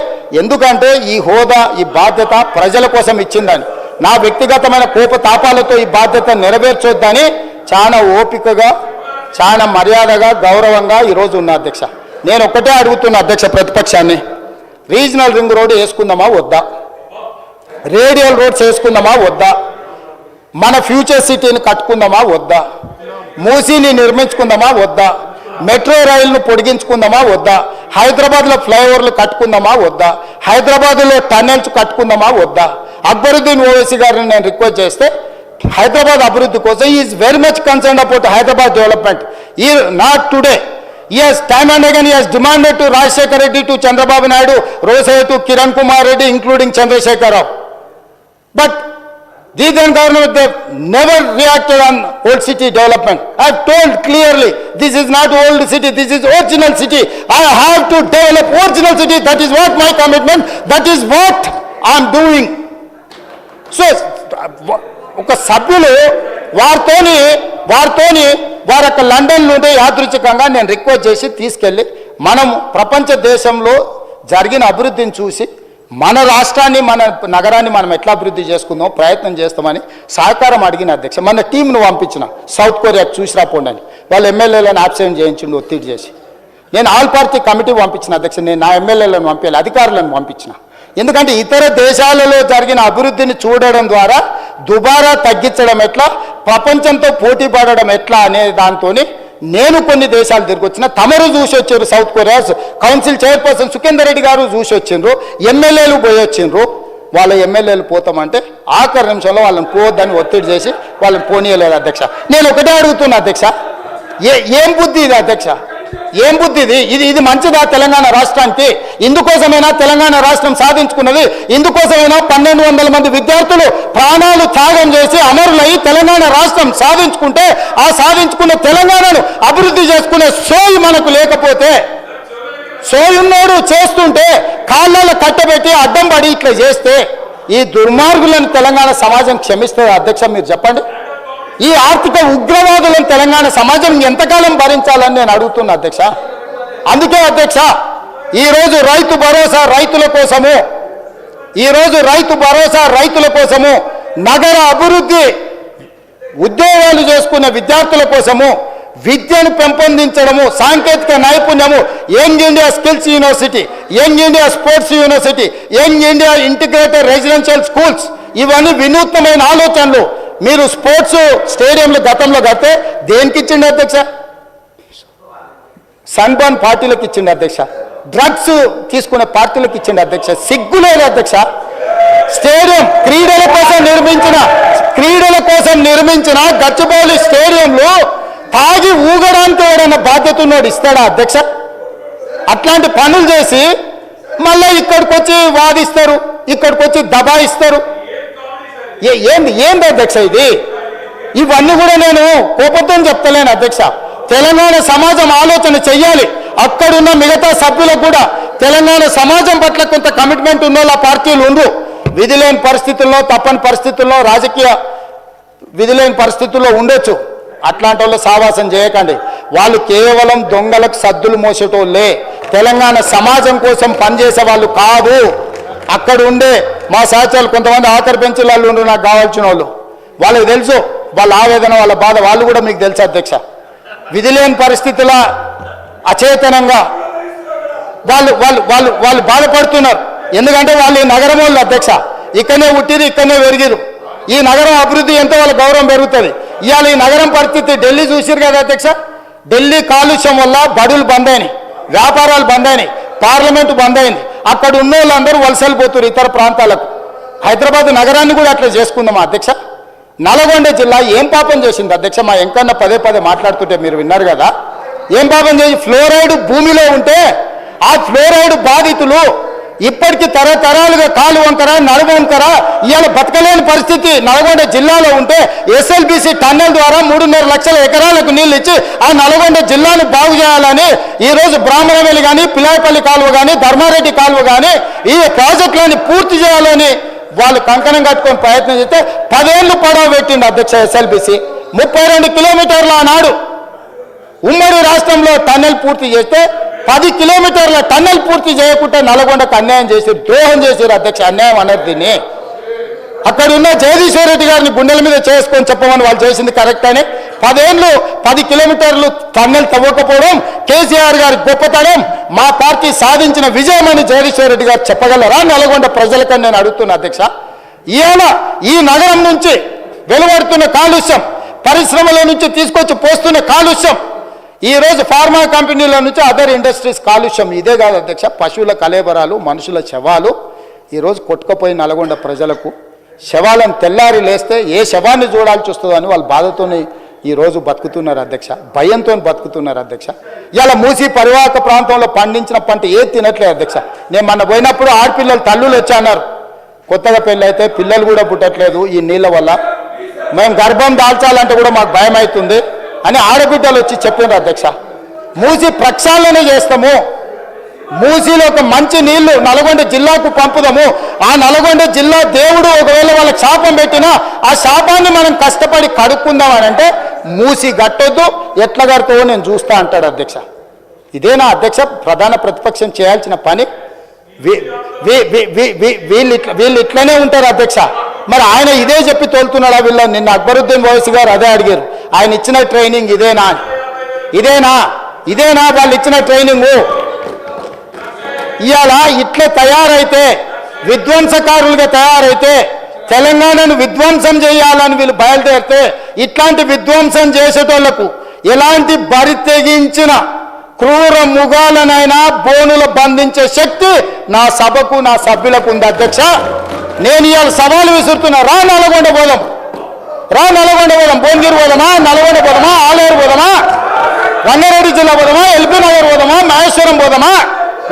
ఎందుకంటే ఈ హోదా, ఈ బాధ్యత ప్రజల కోసం ఇచ్చిందని, నా వ్యక్తిగతమైన కోప తాపాలతో ఈ బాధ్యత నెరవేర్చొద్దని చాలా ఓపికగా, చాలా మర్యాదగా, గౌరవంగా ఈరోజు ఉన్న అధ్యక్ష. నేను ఒక్కటే అడుగుతున్నా అధ్యక్ష ప్రతిపక్షాన్ని, రీజనల్ రింగ్ రోడ్డు వేసుకుందామా వద్దా? రేడియల్ రోడ్స్ వేసుకుందామా వద్దా? మన ఫ్యూచర్ సిటీని కట్టుకుందామా వద్దా? మూసీని నిర్మించుకుందామా వద్దా? మెట్రో రైలును పొడిగించుకుందామా వద్దా? హైదరాబాద్లో ఫ్లైఓవర్లు కట్టుకుందామా వద్దా? హైదరాబాద్లో టన్నెల్స్ కట్టుకుందామా వద్దా? అక్బరుద్దీన్ ఓవైసీ గారిని నేను రిక్వెస్ట్ చేస్తే, హైదరాబాద్ అభివృద్ధి కోసం is very much concerned about Hyderabad development. ఈ not today, yes, time and again he has demanded to Rajshekhar Reddy, to Chandrababu Naidu, Rosai, to Kiran Kumar Reddy, including Chandrasekhar Rao. But the then government, they never reacted on old city development. I have told clearly, this is not old city, this is original city. I have to develop original city. That is what my commitment, that is what I am doing. So, ఒక సభ్యులు వారితోని వారి యొక్క London నుండి యాదృచ్ఛికంగా నేను request చేసి తీసుకెళ్ళి, మనం ప్రపంచ దేశంలో జరిగిన అభివృద్ధిని చూసి మన రాష్ట్రాన్ని, మన నగరాన్ని మనం ఎట్లా అభివృద్ధి చేసుకుందాం ప్రయత్నం చేస్తామని సహకారం అడిగిన అధ్యక్ష. మన టీంను పంపించిన సౌత్ కొరియాకి చూసి రాపోండి అని, వాళ్ళ ఎమ్మెల్యేలను ఆబ్సెంట్ చేయించిండు ఒత్తిడి చేసి. నేను ఆల్ పార్టీ కమిటీ పంపించిన అధ్యక్ష, నేను నా ఎమ్మెల్యేలను పంపించాలి, అధికారులను పంపించిన. ఎందుకంటే ఇతర దేశాలలో జరిగిన అభివృద్ధిని చూడడం ద్వారా దుబారా తగ్గించడం ఎట్లా, ప్రపంచంతో పోటీ పడడం ఎట్లా అనే దాంతో నేను కొన్ని దేశాలు తిరిగి వచ్చిన. తమరు చూసి వచ్చారు, south Korea council chairperson Sukhender Reddy గారు చూసి వచ్చిండ్రు, ఎమ్మెల్యేలు పోయి వచ్చిండ్రు. వాళ్ళ ఎమ్మెల్యేలు పోతామంటే ఆఖరి నిమిషంలో వాళ్ళని పోవద్దని ఒత్తిడి చేసి వాళ్ళని పోనీయలేదు అధ్యక్ష. నేను ఒకటే అడుగుతున్నా అధ్యక్ష, ఏం బుద్ధి ఇది అధ్యక్ష? ఏం బుద్ధి ఇది? ఇది మంచిదా తెలంగాణ రాష్ట్రానికి? ఇందుకోసమైనా తెలంగాణ రాష్ట్రం సాధించుకున్నది, ఇందుకోసమైనా 1200 మంది విద్యార్థులు ప్రాణాలు త్యాగం చేసి అమరులై తెలంగాణ రాష్ట్రం సాధించుకుంటే, ఆ సాధించుకున్న తెలంగాణను అభివృద్ధి చేసుకునే సోయి మనకు లేకపోతే, సోయున్నోడు చేస్తుంటే కాళ్ళలో కట్టబెట్టి అడ్డం పడి ఇట్లా చేస్తే ఈ దుర్మార్గులను తెలంగాణ సమాజం క్షమిస్తుంది అధ్యక్ష? మీరు చెప్పండి. ఈ ఆర్థిక ఉగ్రవాదులను తెలంగాణ సమాజం ఎంతకాలం భరించాలని నేను అడుగుతున్నా అధ్యక్ష. అందుకే అధ్యక్ష ఈరోజు రైతు భరోసా రైతుల కోసము, రైతుల కోసము, నగర అభివృద్ధి, ఉద్యోగాలు చేసుకున్న విద్యార్థుల కోసము, విద్యను పెంపొందించడము, సాంకేతిక నైపుణ్యము, young India skills university, young India sports university, young India integrated residential schools, ఇవన్నీ వినూత్నమైన ఆలోచనలు. మీరు స్పోర్ట్స్ స్టేడియంలు గతంలో కడితే దేనికి ఇచ్చిండు అధ్యక్ష? సన్బర్న్ పార్టీలకు ఇచ్చిండు అధ్యక్ష, డ్రగ్స్ తీసుకునే పార్టీలకు ఇచ్చిండు అధ్యక్ష. సిగ్గులేదు అధ్యక్ష. స్టేడియం క్రీడల కోసం నిర్మించిన గచ్చిబౌలి స్టేడియంలో తాగి ఊగడానికి ఎవడన్న బాధ్యత ఉన్నాడు ఇస్తాడా అధ్యక్ష? అట్లాంటి పనులు చేసి మళ్ళీ ఇక్కడికి వచ్చి వాదిస్తారు, ఇక్కడికి వచ్చి దబాయిస్తారు. ఏంది అధ్యక్ష ఇది? ఇవన్నీ కూడా నేను కోపంతో చెప్తలేను అధ్యక్ష. తెలంగాణ సమాజం ఆలోచన చెయ్యాలి. అక్కడున్న మిగతా సభ్యులకు కూడా తెలంగాణ సమాజం పట్ల కొంత కమిట్మెంట్ ఉన్న పార్టీలు ఉండు. విధి లేని పరిస్థితుల్లో, తప్పని పరిస్థితుల్లో, రాజకీయ విధి లేని పరిస్థితుల్లో ఉండొచ్చు. అట్లాంటి వాళ్ళు సావాసం చేయకండి. వాళ్ళు కేవలం దొంగలకు సద్దులు మోసేటోళ్ళే. తెలంగాణ సమాజం కోసం పనిచేసే వాళ్ళు కాదు. అక్కడ ఉండే మా సహచరులు కొంతమంది ఆఖరి బెంచీల వాళ్ళు ఉండ్రు, నాకు కావాల్సిన వాళ్ళు. వాళ్ళకి తెలుసు వాళ్ళ ఆవేదన, వాళ్ళ బాధ వాళ్ళు కూడా మీకు తెలుసు అధ్యక్ష. విధి లేని పరిస్థితుల అచేతనంగా వాళ్ళు వాళ్ళు వాళ్ళు వాళ్ళు బాధపడుతున్నారు. ఎందుకంటే వాళ్ళు ఈ నగరం వాళ్ళు అధ్యక్ష. ఇక్కడనే పుట్టిరు, ఇక్కడనే పెరిగిరు. ఈ నగరం అభివృద్ధి ఎంతో వాళ్ళ గౌరవం పెరుగుతుంది. ఇవాళ ఈ నగరం పరిస్థితి ఢిల్లీ చూసిరు కదా అధ్యక్ష. ఢిల్లీ కాలుష్యం వల్ల బడులు బంద్ అయినాయి, వ్యాపారాలు బంద్ అయినాయి, పార్లమెంటు బంద్ అయింది. అక్కడ ఉన్న వాళ్ళందరూ వలసలు పోతున్నారు ఇతర ప్రాంతాలకు. హైదరాబాద్ నగరాన్ని కూడా అట్లా చేసుకుందాం అధ్యక్ష. నల్గొండ జిల్లా ఏం పాపం చేసింది అధ్యక్ష? మా ఎంకన్నా పదే పదే మాట్లాడుతుంటే మీరు విన్నారు కదా. ఏం పాపం చేసి ఫ్లోరైడ్ భూమిలో ఉంటే ఆ ఫ్లోరైడ్ బాధితులు ఇప్పటికీ తరతరాలుగా కాలు వంకర, నడుము వంకర ఇవాళ బతకలేని పరిస్థితి నల్గొండ జిల్లాలో ఉంటే ఎస్ఎల్బిసి టన్నెల్ ద్వారా 3.5 లక్షల ఎకరాలకు నీళ్ళు ఇచ్చి ఆ నల్గొండ జిల్లాను బాగు చేయాలని ఈరోజు బ్రాహ్మణవేలి కానీ, పిల్లాయపల్లి కాలువ కానీ, ధర్మారెడ్డి కాలువ కానీ ఈ ప్రాజెక్టులని పూర్తి చేయాలని వాళ్ళు కంకణం కట్టుకొని ప్రయత్నం చేస్తే 10 ఏళ్ళు పడవ పెట్టిండు అధ్యక్ష. ఎస్ఎల్బిసి 32 కిలోమీటర్ల ఆనాడు ఉమ్మడి రాష్ట్రంలో టన్నెల్ పూర్తి చేస్తే 10 కిలోమీటర్ల టన్నెల్ పూర్తి చేయకుండా నల్గొండకు అన్యాయం చేశారు, ద్రోహం చేశారు అధ్యక్ష. అన్యాయం అనేది దీన్ని. అక్కడ ఉన్న జగదీశ్వర్ రెడ్డి గారిని గుండెల మీద చేసుకొని చెప్పమని వాళ్ళు చేసింది కరెక్ట్ అని 10 ఏళ్ళు 10 కిలోమీటర్లు టన్నెల్ తవ్వకపోవడం కేసీఆర్ గారి గొప్పతనం, మా పార్టీ సాధించిన విజయం అని జగదీశ్వర్ రెడ్డి గారు చెప్పగలరా నల్గొండ ప్రజలకని నేను అడుగుతున్నా అధ్యక్ష. ఇవాళ ఈ నగరం నుంచి వెలువడుతున్న కాలుష్యం, పరిశ్రమల నుంచి తీసుకొచ్చి పోస్తున్న కాలుష్యం, ఈరోజు ఫార్మా కంపెనీల నుంచి అదర్ ఇండస్ట్రీస్ కాలుష్యం, ఇదే కాదు అధ్యక్ష. పశువుల కలేబరాలు, మనుషుల శవాలు ఈరోజు కొట్టుకుపోయి నల్గొండ ప్రజలకు శవాలను తెల్లారి లేస్తే ఏ శవాన్ని చూడాల్సి వస్తుందో అని వాళ్ళు బాధతోని ఈరోజు బతుకుతున్నారు అధ్యక్ష. భయంతో బతుకుతున్నారు అధ్యక్ష. ఇలా మూసి పరివాహక ప్రాంతంలో పండించిన పంట ఏది తినట్లేదు అధ్యక్ష. నేను మొన్న పోయినప్పుడు ఆడపిల్లలు తల్లులు వచ్చి అన్నారు, కొత్తగా పెళ్ళి అయితే పిల్లలు కూడా పుట్టట్లేదు ఈ నీళ్ళ వల్ల, మేము గర్భం దాల్చాలంటే కూడా మాకు భయం అవుతుంది అని ఆడబిడ్డలు వచ్చి చెప్పినారు అధ్యక్ష. మూసి ప్రక్షాళన చేస్తాము, మూసిలో ఒక మంచి నీళ్లు నల్గొండ జిల్లాకు పంపుదాము. ఆ నల్గొండ జిల్లా దేవుడు ఒకవేళ వాళ్ళకి శాపం పెట్టినా ఆ శాపాన్ని మనం కష్టపడి కడుక్కుందాం అని అంటే మూసి గట్టొద్దు, ఎట్లా కడతావో నేను చూస్తా అంటాడు అధ్యక్ష. ఇదేనా అధ్యక్ష ప్రధాన ప్రతిపక్షం చేయాల్సిన పని? వీళ్ళు ఇట్లనే ఉంటారు అధ్యక్ష. మరి ఆయన ఇదే చెప్పి తోలుతున్నాడా వీళ్ళ? నిన్న అక్బరుద్దీన్ ఓవైసీ గారు అదే అడిగారు, ఆయన ఇచ్చిన ట్రైనింగ్ ఇదేనా వాళ్ళు ఇచ్చిన ట్రైనింగు? ఇవాళ ఇట్లా తయారైతే, విధ్వంసకారులుగా తయారైతే, తెలంగాణను విధ్వంసం చేయాలని వీళ్ళు బయలుదేరితే ఇట్లాంటి విధ్వంసం చేసేటోళ్లకు ఎలాంటి బరి తెగించిన క్రూర ముగాలనైనా బోనులు బంధించే శక్తి నా సభకు, నా సభ్యులకు ఉంది అధ్యక్ష. నేను ఇవాళ సవాలు విసురుతున్నా, రా నల్గొండ పోదాం, భువనగిరి పోదామా, నల్గొండ పోదామా, ఆలేరు పోదామా, రంగారెడ్డి జిల్లా పోదామా, ఎల్బీ నగర్ పోదామా, మహేశ్వరం పోదామా,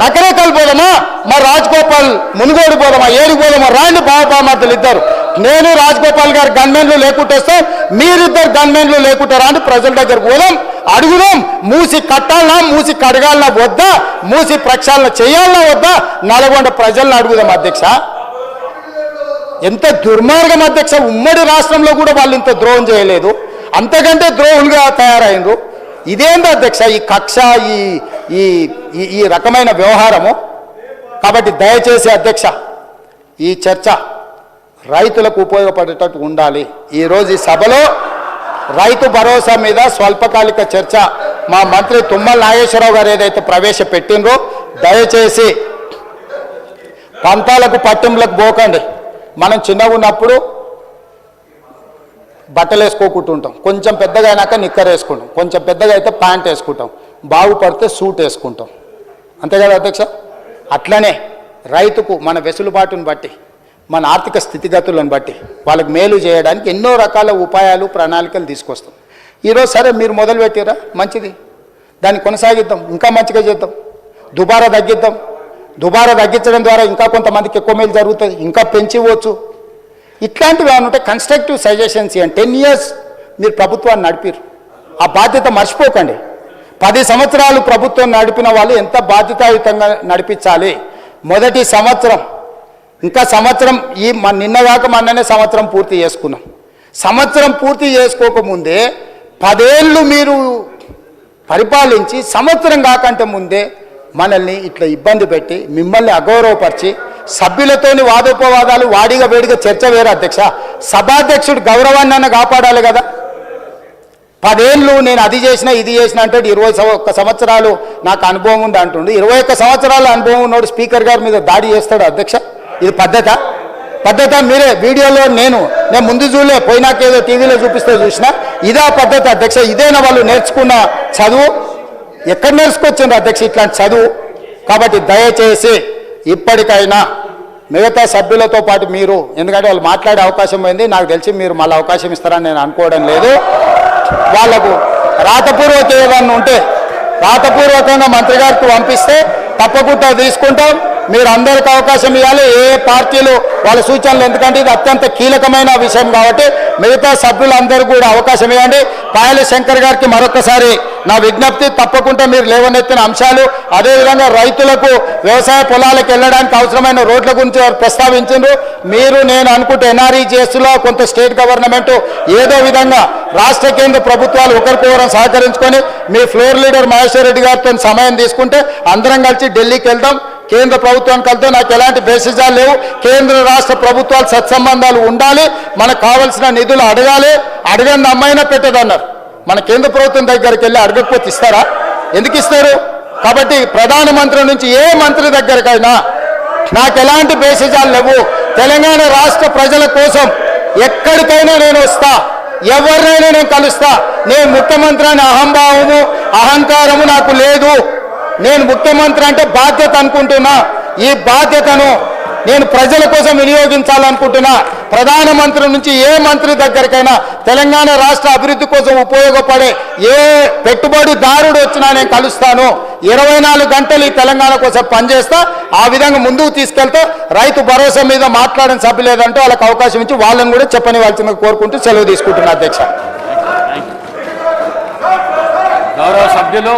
నకరేకల్ పోదామా, మరి రాజగోపాల్ మునుగోడు పోదామా, ఏడికి పోదామా, రాండి బావబామర్దులు ఇద్దరు. నేను రాజగోపాల్ గారు గన్మెన్లు లేకుంటేస్తే మీరిద్దరు గన్మెన్లు లేకుంటారా అని ప్రజల దగ్గర పోదాం, అడుగుదాం. మూసి కట్టాలన్నా, మూసి కడగాలన్నా వద్దా, మూసి ప్రక్షాళన చేయాలన్నా వద్దా, నల్గొండ ప్రజలను అడుగుదాం అధ్యక్ష. ఎంత దుర్మార్గం అధ్యక్ష. ఉమ్మడి రాష్ట్రంలో కూడా వాళ్ళు ఇంత ద్రోహం చేయలేదు, అంతకంటే ద్రోహులుగా తయారైనరు. ఇదేంటి అధ్యక్ష ఈ కక్ష, ఈ రకమైన వ్యవహారము? కాబట్టి దయచేసి అధ్యక్ష ఈ చర్చ రైతులకు ఉపయోగపడేటట్టు ఉండాలి. ఈరోజు ఈ సభలో రైతు భరోసా మీద స్వల్పకాలిక చర్చ మా మంత్రి తుమ్మల నాగేశ్వరరావు గారు ఏదైతే ప్రవేశపెట్టినరో దయచేసి పంతాలకు పట్టింపులకు పోకండి. మనం చిన్నగా ఉన్నప్పుడు బట్టలు వేసుకోకుంటుంటాం, కొంచెం పెద్దగా అయినాక నిక్కర్ వేసుకుంటాం, కొంచెం పెద్దగా అయితే ప్యాంట్ వేసుకుంటాం, బాగుపడితే సూట్ వేసుకుంటాం, అంతే కదా అధ్యక్ష? అట్లనే రైతుకు మన వెసులుబాటును బట్టి, మన ఆర్థిక స్థితిగతులను బట్టి వాళ్ళకి మేలు చేయడానికి ఎన్నో రకాల ఉపాయాలు, ప్రణాళికలు తీసుకొస్తాం. ఈరోజు సరే మీరు మొదలు పెట్టారా, మంచిది, దాన్ని కొనసాగిద్దాం, ఇంకా మంచిగా చేద్దాం. దుబారా తగ్గిద్దాం. దుబారా తగ్గించడం ద్వారా ఇంకా కొంతమందికి ఎక్కువ మేలు జరుగుతుంది, ఇంకా పెంచివచ్చు. ఇట్లాంటివి ఏమైనా ఉంటే కన్స్ట్రక్టివ్ సజెషన్స్ ఇవ్వండి. 10 years మీరు ప్రభుత్వాన్ని నడిపారు, ఆ బాధ్యత మర్చిపోకండి. 10 సంవత్సరాలు ప్రభుత్వం నడిపిన వాళ్ళు ఎంత బాధ్యతాయుతంగా నడిపించాలి. మొదటి సంవత్సరం, ఇంకా సంవత్సరం, నిన్నగాక మొన్ననే సంవత్సరం పూర్తి చేసుకున్నాం. సంవత్సరం పూర్తి చేసుకోకముందే 10 ఏళ్ళు మీరు పరిపాలించి సంవత్సరం కాకంటే ముందే మనల్ని ఇట్లా ఇబ్బంది పెట్టి మిమ్మల్ని అగౌరవపరిచి సభ్యులతోని వాదోపవాదాలు, వాడిగా వేడిగా చర్చ వేరే అధ్యక్ష. సభాధ్యక్షుడు గౌరవాన్ని అన్న కాపాడాలి కదా. 10 ఏళ్ళు నేను అది చేసినా ఇది చేసినా అంటే 21 సంవత్సరాలు నాకు అనుభవం ఉంది అంటుండు. 21 సంవత్సరాల అనుభవం ఉన్నోడు స్పీకర్ గారి మీద దాడి చేస్తాడు అధ్యక్ష. ఇది పద్ధత? మీరే వీడియోలో నేను ముందు చూడలే, పోయినాకేదో టీవీలో చూపిస్తే చూసినా. ఇదా పద్ధతి అధ్యక్ష? ఇదేనా వాళ్ళు నేర్చుకున్న చదువు? ఎక్కడ నేర్చుకొచ్చిండ్రు అధ్యక్ష ఇట్లాంటి చదువు? కాబట్టి దయచేసి ఇప్పటికైనా మిగతా సభ్యులతో పాటు మీరు, ఎందుకంటే వాళ్ళు మాట్లాడే అవకాశం పోయింది, నాకు తెలిసి మీరు మళ్ళీ అవకాశం ఇస్తారని నేను అనుకోవడం లేదు. వాళ్లకు రాతపూర్వక ఏదన్నా ఉంటే రాతపూర్వకంగా మంత్రి గారికి పంపిస్తే తప్పకుండా తీసుకుంటాం. మీరు అందరికి అవకాశం ఇవ్వాలి, ఏ పార్టీలు వాళ్ళ సూచనలు, ఎందుకంటే ఇది అత్యంత కీలకమైన విషయం కాబట్టి మిగతా సభ్యులందరూ కూడా అవకాశం ఇవ్వండి. పాయల శంకర్ గారికి మరొకసారి నా విజ్ఞప్తి, తప్పకుండా మీరు లేవనెత్తిన అంశాలు, అదేవిధంగా రైతులకు వ్యవసాయ పొలాలకు వెళ్ళడానికి అవసరమైన రోడ్ల గురించి వారు ప్రస్తావించారు. మీరు నేను అనుకుంటే NREGSలో కొంత స్టేట్ గవర్నమెంట్ ఏదో విధంగా రాష్ట్ర కేంద్ర ప్రభుత్వాలు ఒకరికొకరు సహకరించుకొని మీ ఫ్లోర్ లీడర్ మహేశ్వర్ రెడ్డి గారితో సమయం తీసుకుంటే అందరం కలిసి ఢిల్లీకి వెళ్దాం. కేంద్ర ప్రభుత్వానికి వెళ్తే నాకు ఎలాంటి బేసిజాలు లేవు. కేంద్ర రాష్ట్ర ప్రభుత్వాలు సత్సంబంధాలు ఉండాలి, మనకు కావాల్సిన నిధులు అడగాలి. అడగని అమ్మాయినా పెట్టదన్నారు. మన కేంద్ర ప్రభుత్వం దగ్గరికి వెళ్ళి అడగకపోతే ఇస్తారా? ఎందుకు ఇస్తారు? కాబట్టి ప్రధానమంత్రి నుంచి ఏ మంత్రి దగ్గరకైనా నాకు ఎలాంటి బేసిజాలు లేవు. తెలంగాణ రాష్ట్ర ప్రజల కోసం ఎక్కడికైనా నేను వస్తా, ఎవరినైనా నేను కలుస్తా. నేను ముఖ్యమంత్రి అనే అహంభావము, అహంకారము నాకు లేదు. నేను ముఖ్యమంత్రి అంటే బాధ్యత అనుకుంటున్నా. ఈ బాధ్యతను నేను ప్రజల కోసం వినియోగించాలనుకుంటున్నా. ప్రధానమంత్రి నుంచి ఏ మంత్రి దగ్గరికైనా తెలంగాణ రాష్ట్ర అభివృద్ధి కోసం ఉపయోగపడే ఏ పెట్టుబడిదారుడు వచ్చినా నేను కలుస్తాను. 24 గంటలు ఈ తెలంగాణ కోసం పనిచేస్తా. ఆ విధంగా ముందుకు తీసుకెళ్తే రైతు భరోసా మీద మాట్లాడిన సభ్యు లేదంటే వాళ్ళకి అవకాశం ఇచ్చి వాళ్ళని కూడా చెప్పనివ్వాల్సిందిగా కోరుకుంటూ సెలవు తీసుకుంటున్నా అధ్యక్ష. గౌరవ సభ్యులు